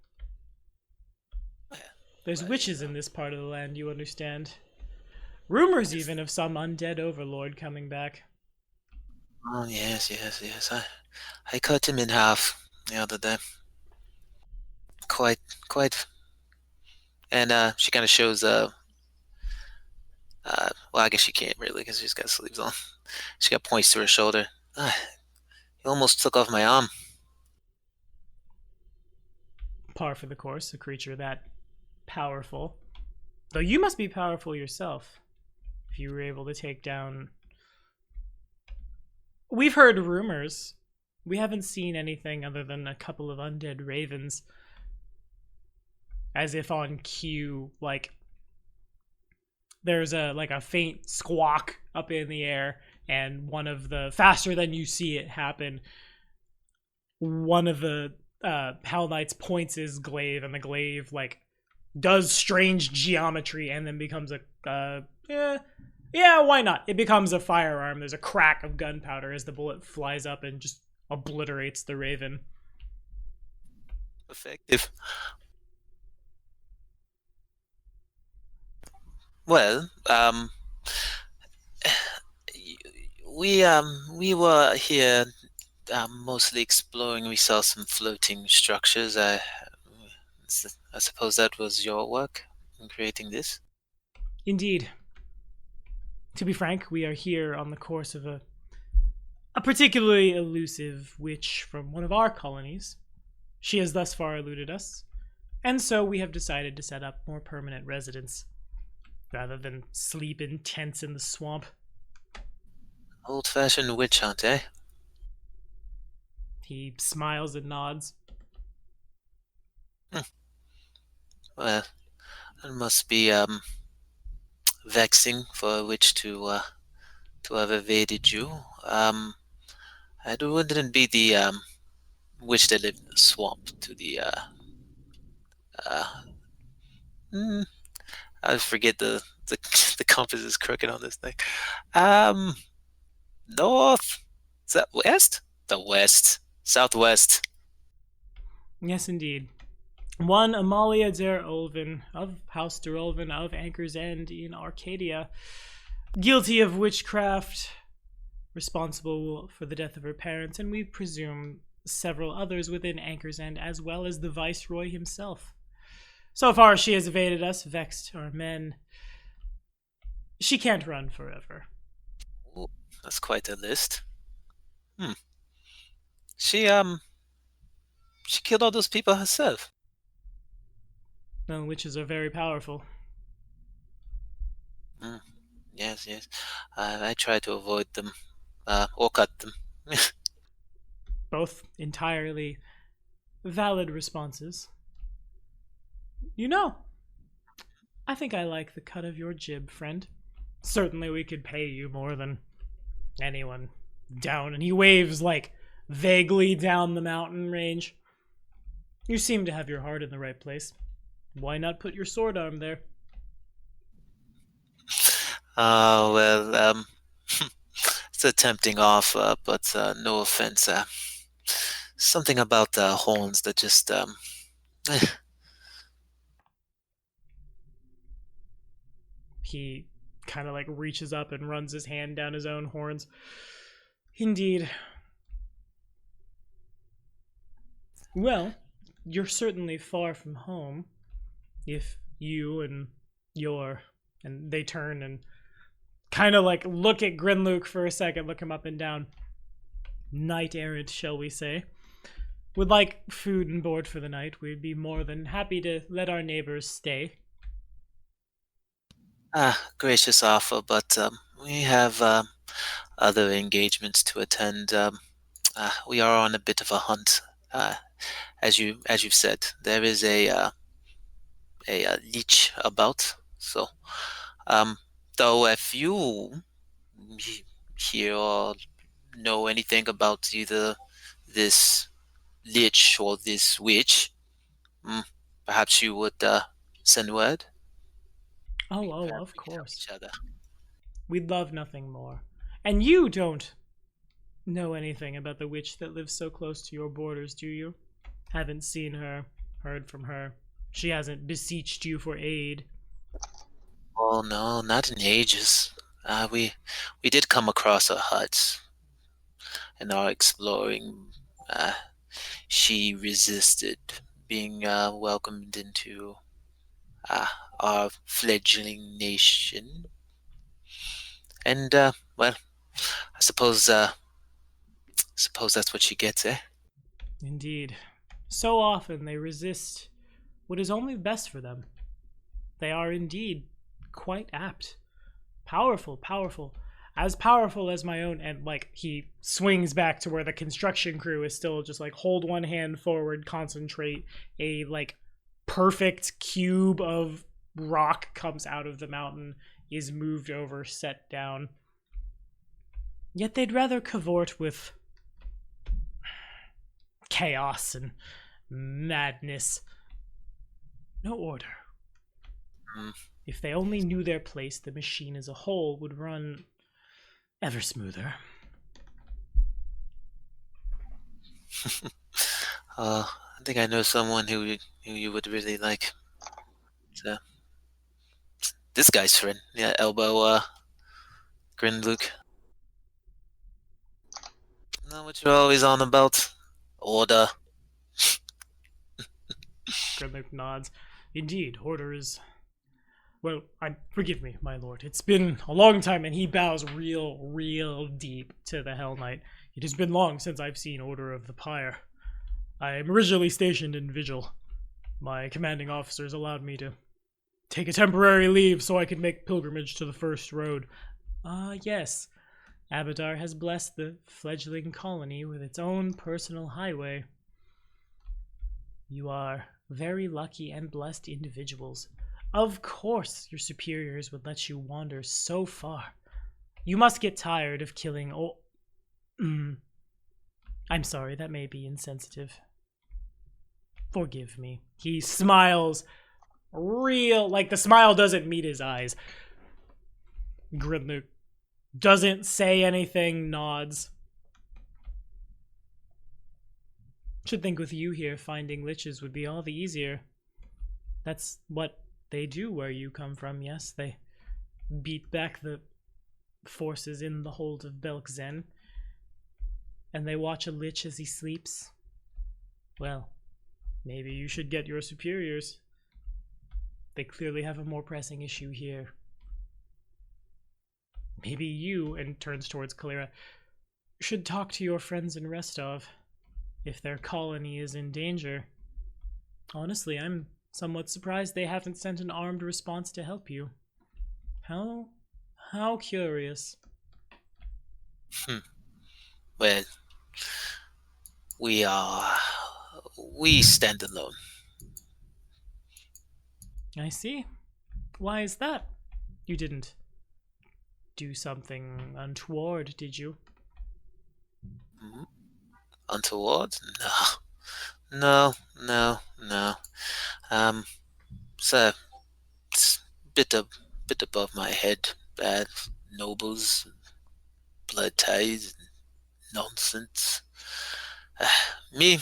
There's witches in this part of the land, you understand. Rumors even of some undead overlord coming back. Oh, yes. I cut him in half the other day. Quite. And she kind of shows, well, I guess she can't really because she's got sleeves on. She got points to her shoulder. He almost took off my arm. Par for the course, a creature that powerful. Though you must be powerful yourself, if you were able to take down... We've heard rumors. We haven't seen anything other than a couple of undead ravens. As if on cue, like... There's a faint squawk up in the air, and one of the... Faster than you see it happen, one of the Hell Knights points his glaive, and the glaive, like, does strange geometry and then becomes a yeah, why not? It becomes a firearm. There's a crack of gunpowder as the bullet flies up and just obliterates the raven. Effective. Well, we were here mostly exploring. We saw some floating structures. I suppose that was your work in creating this? Indeed. To be frank, we are here on the course of a particularly elusive witch from one of our colonies. She has thus far eluded us, and so we have decided to set up more permanent residence, rather than sleep in tents in the swamp. Old-fashioned witch hunt, eh? He smiles and nods. Well, it must be vexing for a witch to have evaded you. I wouldn't be the witch that lived in the swamp to the I forget the compass is crooked on this thing. North? Is that west? The west. Southwest. Yes, indeed. One Amalia der Olven, of House der Olven, of Anchor's End in Arcadia, guilty of witchcraft, responsible for the death of her parents, and we presume several others within Anchor's End, as well as the Viceroy himself. So far, she has evaded us, vexed our men. She can't run forever. Ooh, that's quite a list. She killed all those people herself. No, witches are very powerful. Yes, yes. I try to avoid them, or cut them. Both entirely valid responses. You know, I think I like the cut of your jib, friend. Certainly we could pay you more than anyone down. And he waves, like, vaguely down the mountain range. You seem to have your heart in the right place. Why not put your sword arm there? Well, it's a tempting offer, but no offense. Something about the horns that just He kind of like reaches up and runs his hand down his own horns. Indeed. Well, you're certainly far from home. If you and they turn and kind of like look at Grinluke for a second, look him up and down. Knight errant, shall we say. Would like food and board for the night. We'd be more than happy to let our neighbors stay. gracious offer, but we have other engagements to attend. We are on a bit of a hunt. As you've said, there is a leech about. So, though if you hear or know anything about either this lich or this witch, perhaps you would send word. Oh, Perhaps of we could help course. each other. We'd love nothing more. And you don't know anything about the witch that lives so close to your borders, do you? Haven't seen her, heard from her. She hasn't beseeched you for aid. Oh no, not in ages. We did come across her hut in our exploring. She resisted being welcomed into our fledgling nation, and well, I suppose that's what she gets, eh? Indeed. So often they resist what is only best for them. They are indeed quite apt. Powerful, powerful. As powerful as my own, and like he swings back to where the construction crew is still just like hold one hand forward, concentrate. A like perfect cube of rock comes out of the mountain, is moved over, set down. Yet they'd rather cavort with chaos and madness. No order. If they only knew their place, the machine as a whole would run ever smoother. I think I know someone who you would really like. This guy's friend, yeah, Elbow, Grinluke. Know what you're always on about? Order. Grimlock nods. Indeed, order is... Well, forgive me, my lord. It's been a long time, and he bows real deep to the Hell Knight. It has been long since I've seen Order of the Pyre. I am originally stationed in Vigil. My commanding officers allowed me to take a temporary leave so I could make pilgrimage to the First Road. Yes. Abadar has blessed the fledgling colony with its own personal highway. You are very lucky and blessed individuals. Of course your superiors would let you wander so far. You must get tired of killing I'm sorry, that may be insensitive. Forgive me. He smiles like the smile doesn't meet his eyes. Gridluke doesn't say anything, nods. Should think with you here, finding liches would be all the easier. That's what they do where you come from, yes. They beat back the forces in the hold of Belkzen, and they watch a lich as he sleeps. Well, maybe you should get your superiors. They clearly have a more pressing issue here. Maybe you, and turns towards Kalira, should talk to your friends in Restov if their colony is in danger. Honestly, I'm somewhat surprised they haven't sent an armed response to help you. How curious. Well, we stand alone. I see. Why is that? You didn't do something untoward, did you? Untoward? No. So it's bit above my head. Bad nobles, blood ties, nonsense. Me,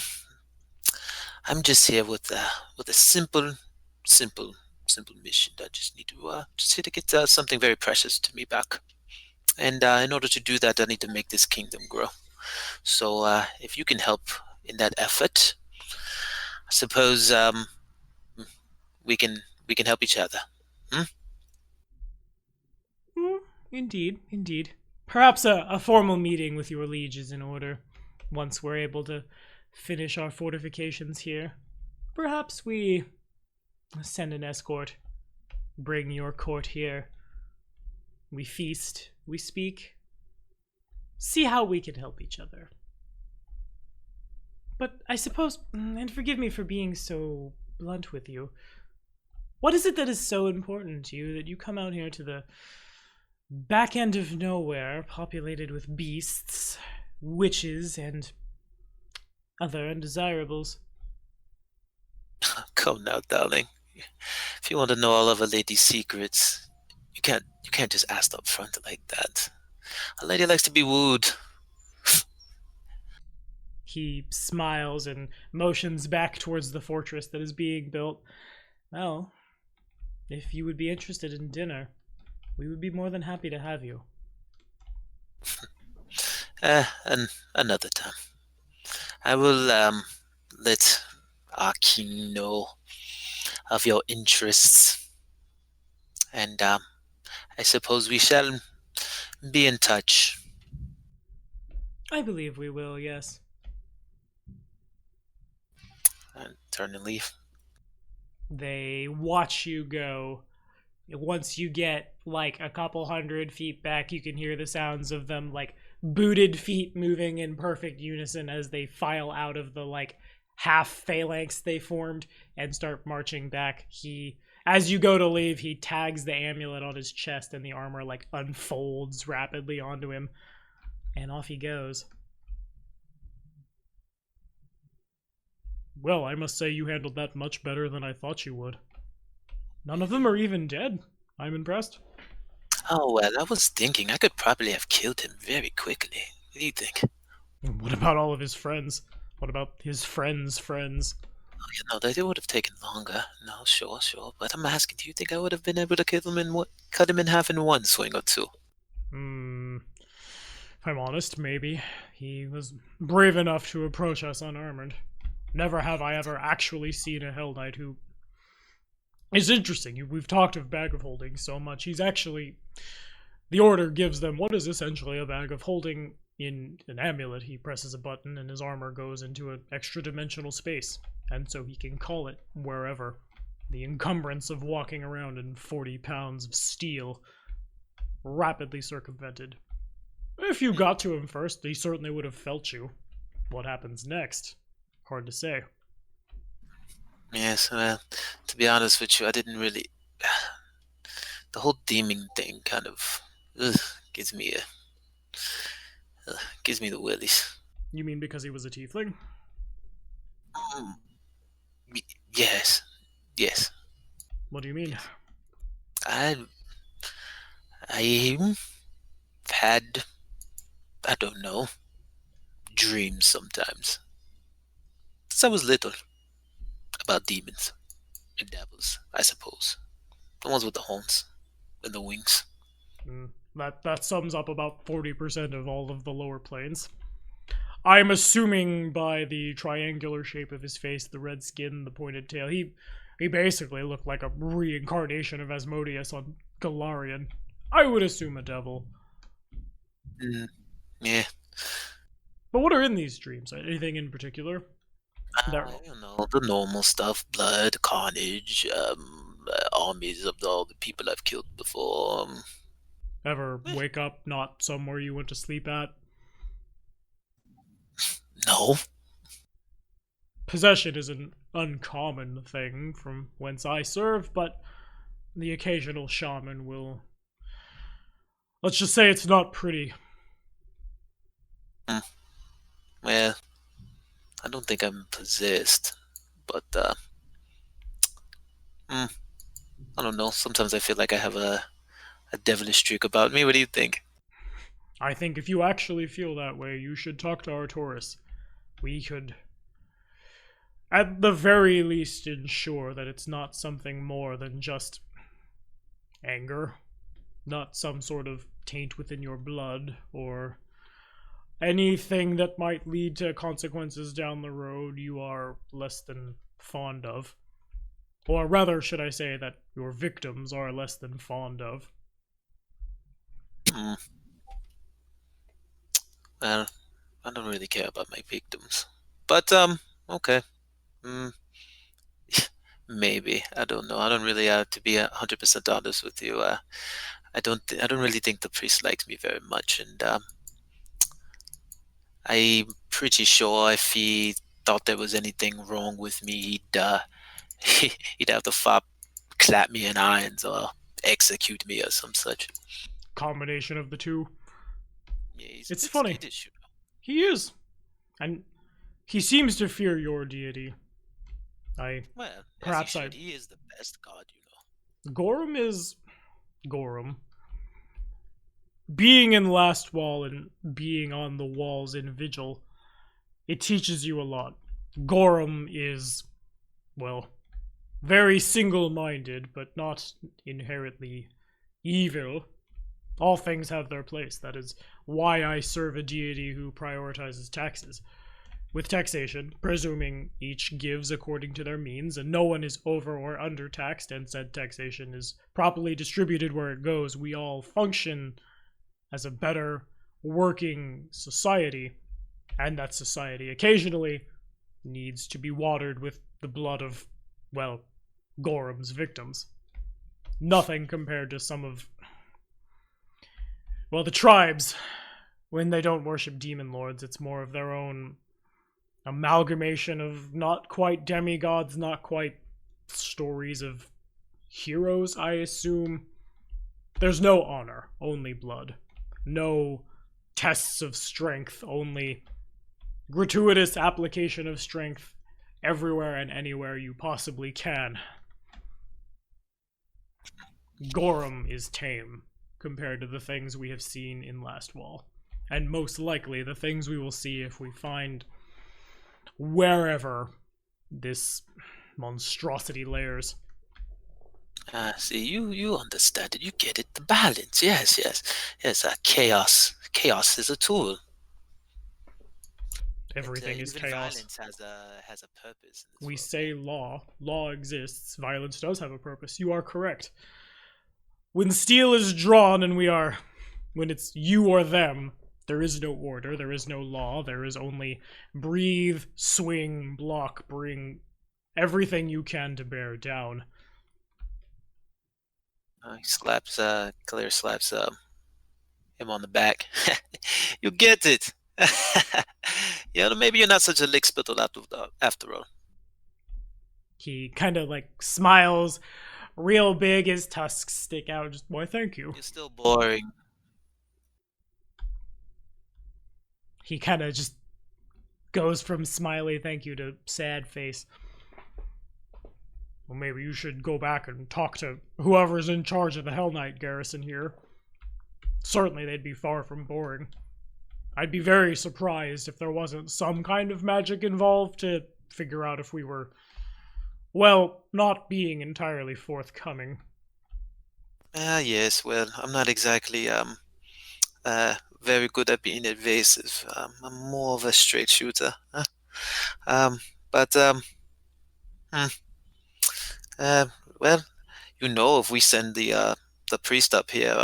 I'm just here with a simple mission. I just need to just here to get something very precious to me back. And in order to do that, I need to make this kingdom grow. So if you can help in that effort, I suppose we can help each other. Indeed. Perhaps a formal meeting with your liege is in order. Once we're able to finish our fortifications here, perhaps we send an escort, bring your court here. We feast, we speak, see how we can help each other. But I suppose, and forgive me for being so blunt with you, what is it that is so important to you that you come out here to the back end of nowhere, populated with beasts, witches, and other undesirables? Come now, darling. If you want to know all of a lady's secrets, you can't just ask up front like that. A lady likes to be wooed. He smiles and motions back towards the fortress that is being built. Well, if you would be interested in dinner, we would be more than happy to have you. And another time. I will let Arcane know of your interests, and I suppose we shall be in touch. I believe we will, yes. And turn and leave. They watch you go. Once you get like a couple 100 feet back, you can hear the sounds of them like booted feet moving in perfect unison as they file out of the like half phalanx they formed and start marching back. As you go to leave, he tags the amulet on his chest and the armor like unfolds rapidly onto him, and off he goes. Well, I must say you handled that much better than I thought you would. None of them are even dead. I'm impressed. Oh, well, I was thinking I could probably have killed him very quickly. What do you think? What about all of his friends? What about his friends' friends? Oh, they would have taken longer. No, sure. But I'm asking, do you think I would have been able to cut him in half in one swing or two? If I'm honest, maybe. He was brave enough to approach us unarmored. Never have I ever actually seen a Hell Knight who... It's interesting. We've talked of Bag of Holding so much. He's actually... The Order gives them what is essentially a Bag of Holding in an amulet. He presses a button and his armor goes into an extra-dimensional space. And so he can call it wherever. The encumbrance of walking around in 40 pounds of steel rapidly circumvented. If you got to him first, he certainly would have felt you. What happens next? Hard to say. Yes, well, to be honest with you, I didn't really... The whole demon thing kind of gives me the willies. You mean because he was a tiefling? Yes. What do you mean? I've had, I don't know, dreams sometimes. Since I was little, about demons. endeavors, I suppose. The ones with the horns and the wings. That sums up about 40% of all of the lower planes. I'm assuming by the triangular shape of his face, the red skin, the pointed tail, he basically looked like a reincarnation of Asmodeus on Galarian. I would assume a devil. Yeah. But what are in these dreams? Anything in particular? The normal stuff: blood, carnage, armies of all the people I've killed before. Ever wake up not somewhere you went to sleep at? No. Possession is an uncommon thing from whence I serve, but the occasional shaman will... Let's just say it's not pretty. Well, I don't think I'm possessed, but I don't know. Sometimes I feel like I have a devilish streak about me. What do you think? I think if you actually feel that way, you should talk to Artoris. We could, at the very least, ensure that it's not something more than just anger, not some sort of taint within your blood, or anything that might lead to consequences down the road you are less than fond of. Or rather, should I say that your victims are less than fond of. Well, I don't really care about my victims. But, okay. Maybe. I don't know. I don't really have to be 100% honest with you. I don't really think the priest likes me very much, and I'm pretty sure if he thought there was anything wrong with me, he'd have to clap me in irons or execute me or some such. Combination of the two. Yeah, it's funny. Skittish, you know. He is. And he seems to fear your deity. Perhaps he is the best god, you know. Gorum is Gorum. Being in Last Wall and being on the walls in Vigil, it teaches you a lot. Gorum is, well, very single-minded, but not inherently evil. All things have their place. That is why I serve a deity who prioritizes taxes. With taxation, presuming each gives according to their means, and no one is over or under-taxed, and said taxation is properly distributed where it goes, we all function as a better working society, and that society occasionally needs to be watered with the blood of, well, Gorum's victims. Nothing compared to some of, well, the tribes. When they don't worship demon lords, it's more of their own amalgamation of not quite demigods, not quite stories of heroes, I assume. There's no honor, only blood. No tests of strength, only gratuitous application of strength everywhere and anywhere you possibly can. Gorum is tame compared to the things we have seen in Last Wall. And most likely the things we will see if we find wherever this monstrosity lairs. See, you understand it. You get it. The balance. Yes. Chaos. Chaos is a tool. Everything is even chaos. Violence has a purpose. In this We world. say law. Law exists. Violence does have a purpose. You are correct. When steel is drawn and when it's you or them, there is no order, there is no law, there is only breathe, swing, block, bring everything you can to bear down. Claire slaps him on the back. You get it. Yeah, maybe you're not such a lick spittle after all. He kind of like smiles real big, his tusks stick out. Just, why, thank you. You're still boring. He kind of just goes from smiley thank you to sad face. Well, maybe you should go back and talk to whoever's in charge of the Hell Knight garrison here. Certainly they'd be far from boring. I'd be very surprised if there wasn't some kind of magic involved to figure out if we were well, not being entirely forthcoming. Yes, well, I'm not exactly very good at being evasive. I'm more of a straight shooter. Um, but hmm, uh, well, if we send the priest up here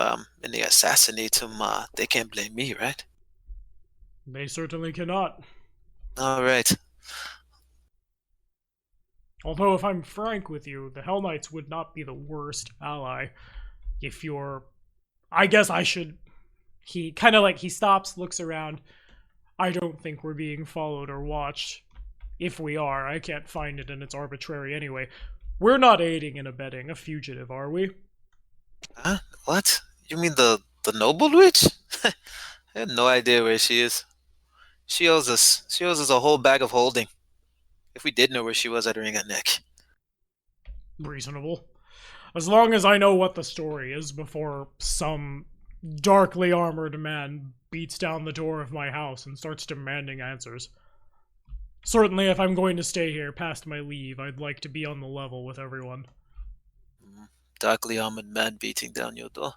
and they assassinate him, they can't blame me, right? They certainly cannot. All right. Although, if I'm frank with you, the Hell Knights would not be the worst ally. If you're. I guess I should. He kind of like. He stops, looks around. I don't think we're being followed or watched. If we are, I can't find it and it's arbitrary anyway. We're not aiding and abetting a fugitive, are we? Huh? What? You mean the noble witch? I have no idea where she is. She owes us. She owes us a whole bag of holding. If we did know where she was, I'd wring her neck. Reasonable. As long as I know what the story is before some darkly armored man beats down the door of my house and starts demanding answers. Certainly, if I'm going to stay here past my leave, I'd like to be on the level with everyone. Darkly armored man beating down your door.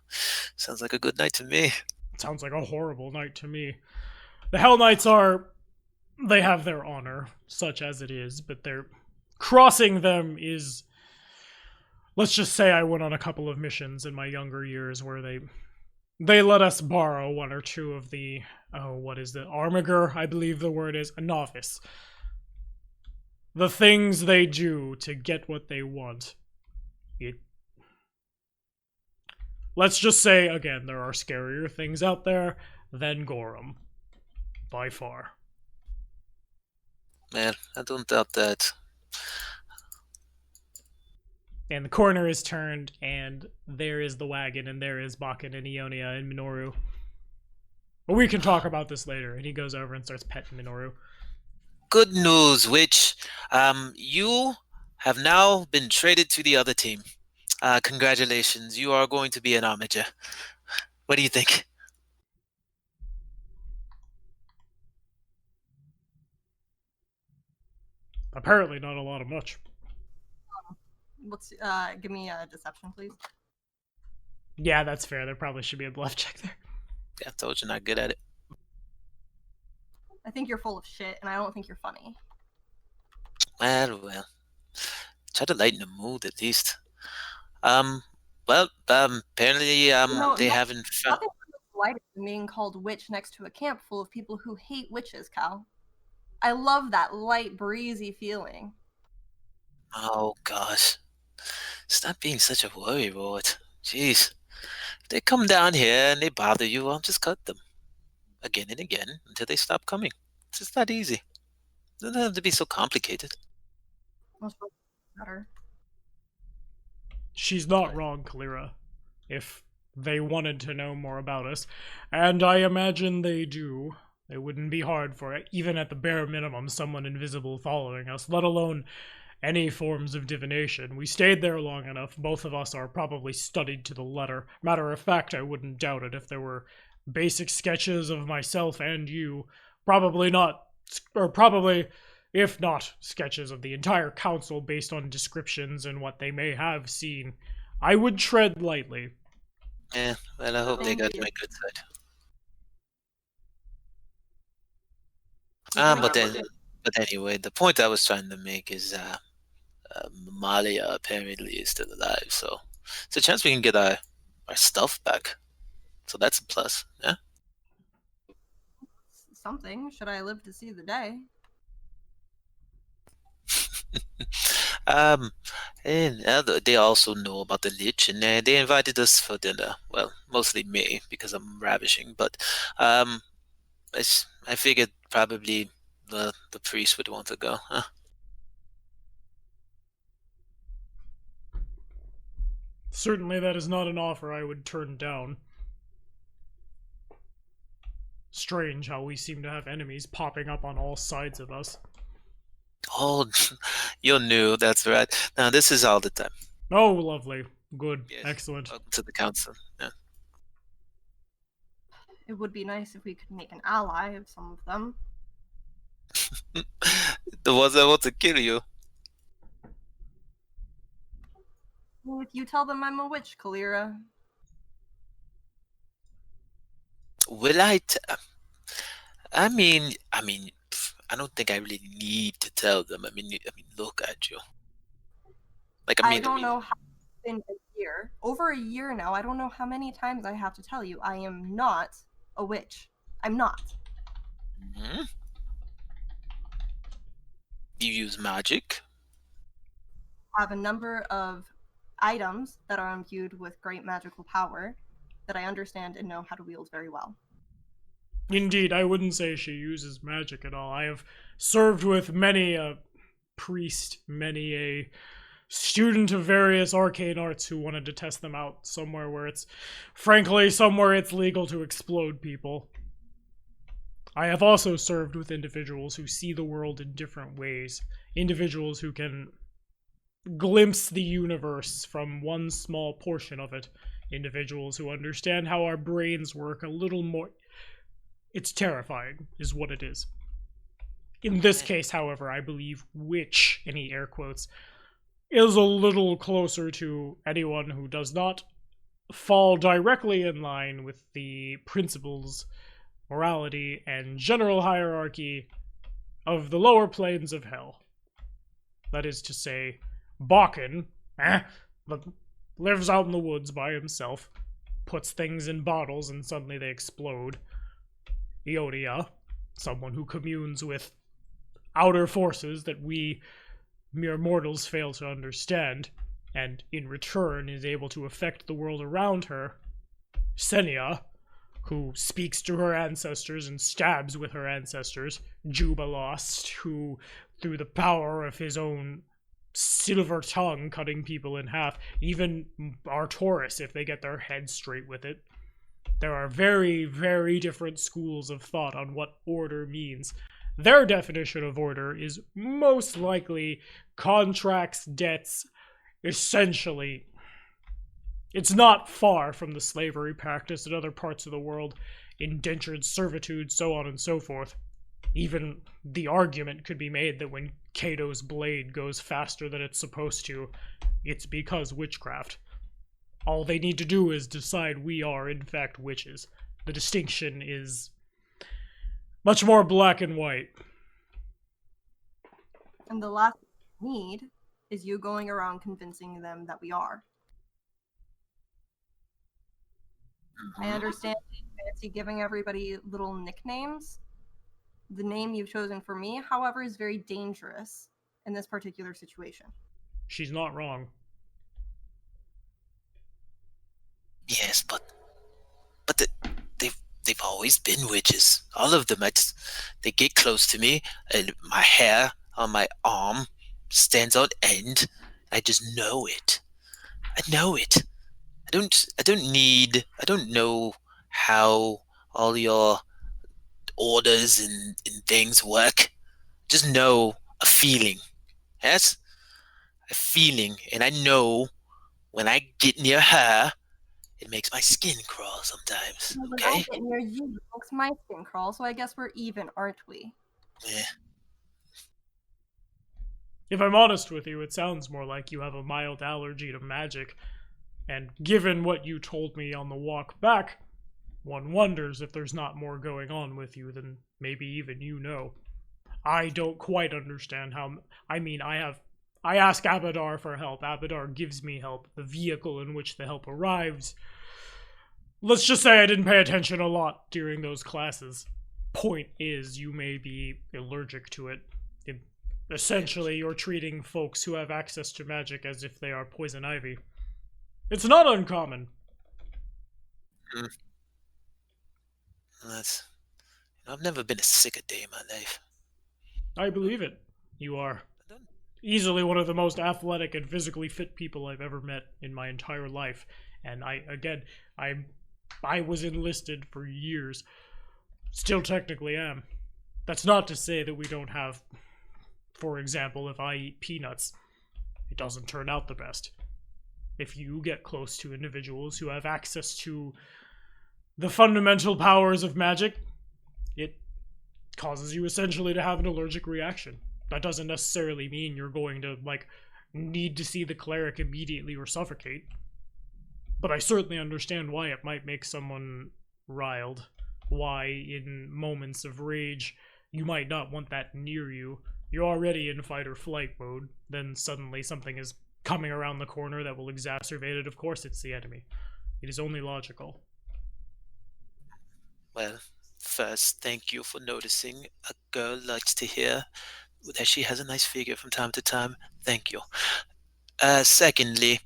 Sounds like a good night to me. Sounds like a horrible night to me. The Hell Knights they have their honor, such as it is, but crossing them is... Let's just say I went on a couple of missions in my younger years where they let us borrow one or two of the... Oh, what is it? Armiger, I believe the word is. A novice. The things they do to get what they want. Let's just say, again, there are scarier things out there than Gorham. By far. Man, I don't doubt that. And the corner is turned, and there is the wagon, and there is Bakken and Ionia and Minoru. But we can talk about this later. And he goes over and starts petting Minoru. Good news, witch. You have now been traded to the other team. Congratulations, you are going to be an armiger. What do you think? Apparently not a lot of much. Give me a deception, please. Yeah, that's fair. There probably should be a bluff check there. Yeah, I told you not good at it. I think you're full of shit, and I don't think you're funny. Well. Try to lighten the mood at least. Apparently, they haven't found... Nothing lighter than being called witch next to a camp full of people who hate witches, Cal. I love that light, breezy feeling. Oh, gosh. Stop being such a worrywart. Jeez. If they come down here and they bother you, I'll just cut them. Again and again, until they stop coming. It's just that easy. It doesn't have to be so complicated. Better. She's not wrong, Kalira. If they wanted to know more about us, and I imagine they do, it wouldn't be hard for it, even at the bare minimum, someone invisible following us, let alone any forms of divination. We stayed there long enough. Both of us are probably studied to the letter. Matter of fact, I wouldn't doubt it if there were basic sketches of myself and you. Probably not, or probably, if not, sketches of the entire council based on descriptions and what they may have seen. I would tread lightly. Yeah, well, I hope they got my good side. But anyway, the point I was trying to make is Malia apparently is still alive, so it's a chance we can get our stuff back. So that's a plus, yeah? Something. Should I live to see the day? And they also know about the Lich, and they invited us for dinner. Well, mostly me, because I'm ravishing, but I figured probably the priest would want to go, huh? Certainly that is not an offer I would turn down. Strange how we seem to have enemies popping up on all sides of us. Oh, you're new, that's right. Now, this is all the time. Oh, lovely. Good. Yes. Excellent. Welcome to the council, yeah. It would be nice if we could make an ally of some of them. The ones that want to kill you. if you tell them I'm a witch, Kalira. Will I? I mean, I don't think I really need to tell them. I mean, look at you. Like, I don't know how it's been a year. Over a year now. I don't know how many times I have to tell you. I am not a witch. I'm not. Hmm? You use magic? I have a number of items that are imbued with great magical power that I understand and know how to wield very well. Indeed, I wouldn't say she uses magic at all. I have served with many a priest, many a student of various arcane arts who wanted to test them out somewhere where it's legal to explode people. I have also served with individuals who see the world in different ways, individuals who can glimpse the universe from one small portion of it, individuals who understand how our brains work a little more. It's terrifying, is what it is. In this case, however, I believe witch, any air quotes, is a little closer to anyone who does not fall directly in line with the principles, morality, and general hierarchy of the lower planes of hell. That is to say, Bakken, lives out in the woods by himself, puts things in bottles and suddenly they explode. Ionia, someone who communes with outer forces that we mere mortals fail to understand, and in return is able to affect the world around her. Senia, who speaks to her ancestors and stabs with her ancestors. Jubilost, who, through the power of his own silver tongue cutting people in half, even Artoris, if they get their heads straight with it. There are very, very different schools of thought on what order means. Their definition of order is most likely contracts, debts, essentially. It's not far from the slavery practice in other parts of the world, indentured servitude, so on and so forth. Even the argument could be made that when Cato's blade goes faster than it's supposed to, it's because witchcraft. All they need to do is decide we are, in fact, witches. The distinction is much more black and white. And the last thing we need is you going around convincing them that we are. I understand you fancy giving everybody little nicknames. The name you've chosen for me, however, is very dangerous in this particular situation. She's not wrong. Yes, but they've always been witches. All of them. They get close to me, and my hair on my arm stands on end. I just know it. I know it. I don't know how all your orders and things work. Just know a feeling. Yes? A feeling. And I know when I get near her, it makes my skin crawl sometimes. When Okay? I get near you, it makes my skin crawl, so I guess we're even, aren't we? Yeah. If I'm honest with you, it sounds more like you have a mild allergy to magic. And given what you told me on the walk back, one wonders if there's not more going on with you than maybe even you know. I don't quite understand how. I mean, I ask Abadar for help. Abadar gives me help. The vehicle in which the help arrives. Let's just say I didn't pay attention a lot during those classes. Point is, you may be allergic to it. Essentially, you're treating folks who have access to magic as if they are poison ivy. It's not uncommon. I've never been as sick a day in my life. I believe it. You are easily one of the most athletic and physically fit people I've ever met in my entire life. And I was enlisted for years. Still technically am. That's not to say that we don't have, for example, if I eat peanuts, it doesn't turn out the best. If you get close to individuals who have access to the fundamental powers of magic, it causes you essentially to have an allergic reaction. That doesn't necessarily mean you're going to, need to see the cleric immediately or suffocate. But I certainly understand why it might make someone riled. Why, in moments of rage, you might not want that near you. You're already in fight or flight mode, then suddenly something is coming around the corner that will exacerbate it. Of course it's the enemy. It is only logical. Well, first, thank you for noticing. A girl likes to hear that she has a nice figure from time to time. Thank you. Secondly,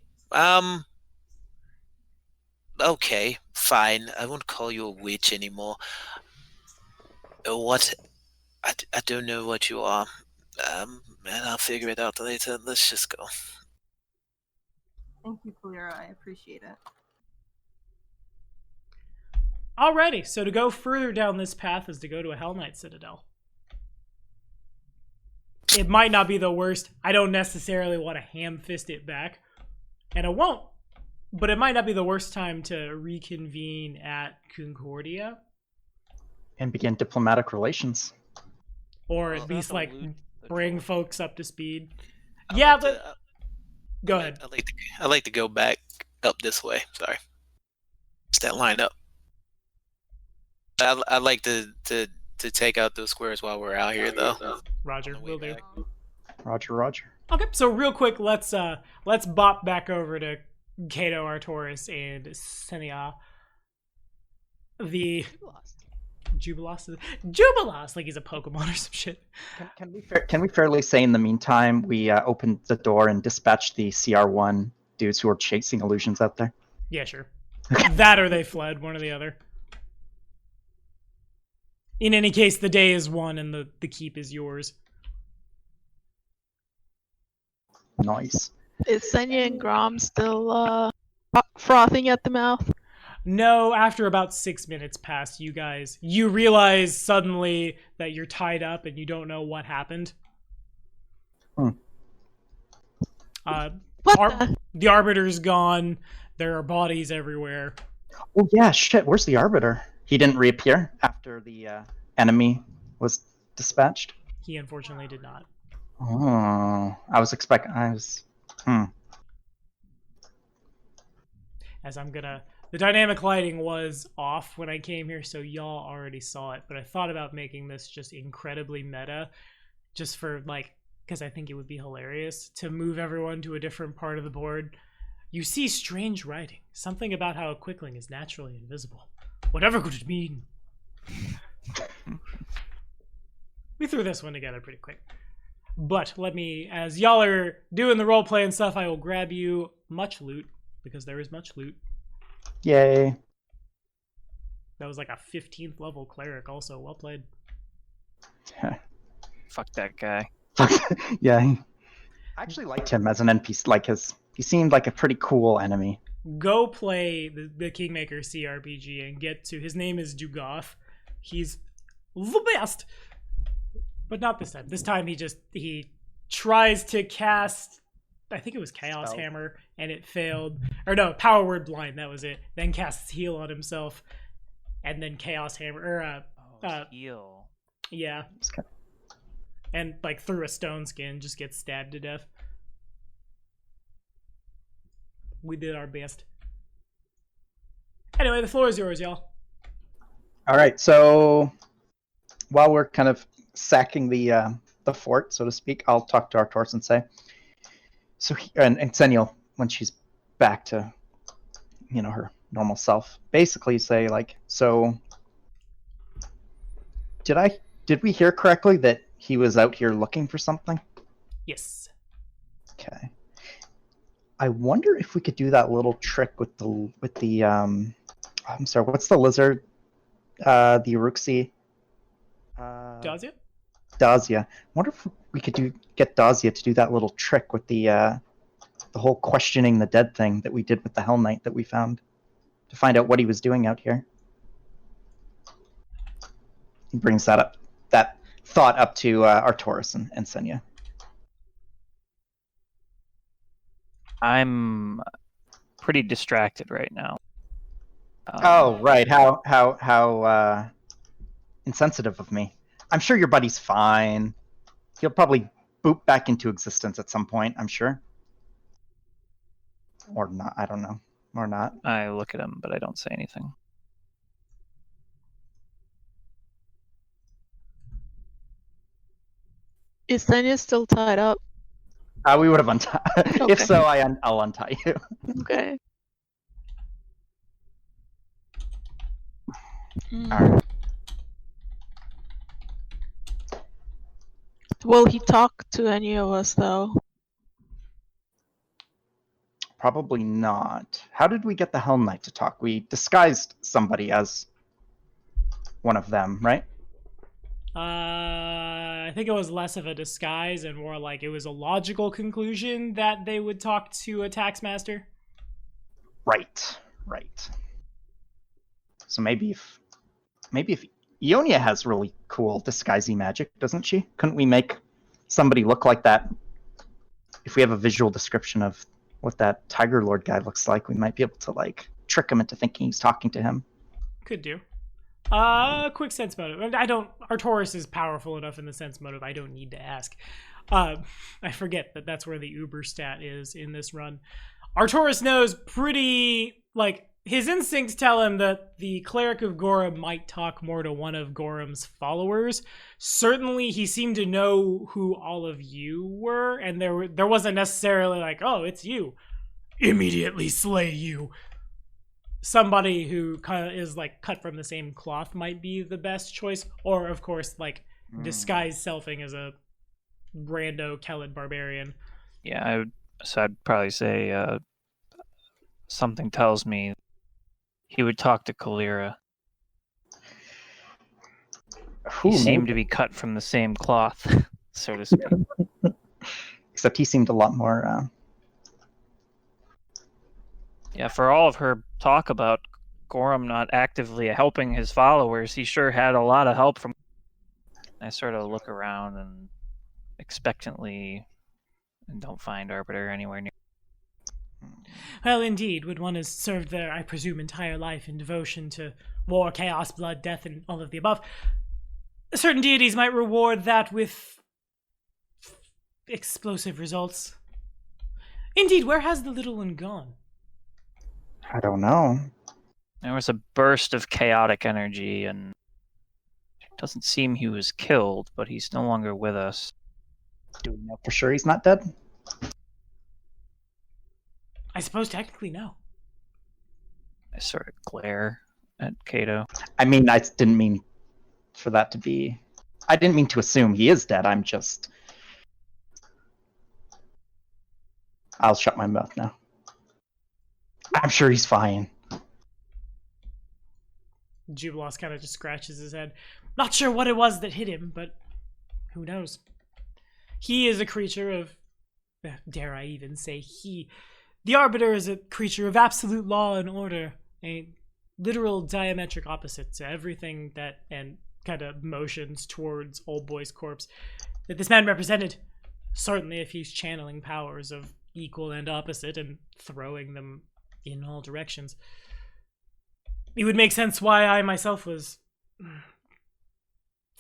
okay, fine. I won't call you a witch anymore. What? I don't know what you are. And I'll figure it out later. Let's just go. Thank you, Kalira. I appreciate it. Alrighty, so to go further down this path is to go to a Hell Knight Citadel. It might not be the worst. I don't necessarily want to ham-fist it back, and I won't. But it might not be the worst time to reconvene at Concordia. And begin diplomatic relations. Or Well, at least, that's a like, loot- bring folks up to speed. I Yeah, like to- but... Go ahead. I like to go back up this way. Sorry. It's that line up. I like to take out those squares while we're out here, though. Roger, On the way will do. back. Roger, roger. Okay, so real quick, let's bop back over to Cato, Artoris, and Senia. The Jubilos, like he's a Pokemon or some shit. Can we fairly say in the meantime we opened the door and dispatched the CR1 dudes who were chasing illusions out there? Yeah, sure. That or they fled, one or the other. In any case, the day is won and the keep is yours. Nice. Is Senya and Grom still frothing at the mouth? No, after about 6 minutes pass, you realize suddenly that you're tied up and you don't know what happened. What The Arbiter's gone. There are bodies everywhere. Oh yeah, shit. Where's the Arbiter? He didn't reappear after the enemy was dispatched. He unfortunately did not. Oh, As the dynamic lighting was off when I came here, so y'all already saw it, but I thought about making this just incredibly meta, just for, like, because I think it would be hilarious to move everyone to a different part of the board. You see strange writing, something about how a Quickling is naturally invisible. Whatever could it mean? We threw this one together pretty quick. But as y'all are doing the roleplay and stuff, I will grab you much loot, because there is much loot. Yay. That was like a 15th level cleric also. Well played. Fuck that guy. Yeah. I actually liked him as an NPC. He seemed like a pretty cool enemy. Go play the Kingmaker CRPG and get to... His name is Dugoth. He's the best! But not this time. This time he tries to cast... I think it was Chaos Spell. Hammer, and it failed. Or no, Power Word Blind, that was it. Then casts Heal on himself, and then Chaos Hammer... Heal. Yeah. It's kind And, like, through a stone skin, just gets stabbed to death. We did our best. Anyway, the floor is yours, y'all. All right, so while we're kind of sacking the fort, so to speak, I'll talk to Artoris and say, and Xenial, when she's back to, her normal self, basically say, like, so did we hear correctly that he was out here looking for something? Yes. Okay. I wonder if we could do that little trick with the I'm sorry, what's the lizard? The Uruxi. Dazia? Dazia. I wonder if we could get Dazia to do that little trick with the whole questioning the dead thing that we did with the Hell Knight that we found to find out what he was doing out here. He brings that thought up to Artoris and Senya. I'm pretty distracted right now. Oh, right. How insensitive of me. I'm sure your buddy's fine. He'll probably boop back into existence at some point, I'm sure. Or not, I don't know. Or not. I look at him, but I don't say anything. Is Senya still tied up? We would have untied. Okay. If so, I'll untie you. Okay. Mm. All right. Will he talk to any of us, though? Probably not. How did we get the Helm Knight to talk? We disguised somebody as one of them, right? I think it was less of a disguise and more like it was a logical conclusion that they would talk to a taxmaster. Right. So maybe if Ionia has really cool disguising magic, doesn't she? Couldn't we make somebody look like that? If we have a visual description of what that Tiger Lord guy looks like, we might be able to like trick him into thinking he's talking to him. Could do. Quick sense motive. Artoris is powerful enough in the sense motive. I don't need to ask. I forget that that's where the Uber stat is in this run. Artoris knows pretty, like, his instincts tell him that the Cleric of Gorum might talk more to one of Gorum's followers. Certainly, he seemed to know who all of you were, and there wasn't necessarily like, oh, it's you. Immediately slay you. Somebody who kind of is like cut from the same cloth might be the best choice, or of course, like disguise selfing as a rando Kelid barbarian. Yeah, I'd probably say something tells me he would talk to Kalira. He seemed to be cut from the same cloth, so to speak. Except he seemed a lot more. Yeah, for all of her talk about Gorum not actively helping his followers, he sure had a lot of help from. I sort of look around and expectantly and don't find Arbiter anywhere near. Well, indeed, when one has served their, I presume, entire life in devotion to war, chaos, blood, death, and all of the above, certain deities might reward that with explosive results. Indeed, where has the little one gone? I don't know. There was a burst of chaotic energy, and it doesn't seem he was killed, but he's no longer with us. Do we know for sure he's not dead? I suppose technically no. I sort of glare at Cato. I mean, I didn't mean for that to be... I didn't mean to assume he is dead, I'm just... I'll shut my mouth now. I'm sure he's fine. Jubilos kind of just scratches his head. Not sure what it was that hit him, but who knows? He is a creature of... Dare I even say he... The Arbiter is a creature of absolute law and order, a literal diametric opposite to everything that, and kind of motions towards Old Boy's corpse, that this man represented. Certainly if he's channeling powers of equal and opposite and throwing them in all directions. It would make sense why I myself was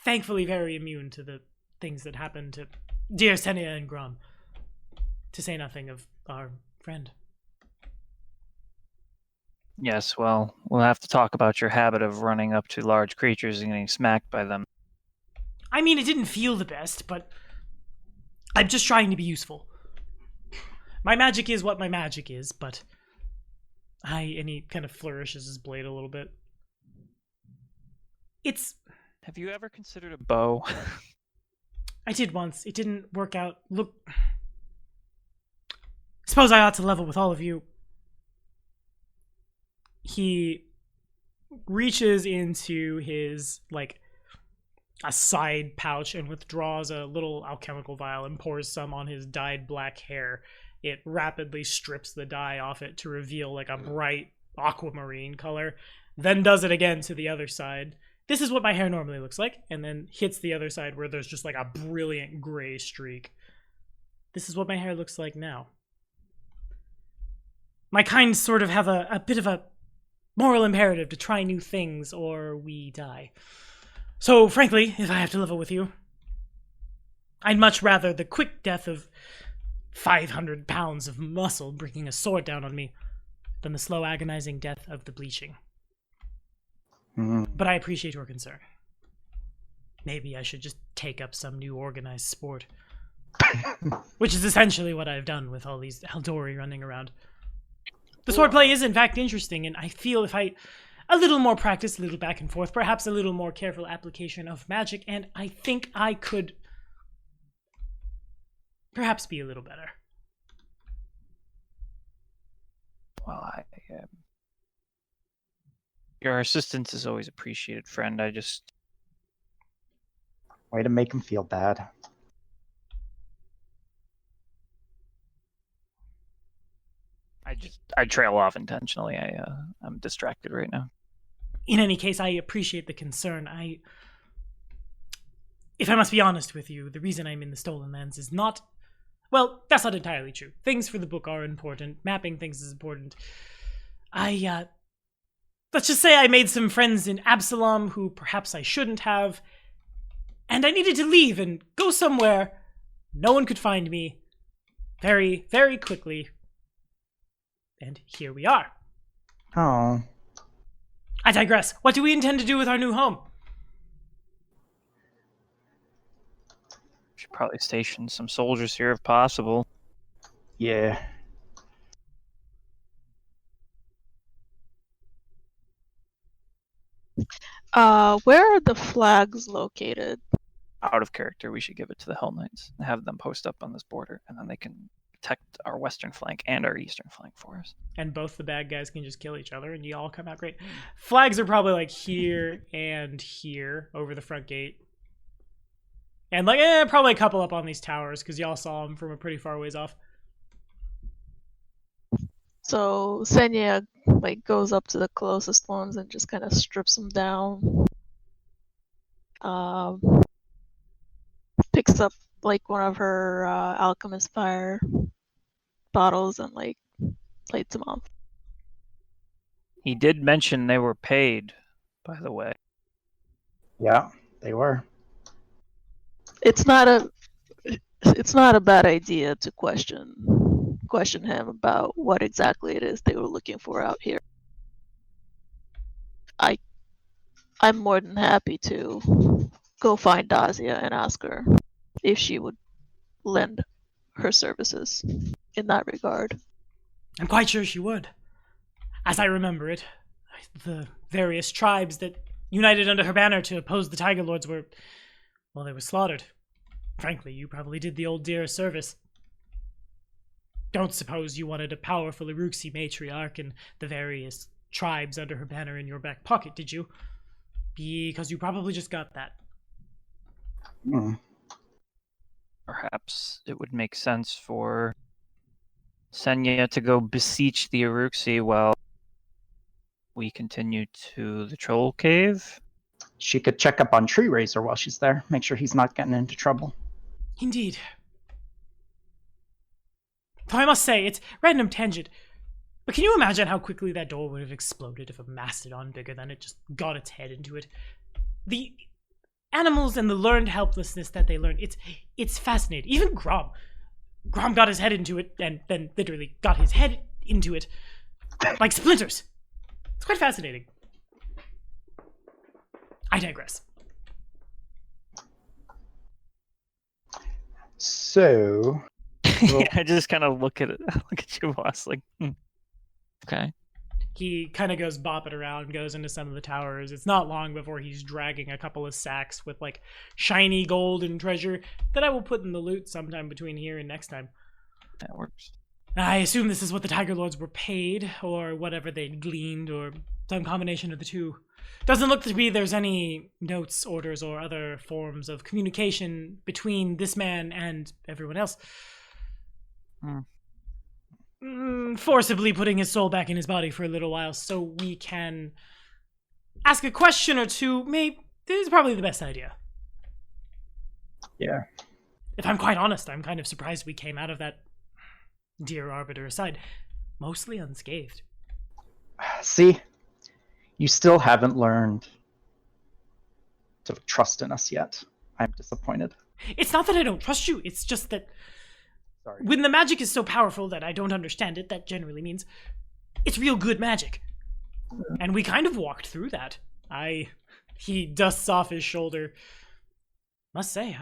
thankfully very immune to the things that happened to dear Senya and Grom, to say nothing of our friend. Yes, well, we'll have to talk about your habit of running up to large creatures and getting smacked by them. I mean, it didn't feel the best, but I'm just trying to be useful. My magic is what my magic is, but and he kind of flourishes his blade a little bit. Have you ever considered a bow? I did once. It didn't work out. Look, suppose I ought to level with all of you. He reaches into his, like, a side pouch and withdraws a little alchemical vial and pours some on his dyed black hair. It rapidly strips the dye off it to reveal, like, a bright aquamarine color, then does it again to the other side. This is what my hair normally looks like, and then hits the other side where there's just, like, a brilliant gray streak. This is what my hair looks like now. My kind sort of have a bit of a moral imperative to try new things or we die. So, frankly, if I have to level with you, I'd much rather the quick death of 500 pounds of muscle bringing a sword down on me than the slow, agonizing death of the bleaching. But I appreciate your concern. Maybe I should just take up some new organized sport. Which is essentially what I've done with all these Eldori running around. The swordplay is in fact interesting, and I feel if a little more practice, a little back and forth, perhaps a little more careful application of magic, and I think I could perhaps be a little better. Well, your assistance is always appreciated, friend. Way to make him feel bad. I trail off intentionally. I'm distracted right now. In any case, I appreciate the concern. If I must be honest with you, the reason I'm in the Stolen Lands is not... Well, that's not entirely true. Things for the book are important. Mapping things is important. Let's just say I made some friends in Absalom who perhaps I shouldn't have, and I needed to leave and go somewhere. No one could find me very, very quickly. And here we are. Oh. I digress. What do we intend to do with our new home? Should probably station some soldiers here if possible. Yeah. Where are the flags located? Out of character, we should give it to the Hell Knights and have them post up on this border, and then they can protect our western flank and our eastern flank for us. And both the bad guys can just kill each other, and you all come out great. Flags are probably like here and here over the front gate. And like, probably a couple up on these towers, because y'all saw them from a pretty far ways off. So Senya goes up to the closest ones and just kind of strips them down. Picks up one of her alchemist fire bottles and lights them off. He did mention they were paid, by the way. Yeah, they were. It's not a bad idea to question him about what exactly it is they were looking for out here. I'm more than happy to go find Dazia and ask her if she would lend her services in that regard. I'm quite sure she would. As I remember it, the various tribes that united under her banner to oppose the Tiger Lords were slaughtered. Frankly, you probably did the old dear a service. Don't suppose you wanted a powerful Iruxi matriarch and the various tribes under her banner in your back pocket, did you? Because you probably just got that. Perhaps it would make sense for Senya to go beseech the Iruxi while we continue to the Troll Cave. She could check up on Tree Razor while she's there. Make sure he's not getting into trouble. Indeed. Though I must say, it's random tangent, but can you imagine how quickly that door would have exploded if a mastodon bigger than it just got its head into it? The animals and the learned helplessness that they learn, it's fascinating. Even Grom got his head into it and then literally got his head into it like splinters. It's quite fascinating. I digress. So... Yeah, I just kind of look at you, boss, okay. He kind of goes bopping around, goes into some of the towers. It's not long before he's dragging a couple of sacks with shiny gold and treasure that I will put in the loot sometime between here and next time. That works. I assume this is what the Tiger Lords were paid, or whatever they gleaned, or some combination of the two. Doesn't look to be there's any notes, orders, or other forms of communication between this man and everyone else. Forcibly putting his soul back in his body for a little while so we can ask a question or two. Maybe this is probably the best idea. Yeah. If I'm quite honest, I'm kind of surprised we came out of that dear arbiter aside mostly unscathed. See, you still haven't learned to trust in us yet. I'm disappointed. It's not that I don't trust you, it's just that Sorry. when the magic is so powerful that I don't understand it, that generally means it's real good magic. And we kind of walked through that. He dusts off his shoulder. Must say,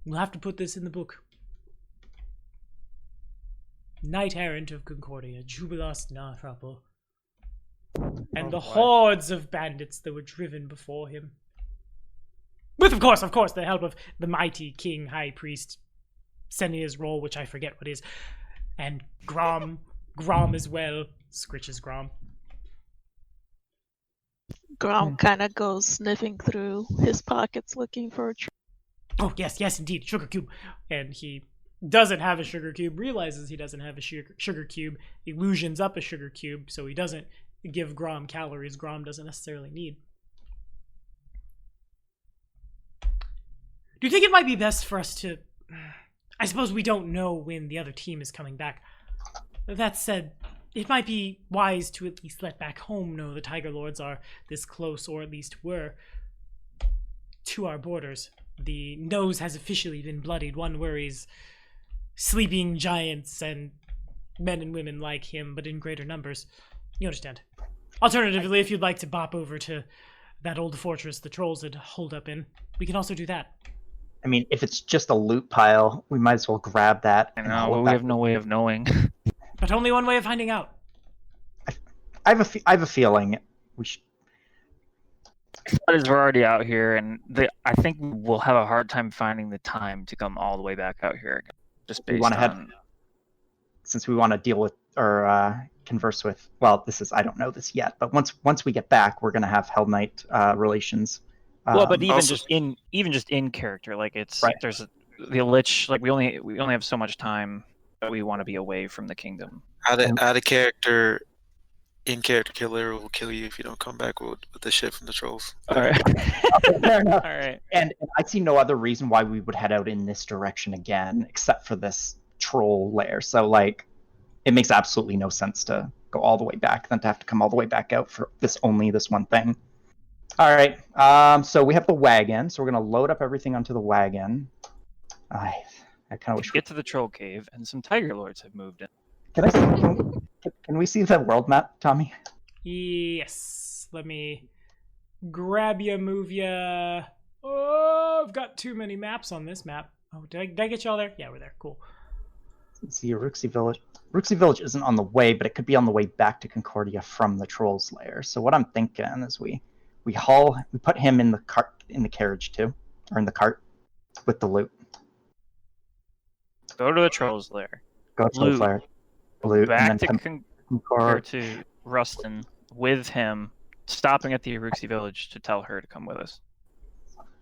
we'll have to put this in the book. Knight errant of Concordia, Jubilas Nathrapo. And the hordes of bandits that were driven before him. With, of course, the help of the mighty King High Priest, Senia's role, which I forget what is, and Grom as well. Scritch's Grom. Grom kind of goes sniffing through his pockets looking for a Oh, yes, indeed, sugar cube. And he doesn't have a sugar cube, realizes he doesn't have a sugar cube, illusions up a sugar cube, so he doesn't give Grom calories Grom doesn't necessarily need. Do you think it might be best for us to... I suppose we don't know when the other team is coming back. That said, it might be wise to at least let back home know the Tiger Lords are this close, or at least were, to our borders. The nose has officially been bloodied. One worries sleeping giants and men and women like him, but in greater numbers. You understand. Alternatively, if you'd like to bop over to that old fortress the trolls had holed up in, we can also do that. I mean, if it's just a loot pile, we might as well grab that. I know, but we have no way of knowing. But only one way of finding out. I have a feeling we should. As we're already out here, and I think we'll have a hard time finding the time to come all the way back out here again. Just based on... Since we want to deal with or converse with. Well, I don't know this yet, but once we get back, we're going to have Hell Knight relations. Well, but even also- just in character, like it's Right. There's the Lich. Like we only have so much time that we want to be away from the kingdom. Out of character, in character killer will kill you if you don't come back with the shit from the trolls. All right. Fair enough. All right. And I see no other reason why we would head out in this direction again, except for this troll lair. So, like, it makes absolutely no sense to go all the way back than to have to come all the way back out for this one thing. All right. So we have the wagon. So we're gonna load up everything onto the wagon. I kind of wish. Get to the troll cave, and some Tiger Lords have moved in. Can we see the world map, Tommy? Yes. Let me grab ya, move ya. Oh, I've got too many maps on this map. Oh, did I get y'all there? Yeah, we're there. Cool. Let's see, Rooksy Village. Rooksy Village isn't on the way, but it could be on the way back to Concordia from the Trolls Lair. So what I'm thinking is we put him in the carriage too, or in the cart with the loot. Go to the Trolls Lair. Go to the Loot. Lair. Loot, Back and to then Or Concord. to Rustin with him, stopping at the Uruxi village to tell her to come with us.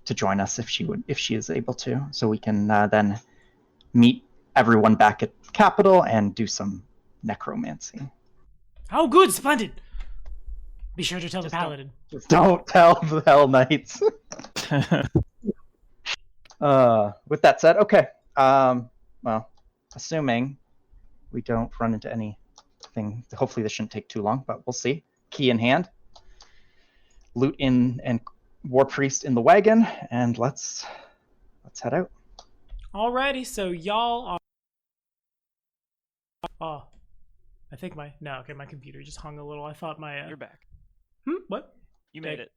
To join us if she is able to, so we can then meet everyone back at Capital and do some necromancy. Oh, good, splendid. Be sure to tell the paladin. Don't tell the Hell Knights. With that said, okay. Well, assuming we don't run into anything, hopefully this shouldn't take too long, but we'll see. Key in hand, loot in, and War Priest in the wagon, and let's head out. Alrighty, so y'all are... Oh, I think my computer just hung a little. I thought my... You're back. What? You made it.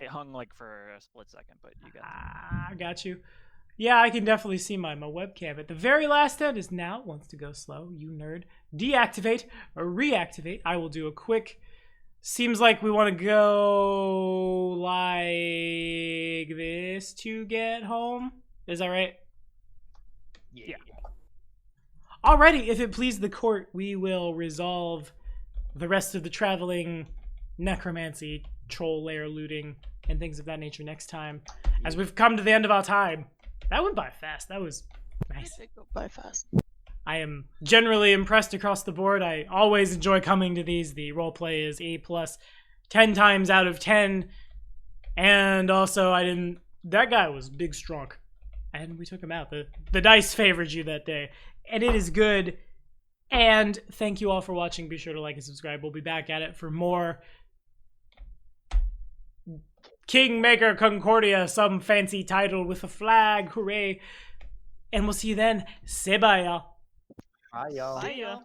It hung like for a split second, but you got it. I got you. Yeah, I can definitely see my webcam. At the very last end is now, wants to go slow, you nerd. Deactivate or reactivate. I will do a quick... Seems like we want to go like this to get home. Is that right? Yeah. Alrighty, if it please the court, we will resolve the rest of the traveling necromancy, troll lair looting, and things of that nature next time. As we've come to the end of our time. That went by fast. That was nice. It did go by fast. I am generally impressed across the board. I always enjoy coming to these. The roleplay is A+, 10 times out of 10. And also, that guy was big strong. And we took him out. The dice favored you that day. And it is good. And thank you all for watching. Be sure to like and subscribe. We'll be back at it for more Kingmaker Concordia, some fancy title with a flag. Hooray. And we'll see you then. Sebaya. Bye, y'all. See ya.